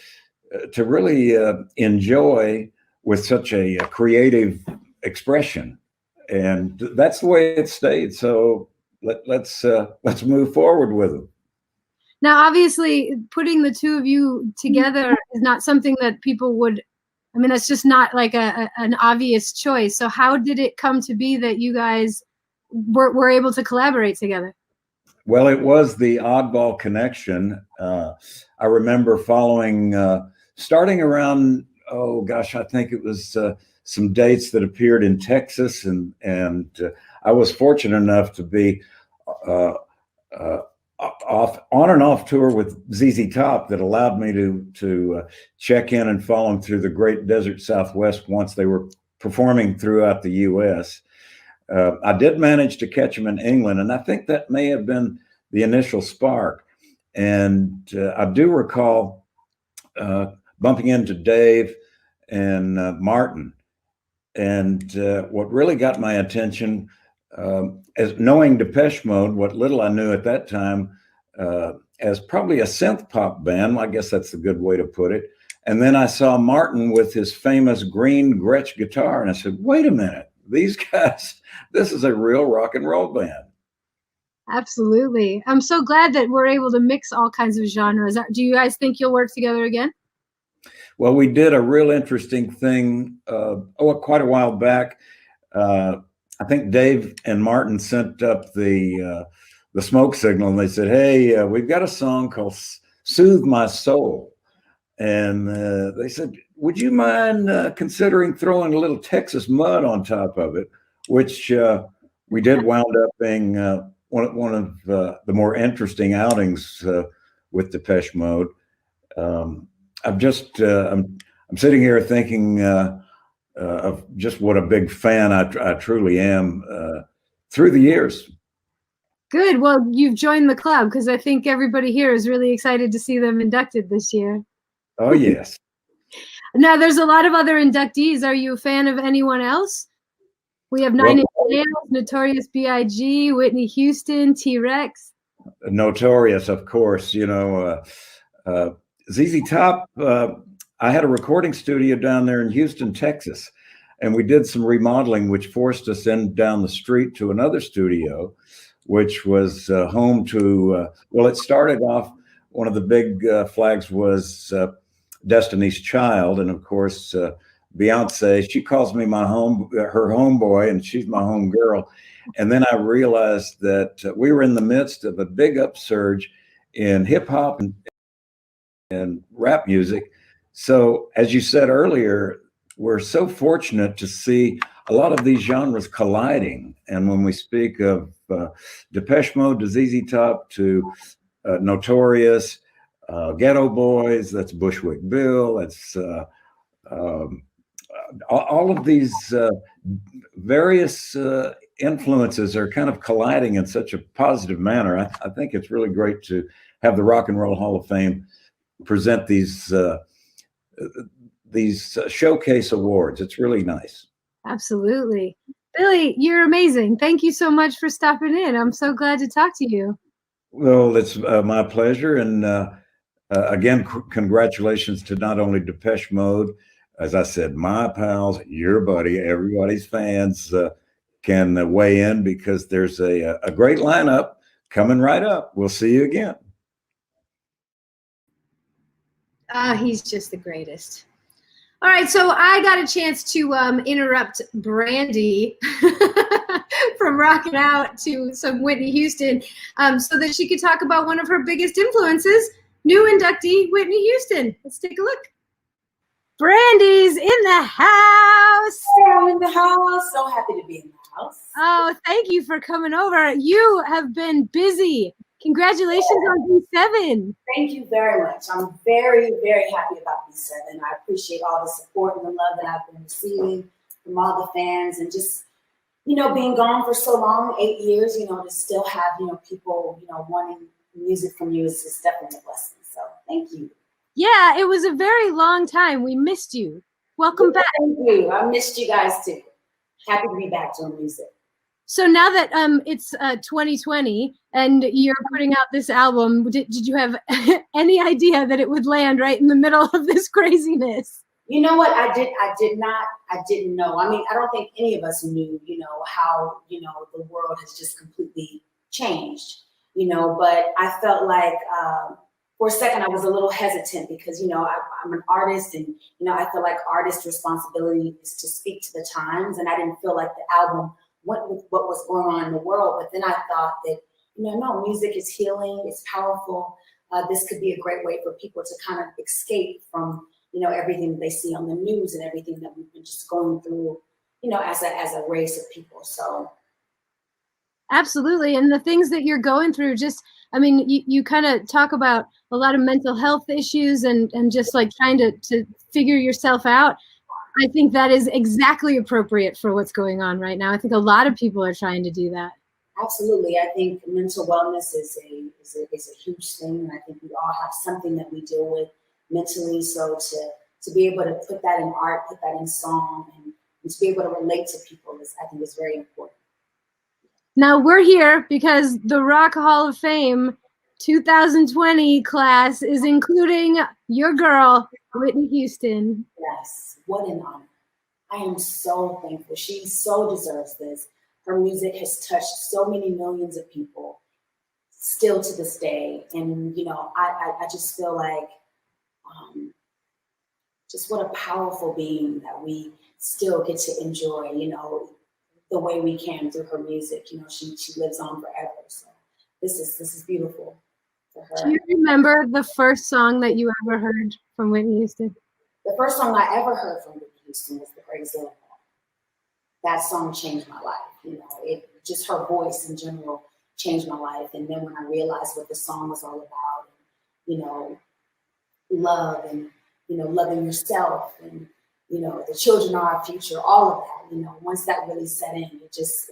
really enjoy with such a creative expression, and that's the way it stayed. So let's move forward with them. Now, obviously, putting the two of you together is not something that people would. I mean, that's just not like an obvious choice. So how did it come to be that you guys were able to collaborate together? Well, it was the oddball connection. I remember following, starting around, oh gosh, I think it was some dates that appeared in Texas, and I was fortunate enough to be on and off tour with ZZ Top that allowed me to check in and follow them through the great desert Southwest once they were performing throughout the U.S. I did manage to catch them in England, and I think that may have been the initial spark. And I do recall bumping into Dave and Martin. And what really got my attention, as knowing Depeche Mode, what little I knew at that time, as probably a synth pop band, I guess that's a good way to put it. And then I saw Martin with his famous green Gretsch guitar, and I said, wait a minute, these guys, this is a real rock and roll band. Absolutely. I'm so glad that we're able to mix all kinds of genres. Do you guys think you'll work together again? Well, we did a real interesting thing quite a while back. I think Dave and Martin sent up the smoke signal, and they said, hey, we've got a song called Soothe My Soul. And they said, would you mind considering throwing a little Texas mud on top of it, which we did wound up being one of the more interesting outings with Depeche Mode. I'm sitting here thinking of just what a big fan I truly am through the years. Good. Well, you've joined the club, because I think everybody here is really excited to see them inducted this year. Oh, yes. Now, there's a lot of other inductees. Are you a fan of anyone else? We have Nine Inch Nails, Notorious B.I.G., Whitney Houston, T-Rex. Notorious, of course. You know, ZZ Top, I had a recording studio down there in Houston, Texas, and we did some remodeling, which forced us down the street to another studio, which was home to, well, it started off, one of the big flags was Destiny's Child. And of course, Beyonce, she calls me her homeboy, and she's my home girl. And then I realized that we were in the midst of a big upsurge in hip hop and rap music. So as you said earlier, we're so fortunate to see a lot of these genres colliding. And when we speak of Depeche Mode to ZZ Top to Notorious, Ghetto Boys, that's Bushwick Bill, that's all of these various influences are kind of colliding in such a positive manner. I think it's really great to have the Rock and Roll Hall of Fame present these showcase awards. It's really nice. Absolutely. Billy, you're amazing. Thank you so much for stopping in. I'm so glad to talk to you. Well, it's my pleasure. And again, congratulations to not only Depeche Mode, as I said, my pals, your buddy, everybody's fans can weigh in, because there's a great lineup coming right up. We'll see you again. He's just the greatest. All right, so I got a chance to interrupt Brandy from rocking out to some Whitney Houston so that she could talk about one of her biggest influences, new inductee Whitney Houston. Let's take a look. Brandy's in the house. I'm in the house. So happy to be in the house. Oh, thank you for coming over. You have been busy. Congratulations on B7. Thank you very much. I'm very, very happy about B7. I appreciate all the support and the love that I've been receiving from all the fans, and just, you know, being gone for so long, 8 years, you know, to still have, you know, people, you know, wanting music from you is just definitely a blessing. So thank you. Yeah, it was a very long time. We missed you. Welcome back. Thank you. I missed you guys too. Happy to be back doing music. So now that it's 2020 and you're putting out this album, did you have any idea that it would land right in the middle of this craziness? You know what? I didn't know. I mean, I don't think any of us knew, you know, how, you know, the world has just completely changed, you know, but I felt like for a second I was a little hesitant, because, you know, I'm an artist, and, you know, I feel like artist responsibility is to speak to the times, and I didn't feel like the album what was going on in the world. But then I thought that, no, music is healing, it's powerful. This could be a great way for people to kind of escape from, everything that they see on the news and everything that we've been just going through, as a race of people. So. Absolutely. And the things that you're going through, you kind of talk about a lot of mental health issues and just like trying to figure yourself out. I think that is exactly appropriate for what's going on right now. I think a lot of people are trying to do that. Absolutely. I think mental wellness is a huge thing. And I think we all have something that we deal with mentally. So to be able to put that in art, put that in song, and to be able to relate to people I think is very important. Now we're here because the Rock Hall of Fame 2020 class is including your girl, Whitney Houston. Yes, what an honor. I am so thankful. She so deserves this. Her music has touched so many millions of people still to this day. And, I just feel like just what a powerful being that we still get to enjoy, the way we can through her music. She lives on forever. So this is beautiful for her. Do you remember the first song that you ever heard from Whitney Houston? The first song I ever heard from Whitney Houston was The Greatest Love of All. That song changed my life. It just her voice in general changed my life. And then when I realized what the song was all about, love and, loving yourself and, the children are our future, all of that, once that really set in, it just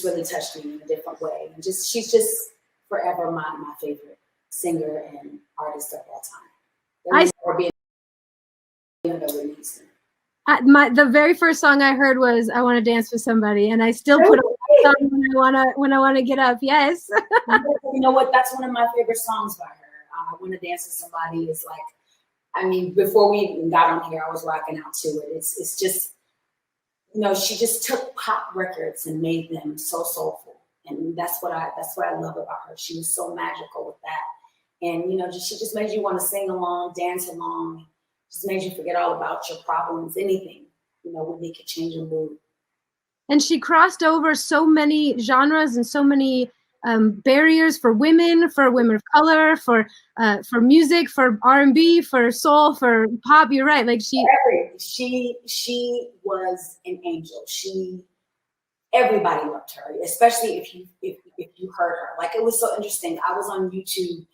really touched me in a different way. And she's just forever my favorite singer and artist of all time. The very first song I heard was "I Want to Dance with Somebody," and I still put on that song when I want to get up. Yes. You know what? That's one of my favorite songs by her. "I Want to Dance with Somebody" is like, before we even got on here, I was rocking out to it. It's just, she just took pop records and made them so soulful, and that's what I love about her. She was so magical with that, and she just made you want to sing along, dance along, just made you forget all about your problems, anything. Whitney could change your mood. And she crossed over so many genres and so many barriers for women of color, for music, for R&B, for soul, for pop. You're right. Like she was an angel. Everybody loved her, especially if you heard her. Like, it was so interesting. I was on YouTube,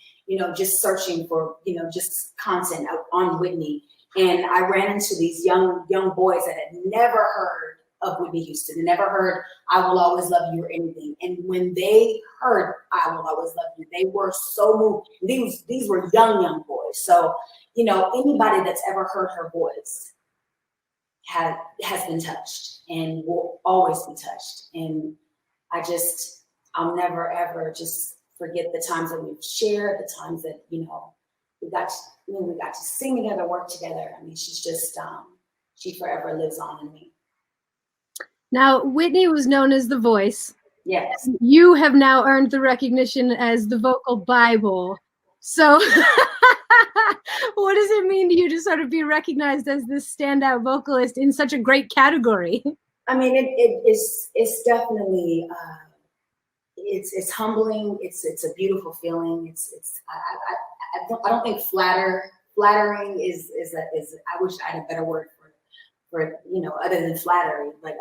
just searching for, just content on Whitney, and I ran into these young boys that had never heard of Whitney Houston, and never heard "I Will Always Love You" or anything. And when they heard "I Will Always Love You," they were so moved. These were young boys. So, anybody that's ever heard her voice has been touched and will always be touched. And I'll never ever just forget the times that we've shared, the times that, we got to sing together, work together. She's just, she forever lives on in me. Now, Whitney was known as the voice. Yes. You have now earned the recognition as the vocal Bible. So what does it mean to you to sort of be recognized as this standout vocalist in such a great category? It's definitely, it's humbling. It's a beautiful feeling. I don't think flattering is I wish I had a better word for other than flattery, but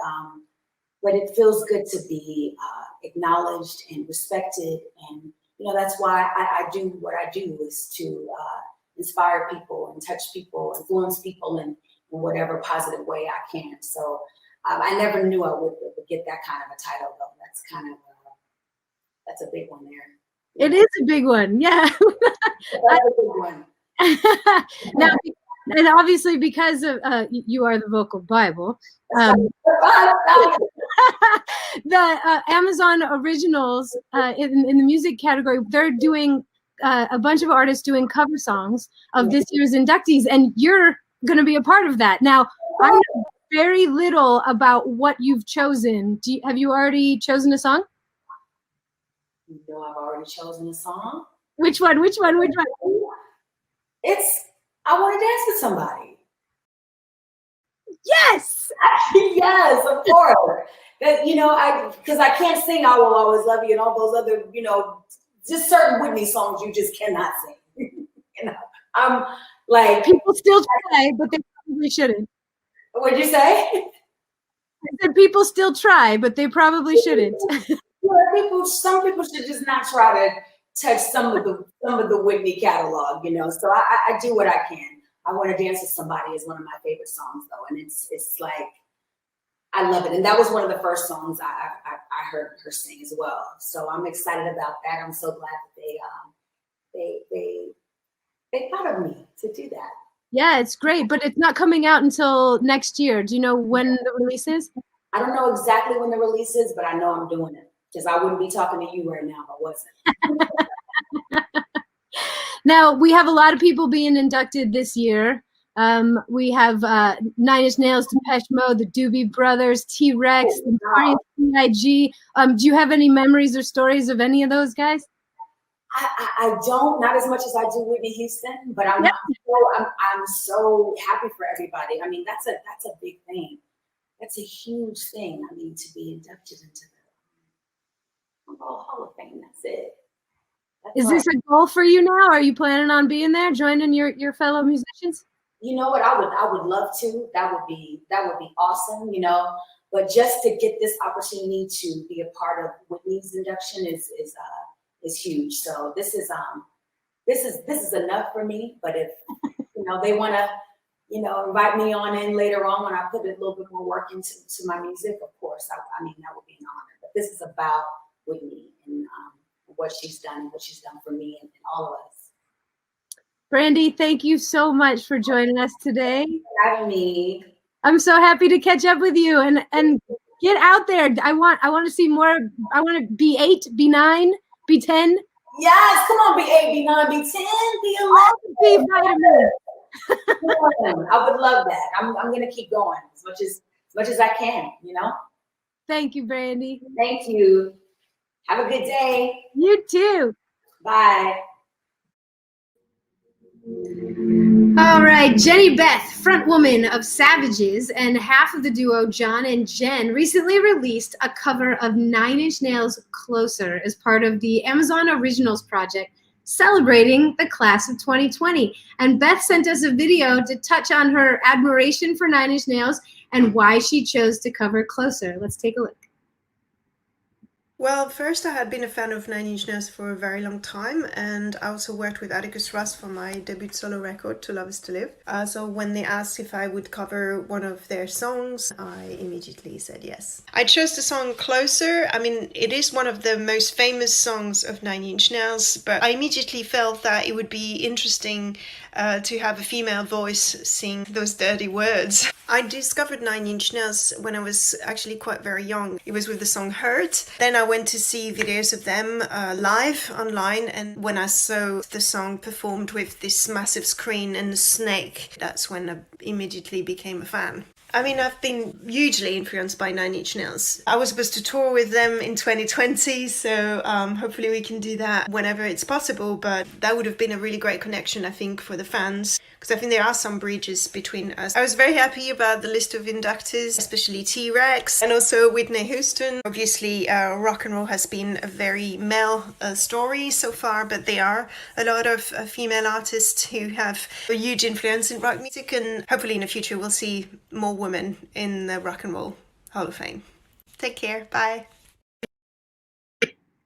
it feels good to be acknowledged and respected. And that's why I do what I do, is to inspire people and touch people, influence people in whatever positive way I can. So I never knew I would get that kind of a title, though. That's a big one there. It is a big one, yeah. That's a big one. Now, and obviously because of you are the vocal Bible, the Amazon Originals in the music category, they're doing a bunch of artists doing cover songs of this year's inductees, and you're going to be a part of that. Now, I know very little about what you've chosen. Have you already chosen a song? I've already chosen a song. Which one? It's "I Want to Dance with Somebody." Yes. Yes, of course. That, because I can't sing "I Will Always Love You" and all those other, just certain Whitney songs you just cannot sing. I'm like, people still try, but they probably shouldn't. What'd you say? I said people still try, but they probably shouldn't. Some people should just not try to touch some of the Whitney catalog, So I do what I can. "I Want to Dance with Somebody" is one of my favorite songs, though, and it's like I love it. And that was one of the first songs I heard her sing as well. So I'm excited about that. I'm so glad that they thought of me to do that. Yeah, it's great, but it's not coming out until next year. Do you know when the release is? I don't know exactly when the release is, but I know I'm doing it because I wouldn't be talking to you right now if I wasn't. Now, we have a lot of people being inducted this year. We have 9 Inch Nails, Depeche Mode, the Doobie Brothers, T-Rex, CIG. Do you have any memories or stories of any of those guys? I don't, not as much as I do Whitney Houston, but I'm so happy for everybody. I mean, that's a big thing. That's a huge thing. I mean, to be inducted into the Hall of Fame. That's it. Is this a goal for you now? Are you planning on being there, joining your fellow musicians? You know what? I would love to. That would be awesome. But just to get this opportunity to be a part of Whitney's induction is huge. So this is enough for me. But if they want to invite me on in later on when I put a little bit more work into my music, of course. I mean, that would be an honor. But this is about Whitney and what she's done and what she's done for me and all of us. Brandy, thank you so much for joining us today. Having me. I'm so happy to catch up with you and get out there. I want to see more. I want to be 8, be 9, be 10. Yes, come on, be 8, be 9, be 10, be 11. I would love that. I'm gonna keep going as much as I can. Thank you, Brandy. Thank you. Have a good day. You too. Bye. All right, Jenny Beth, frontwoman of Savages, and half of the duo John and Jen recently released a cover of 9 Inch Nails' "Closer" as part of the Amazon Originals project celebrating the class of 2020. And Beth sent us a video to touch on her admiration for 9 Inch Nails and why she chose to cover "Closer." Let's take a look. Well, first I had been a fan of 9 Inch Nails for a very long time, and I also worked with Atticus Ross for my debut solo record, To Love Is To Live. So when they asked if I would cover one of their songs, I immediately said yes. I chose the song Closer. I mean, it is one of the most famous songs of 9 Inch Nails, but I immediately felt that it would be interesting to have a female voice sing those dirty words. I discovered 9 Inch Nails when I was actually quite very young. It was with the song Hurt. Then I went to see videos of them live online, and when I saw the song performed with this massive screen and a snake, that's when I immediately became a fan. I mean, I've been hugely influenced by 9 Inch Nails. I was supposed to tour with them in 2020, so hopefully we can do that whenever it's possible, but that would have been a really great connection, I think, for the fans, because I think there are some bridges between us. I was very happy about the list of inductees, especially T-Rex and also Whitney Houston. Obviously, rock and roll has been a very male story so far, but there are a lot of female artists who have a huge influence in rock music, and hopefully in the future we'll see more women in the Rock and Roll Hall of Fame. Take care. Bye.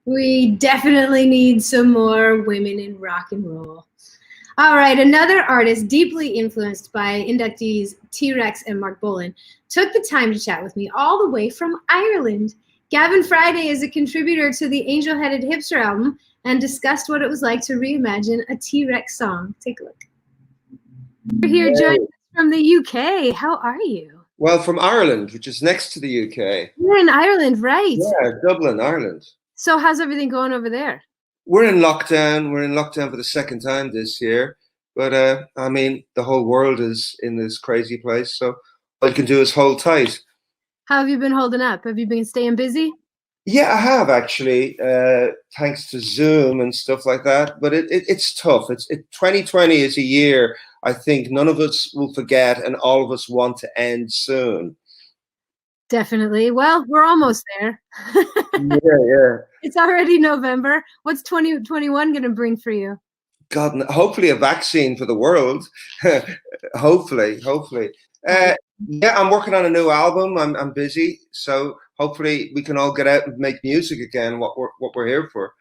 We definitely need some more women in rock and roll. All right, another artist deeply influenced by inductees T-Rex and Mark Bolan took the time to chat with me all the way from Ireland. Gavin Friday is a contributor to the Angel-Headed Hipster album and discussed what it was like to reimagine a T-Rex song. Take a look. We're here joining us from the UK. How are you? Well, from Ireland, which is next to the UK. You're in Ireland, right? Yeah, Dublin, Ireland. So how's everything going over there? We're in lockdown. We're in lockdown for the second time this year. But, I mean, the whole world is in this crazy place. So all you can do is hold tight. How have you been holding up? Have you been staying busy? Yeah, I have actually, thanks to Zoom and stuff like that. But it's tough. 2020 is a year I think none of us will forget, and all of us want to end soon. Definitely. Well, we're almost there. Yeah. It's already November. What's 2021 going to bring for you? God, hopefully a vaccine for the world. hopefully. Yeah, I'm working on a new album. I'm busy, so hopefully we can all get out and make music again. What we're here for.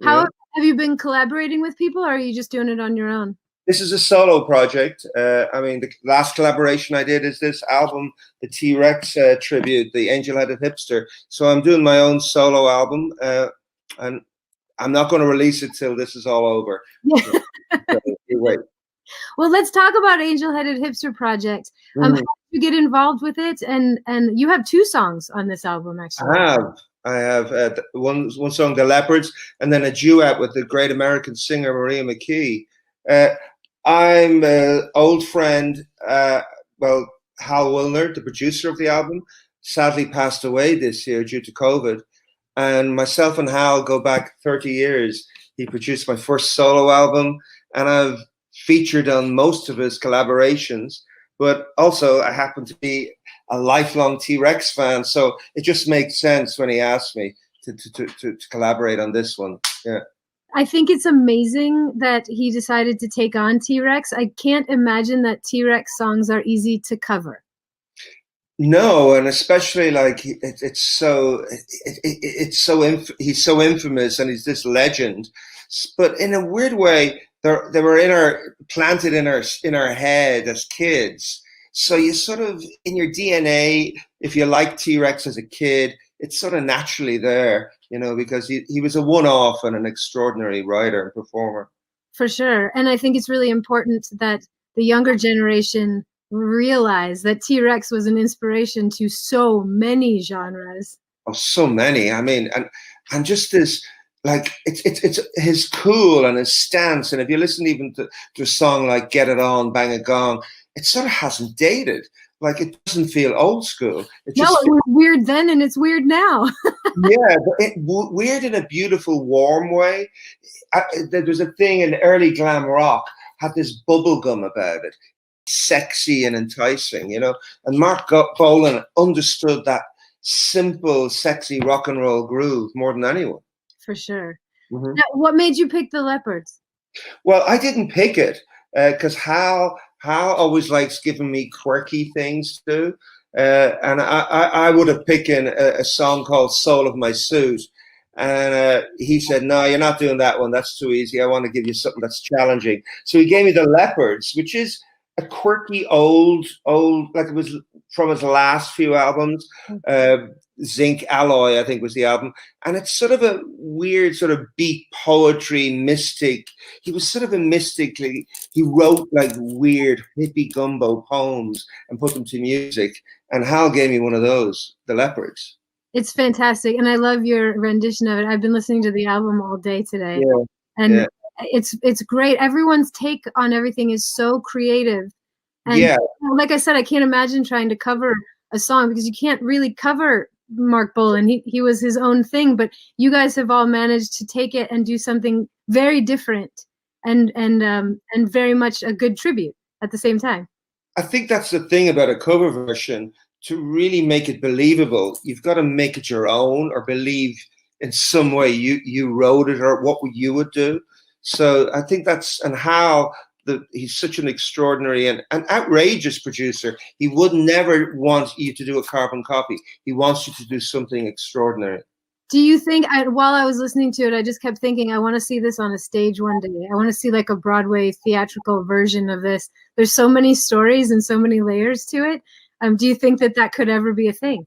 How have you been collaborating with people, or are you just doing it on your own? This is a solo project. I mean, the last collaboration I did is this album, the T-Rex tribute, the Angel-Headed Hipster. So I'm doing my own solo album, and I'm not going to release it till this is all over. So you wait. Well, let's talk about Angel-Headed Hipster Project. How did you get involved with it? And you have 2 songs on this album, actually. I have one song, The Leopards, and then a duet with the great American singer Maria McKee. I'm an old friend, Hal Wilner, the producer of the album, sadly passed away this year due to COVID. And myself and Hal go back 30 years. He produced my first solo album, and I've featured on most of his collaborations. But also, I happen to be a lifelong T-Rex fan, so it just makes sense when he asked me to collaborate on this one. Yeah. I think it's amazing that he decided to take on T-Rex. I can't imagine that T-Rex songs are easy to cover. No, and especially like he's so infamous, and he's this legend. But in a weird way, they were planted in our head as kids. So you sort of, in your DNA, if you like T-Rex as a kid, it's sort of naturally there, because he was a one-off and an extraordinary writer and performer. For sure. And I think it's really important that the younger generation realize that T-Rex was an inspiration to so many genres. Oh, so many. I mean, and just this, like, it's his cool and his stance. And if you listen even to a song like Get It On, Bang a Gong, it sort of hasn't dated. Like, it doesn't feel old school. It was weird then, and it's weird now. Yeah, but weird in a beautiful, warm way. There's a thing in early glam rock, had this bubblegum about it. Sexy and enticing, And Mark Bolan understood that simple, sexy rock and roll groove more than anyone. For sure. Now, what made you pick the Leopards? Well, I didn't pick it because Hal always likes giving me quirky things to do. And I would have picked a song called Soul of My Suit. And he said, no, you're not doing that one. That's too easy. I want to give you something that's challenging. So he gave me the Leopards, which is a quirky old, like it was from his last few albums. Zinc Alloy, I think, was the album. And it's sort of a weird sort of beat poetry, mystic. He was sort of a mystic. He wrote like weird hippie gumbo poems and put them to music. And Hal gave me one of those, The Leopards. It's fantastic. And I love your rendition of it. I've been listening to the album all day today. Yeah. And it's great. Everyone's take on everything is so creative. And like I said, I can't imagine trying to cover a song because you can't really cover Mark Bolan. He was his own thing, but you guys have all managed to take it and do something very different and very much a good tribute at the same time. I think that's the thing about a cover version. To really make it believable, you've got to make it your own or believe in some way you wrote it or what you would do. So I think that's, and how he's such an extraordinary and outrageous producer. He would never want you to do a carbon copy. He wants you to do something extraordinary. Do you think, while I was listening to it, I just kept thinking, I want to see this on a stage one day. I want to see like a Broadway theatrical version of this. There's so many stories and so many layers to it. Do you think that could ever be a thing?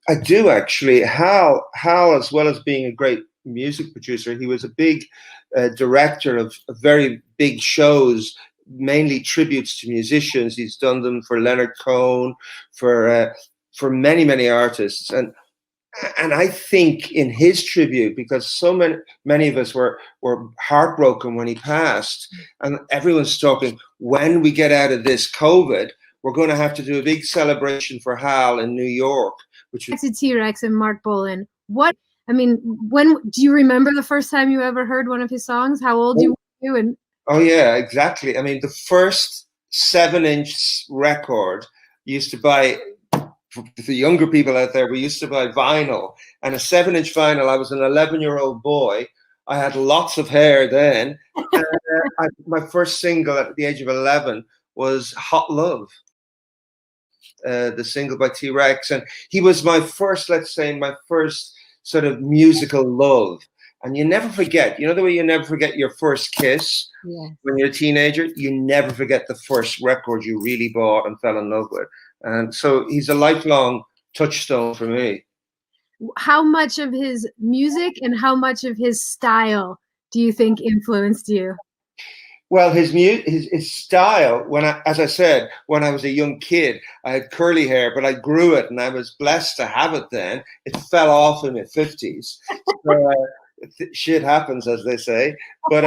I do, actually. Hal, as well as being a great music producer, he was a big director of very big shows, mainly tributes to musicians. He's done them for Leonard Cohen, for many, many artists. And I think in his tribute, because so many of us were heartbroken when he passed, and everyone's talking, when we get out of this COVID, we're going to have to do a big celebration for Hal in New York. Back to T-Rex and Mark Bolan. When do you remember the first time you ever heard one of his songs? How old you were? Oh yeah, exactly. I mean, the first 7-inch record you used to buy for the younger people out there, we used to buy vinyl, and a 7-inch vinyl. I was an 11-year-old boy. I had lots of hair then. And, my first single at the age of 11 was Hot Love, the single by T-Rex. And he was my first, let's say, my first sort of musical love. And you never forget, you know, the way you never forget your first kiss when you're a teenager, you never forget the first record you really bought and fell in love with. And so he's a lifelong touchstone for me. How much of his music and how much of his style do you think influenced you? Well, his style, as I said, when I was a young kid, I had curly hair, but I grew it, and I was blessed to have it then. It fell off in my 50s. So, shit happens, as they say. But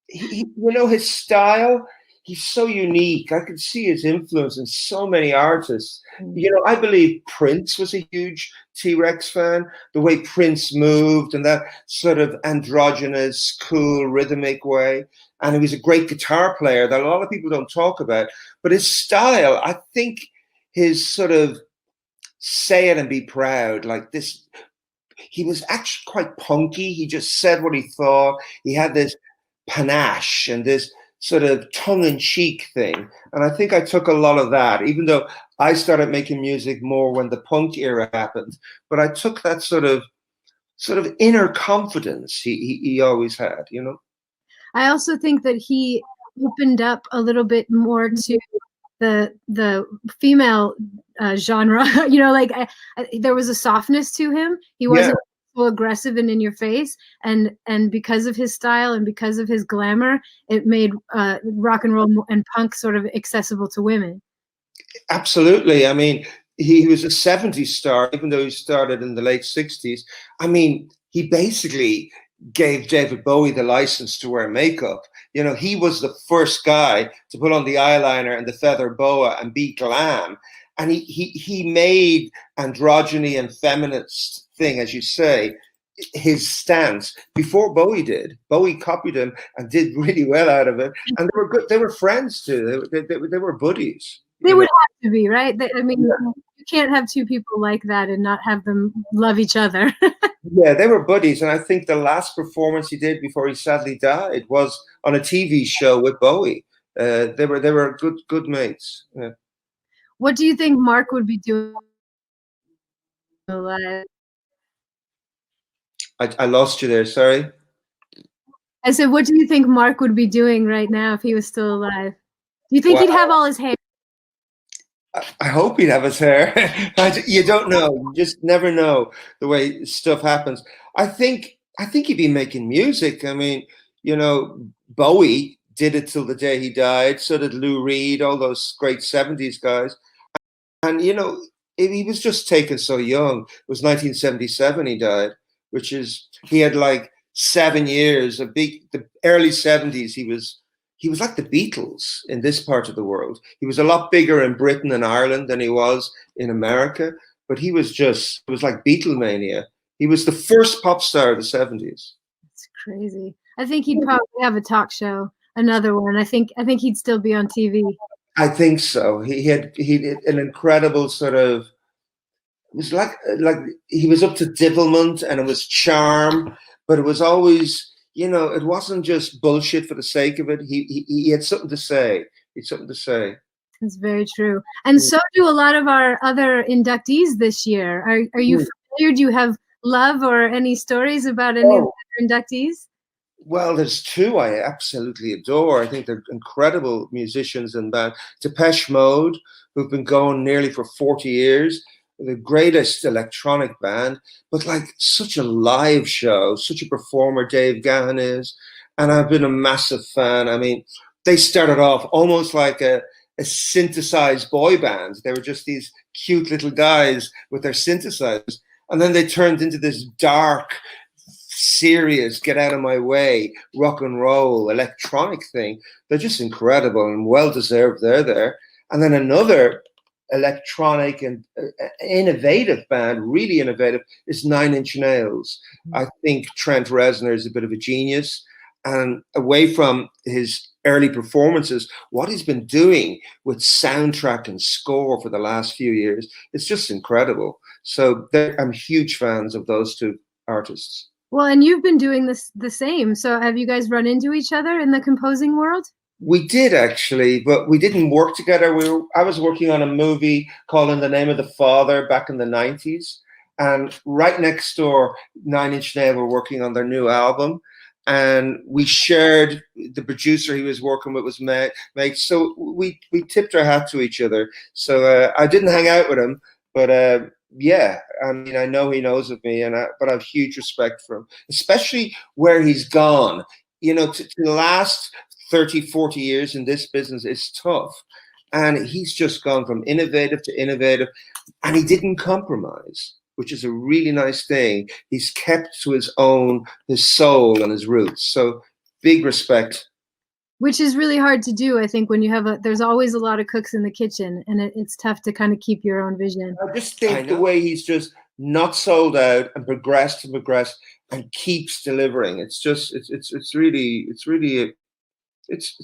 you know, his style, he's so unique. I could see his influence in so many artists. You know, I believe Prince was a huge T-Rex fan. The way Prince moved and that sort of androgynous, cool, rhythmic way. And he was a great guitar player that a lot of people don't talk about. But his style, I think his sort of say it and be proud, like this, he was actually quite punky. He just said what he thought. He had this panache and this sort of tongue-in-cheek thing. And I think I took a lot of that, even though I started making music more when the punk era happened. But I took that sort of inner confidence he always had, you know? I also think that he opened up a little bit more to the female genre. You know, like there was a softness to him. He wasn't so aggressive and in your face, and because of his style and because of his glamour, it made rock and roll and punk sort of accessible to women. Absolutely. I mean, he was a 70s star, even though he started in the late 60s. I mean, he basically gave David Bowie the license to wear makeup. You know, he was the first guy to put on the eyeliner and the feather boa and be glam. And he made androgyny and feminist thing, as you say, his stance before Bowie did. Bowie copied him and did really well out of it. And they were good. They were friends too. They were buddies. They would have to be, right? I mean, you can't have two people like that and not have them love each other. Yeah, they were buddies. And I think the last performance he did before he sadly died was on a TV show with Bowie. They were good mates. Yeah. What do you think Mark would be doing live? I lost you there, sorry. I said, what do you think Mark would be doing right now if he was still alive? Do you think he'd have all his hair? I hope he'd have his hair. You don't know. You just never know the way stuff happens. I think he'd be making music. I mean, you know, Bowie did it till the day he died. So did Lou Reed, all those great 70s guys. And, you know, he was just taken so young. It was 1977 he died, which is, he had like 7 years, the early 70s, he was like the Beatles in this part of the world. He was a lot bigger in Britain and Ireland than he was in America, but it was like Beatlemania. He was the first pop star of the 70s. It's crazy. I think he'd probably have a talk show, another one. I think he'd still be on TV. I think so. He had an incredible sort of, it was like he was up to devilment and it was charm, but it was always, you know, it wasn't just bullshit for the sake of it. He had something to say. He had something to say. That's very true. And so do a lot of our other inductees this year. Are you familiar? Do you have love or any stories about any of the other inductees? Well, there's two I absolutely adore. I think they're incredible musicians and band. Depeche Mode, who've been going nearly for 40 years. The greatest electronic band, but like such a live show, such a performer Dave Gahan is. And I've been a massive fan. I mean, they started off almost like a synthesized boy band. They were just these cute little guys with their synthesizers. And then they turned into this dark, serious, get out of my way, rock and roll, electronic thing. They're just incredible and well-deserved they're there. And then another electronic and innovative band, really innovative, is 9 Inch Nails. I think Trent Reznor is a bit of a genius. and away from his early performances, what he's been doing with soundtrack and score for the last few years, it's just incredible. So I'm huge fans of those two artists. Well, and you've been doing this the same. So have you guys run into each other in the composing world? We did actually, but we didn't work together. I was working on a movie called In the Name of the Father back in the 90s. And right next door, Nine Inch Nails were working on their new album. And we shared, the producer he was working with was Meg. So we tipped our hat to each other. So I didn't hang out with him, but yeah, I mean, I know he knows of me, but I have huge respect for him, especially where he's gone. You know, to last 30, 40 years in this business is tough. And he's just gone from innovative to innovative, and he didn't compromise, which is a really nice thing. He's kept to his soul and his roots. So big respect. Which is really hard to do, I think, when you have there's always a lot of cooks in the kitchen, and it's tough to kind of keep your own vision. I just think the way he's just not sold out and progressed and keeps delivering. It's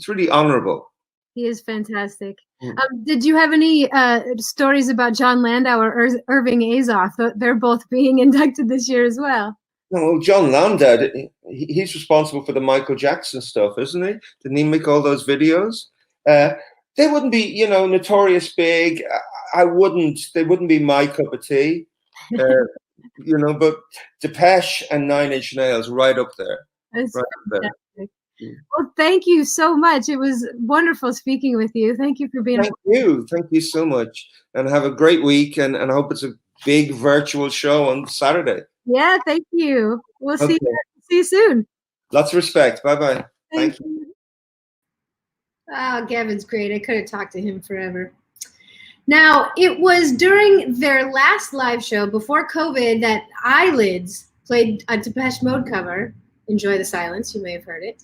really honorable. He is fantastic. Did you have any stories about John Landau or Irving Azoff? They're both being inducted this year as well. No, John Landau, he's responsible for the Michael Jackson stuff, isn't he? Didn't he make all those videos? They wouldn't be, notorious big. They wouldn't be my cup of tea. But Depeche and Nine Inch Nails right up there. That's fantastic. Well, thank you so much. It was wonderful speaking with you. Thank you for being on. Thank you so much. And have a great week. And I hope it's a big virtual show on Saturday. Yeah, thank you. We'll see you soon. Lots of respect. Bye-bye. Thank you. Oh, Gavin's great. I could have talked to him forever. Now, it was during their last live show before COVID that Eyelids played a Depeche Mode cover, Enjoy the Silence. You may have heard it.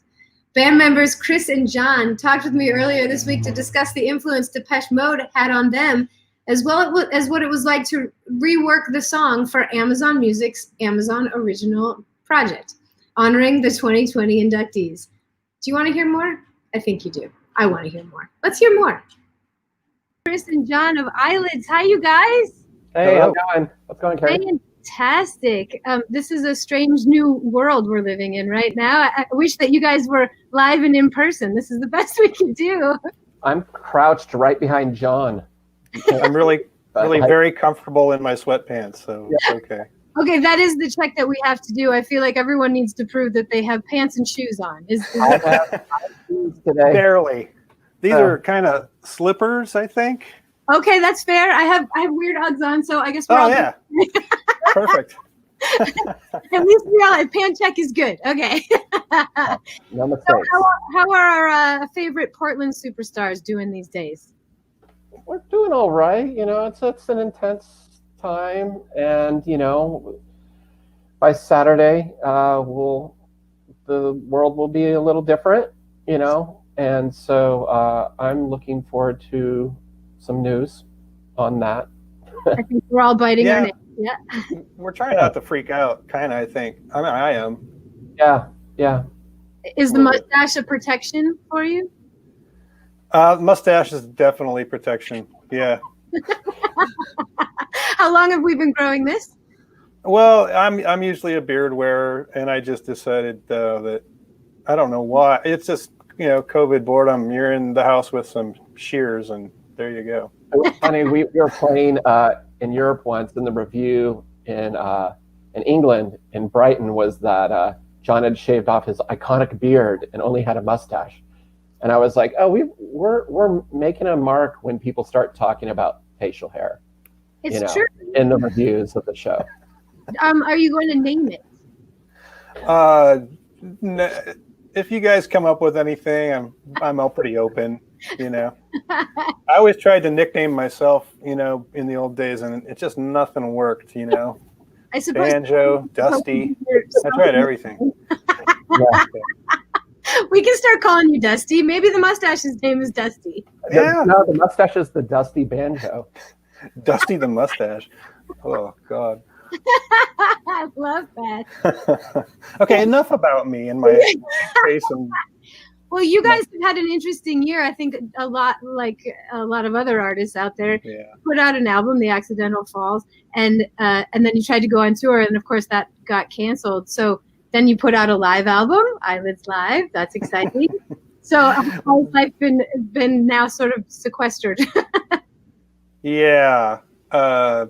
Band members Chris and John talked with me earlier this week to discuss the influence Depeche Mode had on them, as well as what it was like to rework the song for Amazon Music's Amazon Original Project, honoring the 2020 inductees. Do you want to hear more? I think you do. I want to hear more. Let's hear more. Chris and John of Eyelids. Hi, you guys. Hey, how's it going? What's going, Carrie? Fantastic. This is a strange new world we're living in right now. I wish that you guys were live and in person. This is the best we can do. I'm crouched right behind John. I'm really very comfortable in my sweatpants, so it's okay. Okay, that is the check that we have to do. I feel like everyone needs to prove that they have pants and shoes on. I have shoes today. Barely. These are kind of slippers, I think. Okay, that's fair. I have weird Uggs on, so I guess we're all yeah. Perfect. At least we all pant check is good. Okay. No mistakes. So how are our favorite Portland superstars doing these days? We're doing all right. It's an intense time, and by Saturday, the world will be a little different. And so I'm looking forward to some news on that. I think we're all biting our nails. Yeah. We're trying not to freak out, kind of, I think. I mean, I am. Yeah. Is the mustache a protection for you? Mustache is definitely protection. Yeah. How long have we been growing this? Well, I'm usually a beard wearer, and I just decided that I don't know why. It's just COVID boredom. You're in the house with some shears, and there you go. It was funny. We were playing in Europe once, and the review in England, in Brighton, was that John had shaved off his iconic beard and only had a mustache. And I was like, oh, we're making a mark when people start talking about facial hair. It's true. In the reviews of the show. Are you going to name it? If you guys come up with anything, I'm all pretty open. I always tried to nickname myself, in the old days, and it just nothing worked. I suppose Banjo, Dusty. I tried everything. We can start calling you Dusty. Maybe the mustache's name is Dusty. Yeah. No, the mustache is the Dusty Banjo. Dusty the mustache. Oh God. I love that. that. Okay, enough about me and my face and. Well, you guys have had an interesting year. I think a lot, like a lot of other artists out there, put out an album, The Accidental Falls, and then you tried to go on tour, and of course that got canceled. So then you put out a live album, Eyelids Live. That's exciting. So how's life been now sort of sequestered? Yeah. Yeah,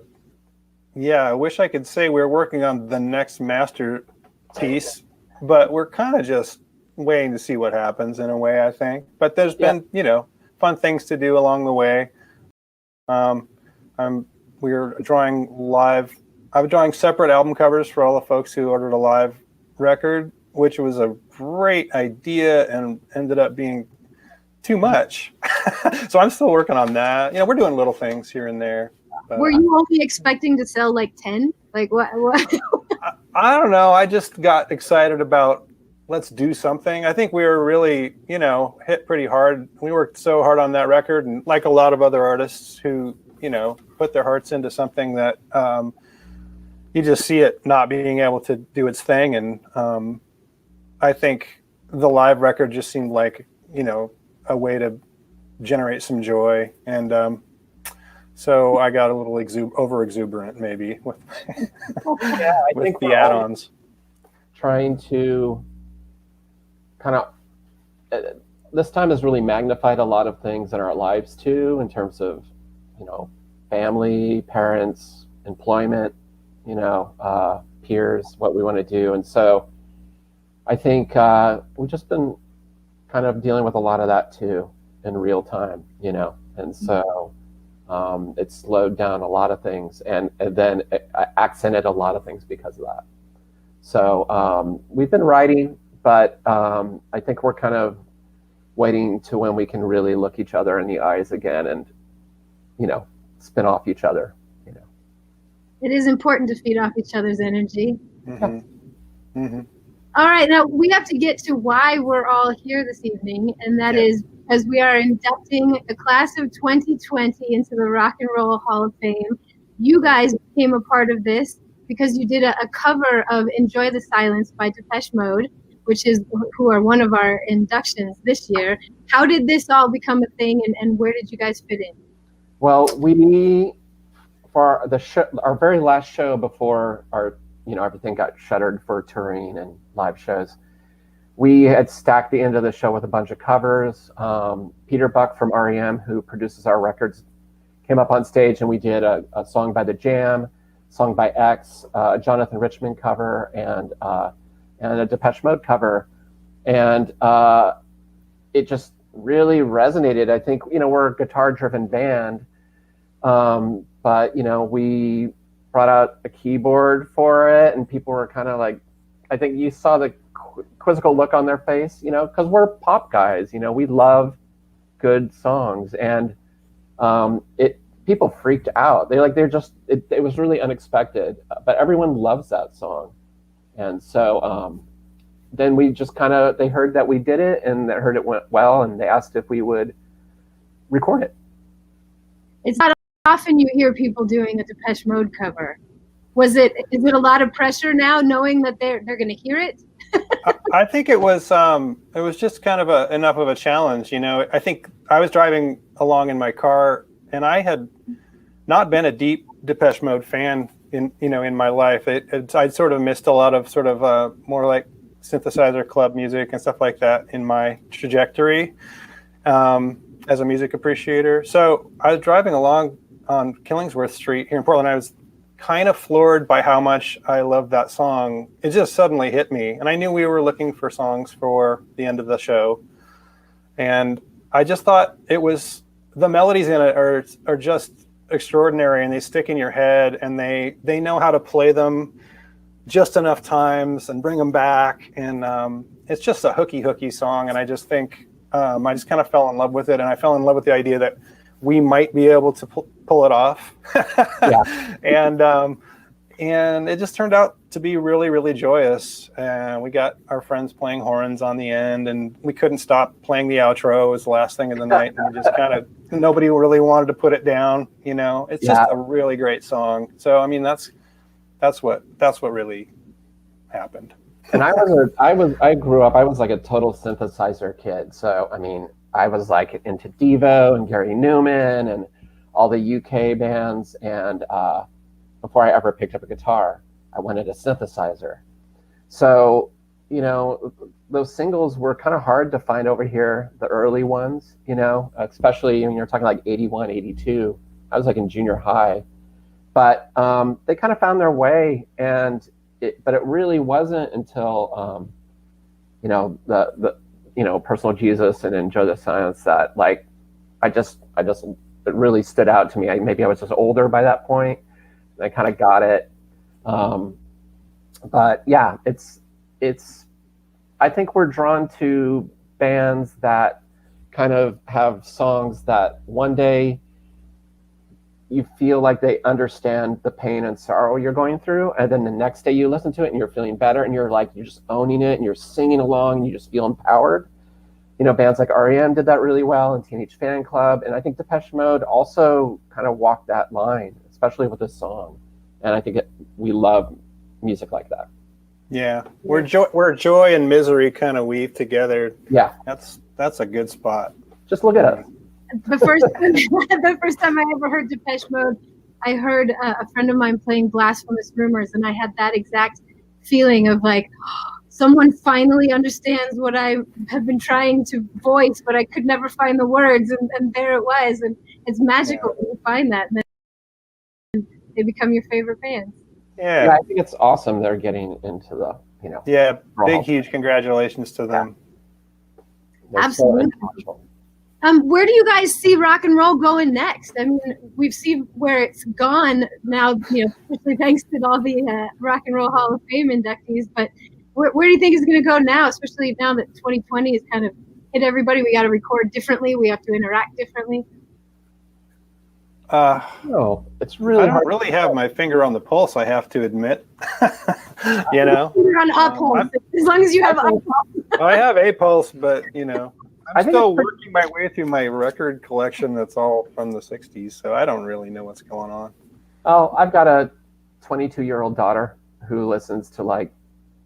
I wish I could say we're working on the next masterpiece, but we're kind of just waiting to see what happens in a way, I think. But there's been, fun things to do along the way. We're drawing live. I'm drawing separate album covers for all the folks who ordered a live record, which was a great idea and ended up being too much. So I'm still working on that. We're doing little things here and there. But Were you only expecting to sell like 10? Like what? I don't know. I just got excited about let's do something. I think we were really, hit pretty hard. We worked so hard on that record, and like a lot of other artists who, put their hearts into something that you just see it not being able to do its thing. And I think the live record just seemed like, a way to generate some joy. And so I got a little over exuberant maybe with, I with think the add-ons. Trying to kind of this time has really magnified a lot of things in our lives too, in terms of family, parents, employment, peers, what we want to do. And so I think we've just been kind of dealing with a lot of that too in real time, and so it slowed down a lot of things, and then it accented a lot of things because of that. So we've been writing, but I think we're kind of waiting to when we can really look each other in the eyes again and, spin off each other. It is important to feed off each other's energy. Mm-hmm. Mm-hmm. All right, now we have to get to why we're all here this evening, and that is because we are inducting the class of 2020 into the Rock and Roll Hall of Fame. You guys became a part of this because you did a cover of Enjoy the Silence by Depeche Mode, who are one of our inductions this year. How did this all become a thing, and where did you guys fit in? Well, for the show, our very last show before our, everything got shuttered for touring and live shows, we had stacked the end of the show with a bunch of covers. Peter Buck from REM, who produces our records, came up on stage, and we did a song by The Jam, song by X, a Jonathan Richman cover, and a Depeche Mode cover. And it just really resonated. I think, we're a guitar-driven band, but, we brought out a keyboard for it, and people were kind of like, I think you saw the quizzical look on their face, because we're pop guys, we love good songs, and people freaked out. It was really unexpected, but everyone loves that song. And so then we just they heard that we did it, and they heard it went well, and they asked if we would record it. It's not often you hear people doing a Depeche Mode cover. Is it a lot of pressure now, knowing that they're going to hear it? I think it was just kind of enough of a challenge. I think I was driving along in my car, and I had not been a deep Depeche Mode fan in my life. I'd sort of missed a lot of sort of more like synthesizer club music and stuff like that in my trajectory as a music appreciator. So I was driving along on Killingsworth Street here in Portland. I was kind of floored by how much I loved that song. It just suddenly hit me, and I knew we were looking for songs for the end of the show, and I just thought the melodies in it are just extraordinary, and they stick in your head, and they know how to play them just enough times and bring them back, and it's just a hooky song. And I just think I just kind of fell in love with it, and I fell in love with the idea that we might be able to pull it off. And it just turned out to be really, really joyous. And we got our friends playing horns on the end, and we couldn't stop playing the outro. It was the last thing of the night, and we just nobody really wanted to put it down. It's just a really great song. So I mean, that's what really happened. And I grew up, I was like a total synthesizer kid. So, I mean, I was like into Devo and Gary Newman and all the UK bands. And before I ever picked up a guitar, I wanted a synthesizer. So, you know, those singles were kind of hard to find over here, the early ones, you know, especially when you're talking like 81, 82. I was like in junior high. But they kind of found their way, but it really wasn't until you know, the you know, Personal Jesus and Enjoy the Silence that like I just it really stood out to me. Maybe I was just older by that point. And I kind of got it. But yeah, it's I think we're drawn to bands that kind of have songs that one day you feel like they understand the pain and sorrow you're going through, and then the next day you listen to it and you're feeling better, and you're just owning it and you're singing along and you just feel empowered. You know, bands like REM did that really well, and Teenage Fan Club, and I think Depeche Mode also kind of walked that line, especially with this song. And I think we love music like that. Yeah, where joy and misery kind of weave together. Yeah, that's a good spot. Just look at us. The first time I ever heard Depeche Mode, I heard a friend of mine playing Blasphemous Rumors, and I had that exact feeling of like, someone finally understands what I have been trying to voice, but I could never find the words, and there it was. And it's magical when you find that, and then they become your favorite bands. Yeah. I think it's awesome they're getting into the, you know. Yeah, big, huge congratulations to them. Absolutely. Where do you guys see rock and roll going next? I mean, we've seen where it's gone now, you know, especially thanks to all the Rock and Roll Hall of Fame inductees. But where do you think it's going to go now, especially now that 2020 has kind of hit everybody? We got to record differently. We have to interact differently. No, it's really I don't really have my finger on the pulse, I have to admit. You know, You're on up pulse, as long as you have up pulse. I have a pulse, but you know, I I'm think still it's pretty- working my way through my record collection that's all from the 60s, so I don't really know what's going on. Oh, I've got a 22-year-old daughter who listens to like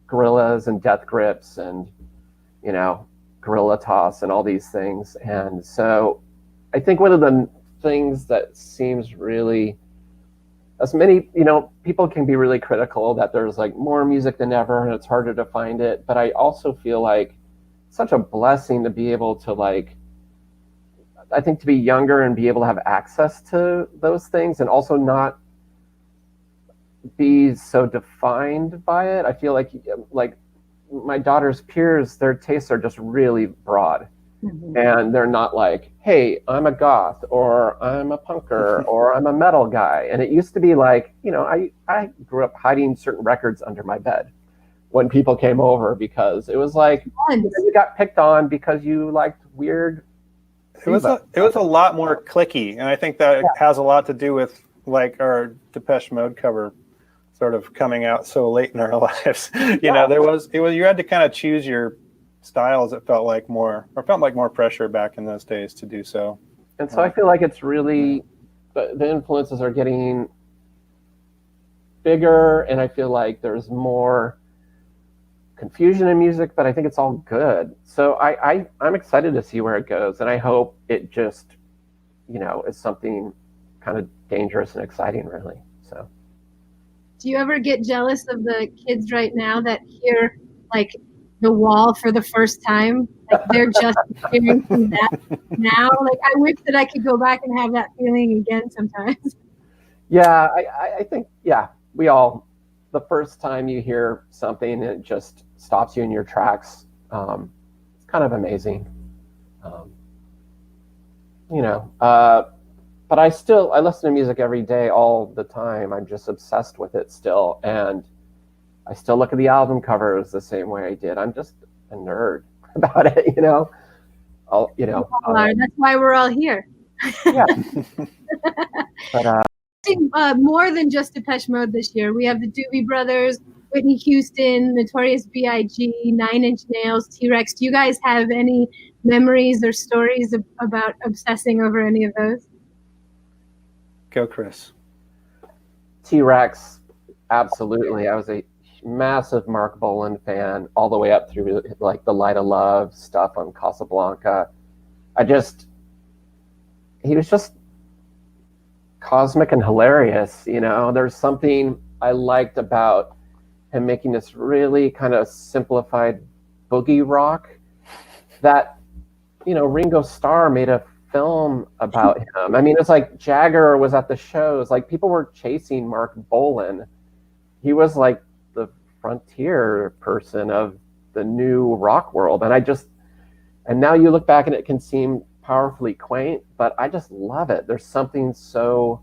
Gorillaz and Death Grips and, you know, Gorilla Toss and all these things. And so I think one of the things that seems really, as many, you know, people can be really critical that there's like more music than ever and it's harder to find it. But I also feel like it's such a blessing to be able to like, I think to be younger and be able to have access to those things and also not be so defined by it. I feel like my daughter's peers, their tastes are just really broad. Mm-hmm. And they're not like, hey, I'm a goth or I'm a punker or I'm a metal guy. And it used to be like, you know, I grew up hiding certain records under my bed when people came over because it was like, you got picked on because you liked weird. It was a lot more clicky, and I think that has a lot to do with like our Depeche Mode cover sort of coming out so late in our lives. You know, you had to kind of choose your styles. It felt like more pressure back in those days to do so. And so I feel like it's really the influences are getting bigger, and I feel like there's more confusion in music, but I think it's all good. So I'm excited to see where it goes, and I hope it just, you know, is something kind of dangerous and exciting, really. So. Do you ever get jealous of the kids right now that hear like The Wall for the first time? Like they're just experiencing that now. Like I wish that I could go back and have that feeling again sometimes. Yeah, I think, we all, the first time you hear something, it just stops you in your tracks. It's kind of amazing. You know, but I listen to music every day, all the time. I'm just obsessed with it still. And I still look at the album covers the same way I did. I'm just a nerd about it, you know? That's why we're all here. Yeah. But, more than just Depeche Mode this year. We have the Doobie Brothers, Whitney Houston, Notorious B.I.G., 9 Inch Nails, T-Rex. Do you guys have any memories or stories about obsessing over any of those? Go, Chris. T-Rex, absolutely. I was a massive Mark Bolan fan all the way up through like the Light of Love stuff on Casablanca. He was just cosmic and hilarious, you know. There's something I liked about him making this really kind of simplified boogie rock that, you know, Ringo Starr made a film about him. I mean, it's like Jagger was at the shows, like people were chasing Mark Bolan. He was like the frontier person of the new rock world. And now you look back and it can seem powerfully quaint, but I just love it. There's something so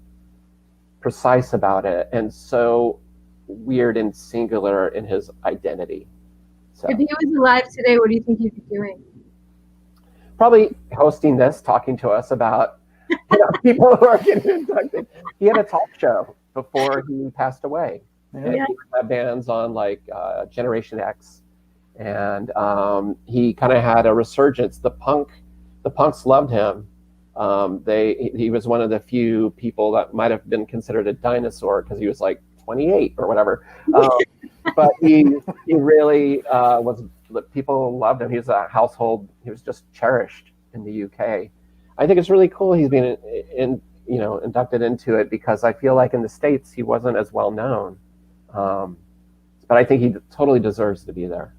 precise about it and so weird and singular in his identity. So If he was alive today, what do you think he'd be doing? probably hosting this, talking to us about, you know, people who are getting inducted. He had a talk show before he passed away. And he would have bands on like Generation X, and he kind of had a resurgence. The punks loved him. He was one of the few people that might have been considered a dinosaur because he was like 28 or whatever. But he really was. People loved him. He was a household. He was just cherished in the UK. I think it's really cool he's been inducted into it, because I feel like in the States he wasn't as well known. But I think he totally deserves to be there.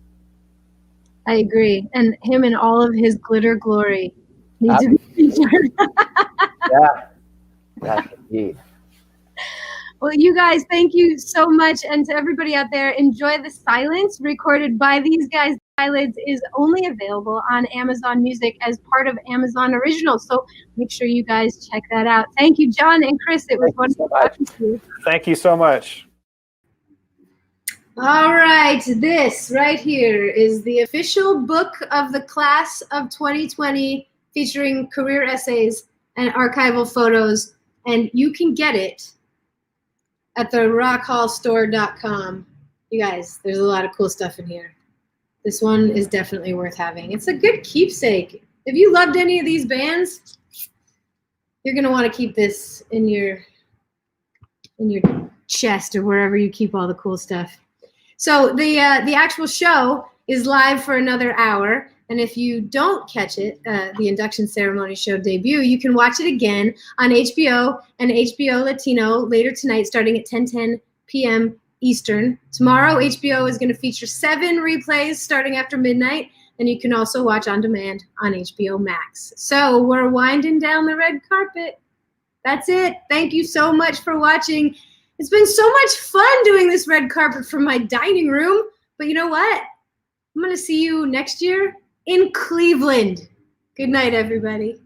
I agree. And him in all of his glitter glory need to be featured. Yeah, indeed. Well, you guys, thank you so much. And to everybody out there, enjoy the silence recorded by these guys. Eyelids is only available on Amazon Music as part of Amazon Originals. So make sure you guys check that out. Thank you, John and Chris. It was wonderful talking to you. Thank you so much. All right, this right here is the official book of the class of 2020, featuring career essays and archival photos, and you can get it at the rockhallstore.com. You guys, there's a lot of cool stuff in here. This one is definitely worth having. It's a good keepsake. If you loved any of these bands, you're gonna want to keep this in your chest or wherever you keep all the cool stuff. So the actual show is live for another hour, and if you don't catch it, the Induction Ceremony show debut, you can watch it again on HBO and HBO Latino later tonight, starting at 10:10 p.m. Eastern. Tomorrow, HBO is going to feature 7 replays starting after midnight, and you can also watch on demand on HBO Max. So we're winding down the red carpet. That's it. Thank you so much for watching. It's been so much fun doing this red carpet from my dining room. But you know what? I'm going to see you next year in Cleveland. Good night, everybody.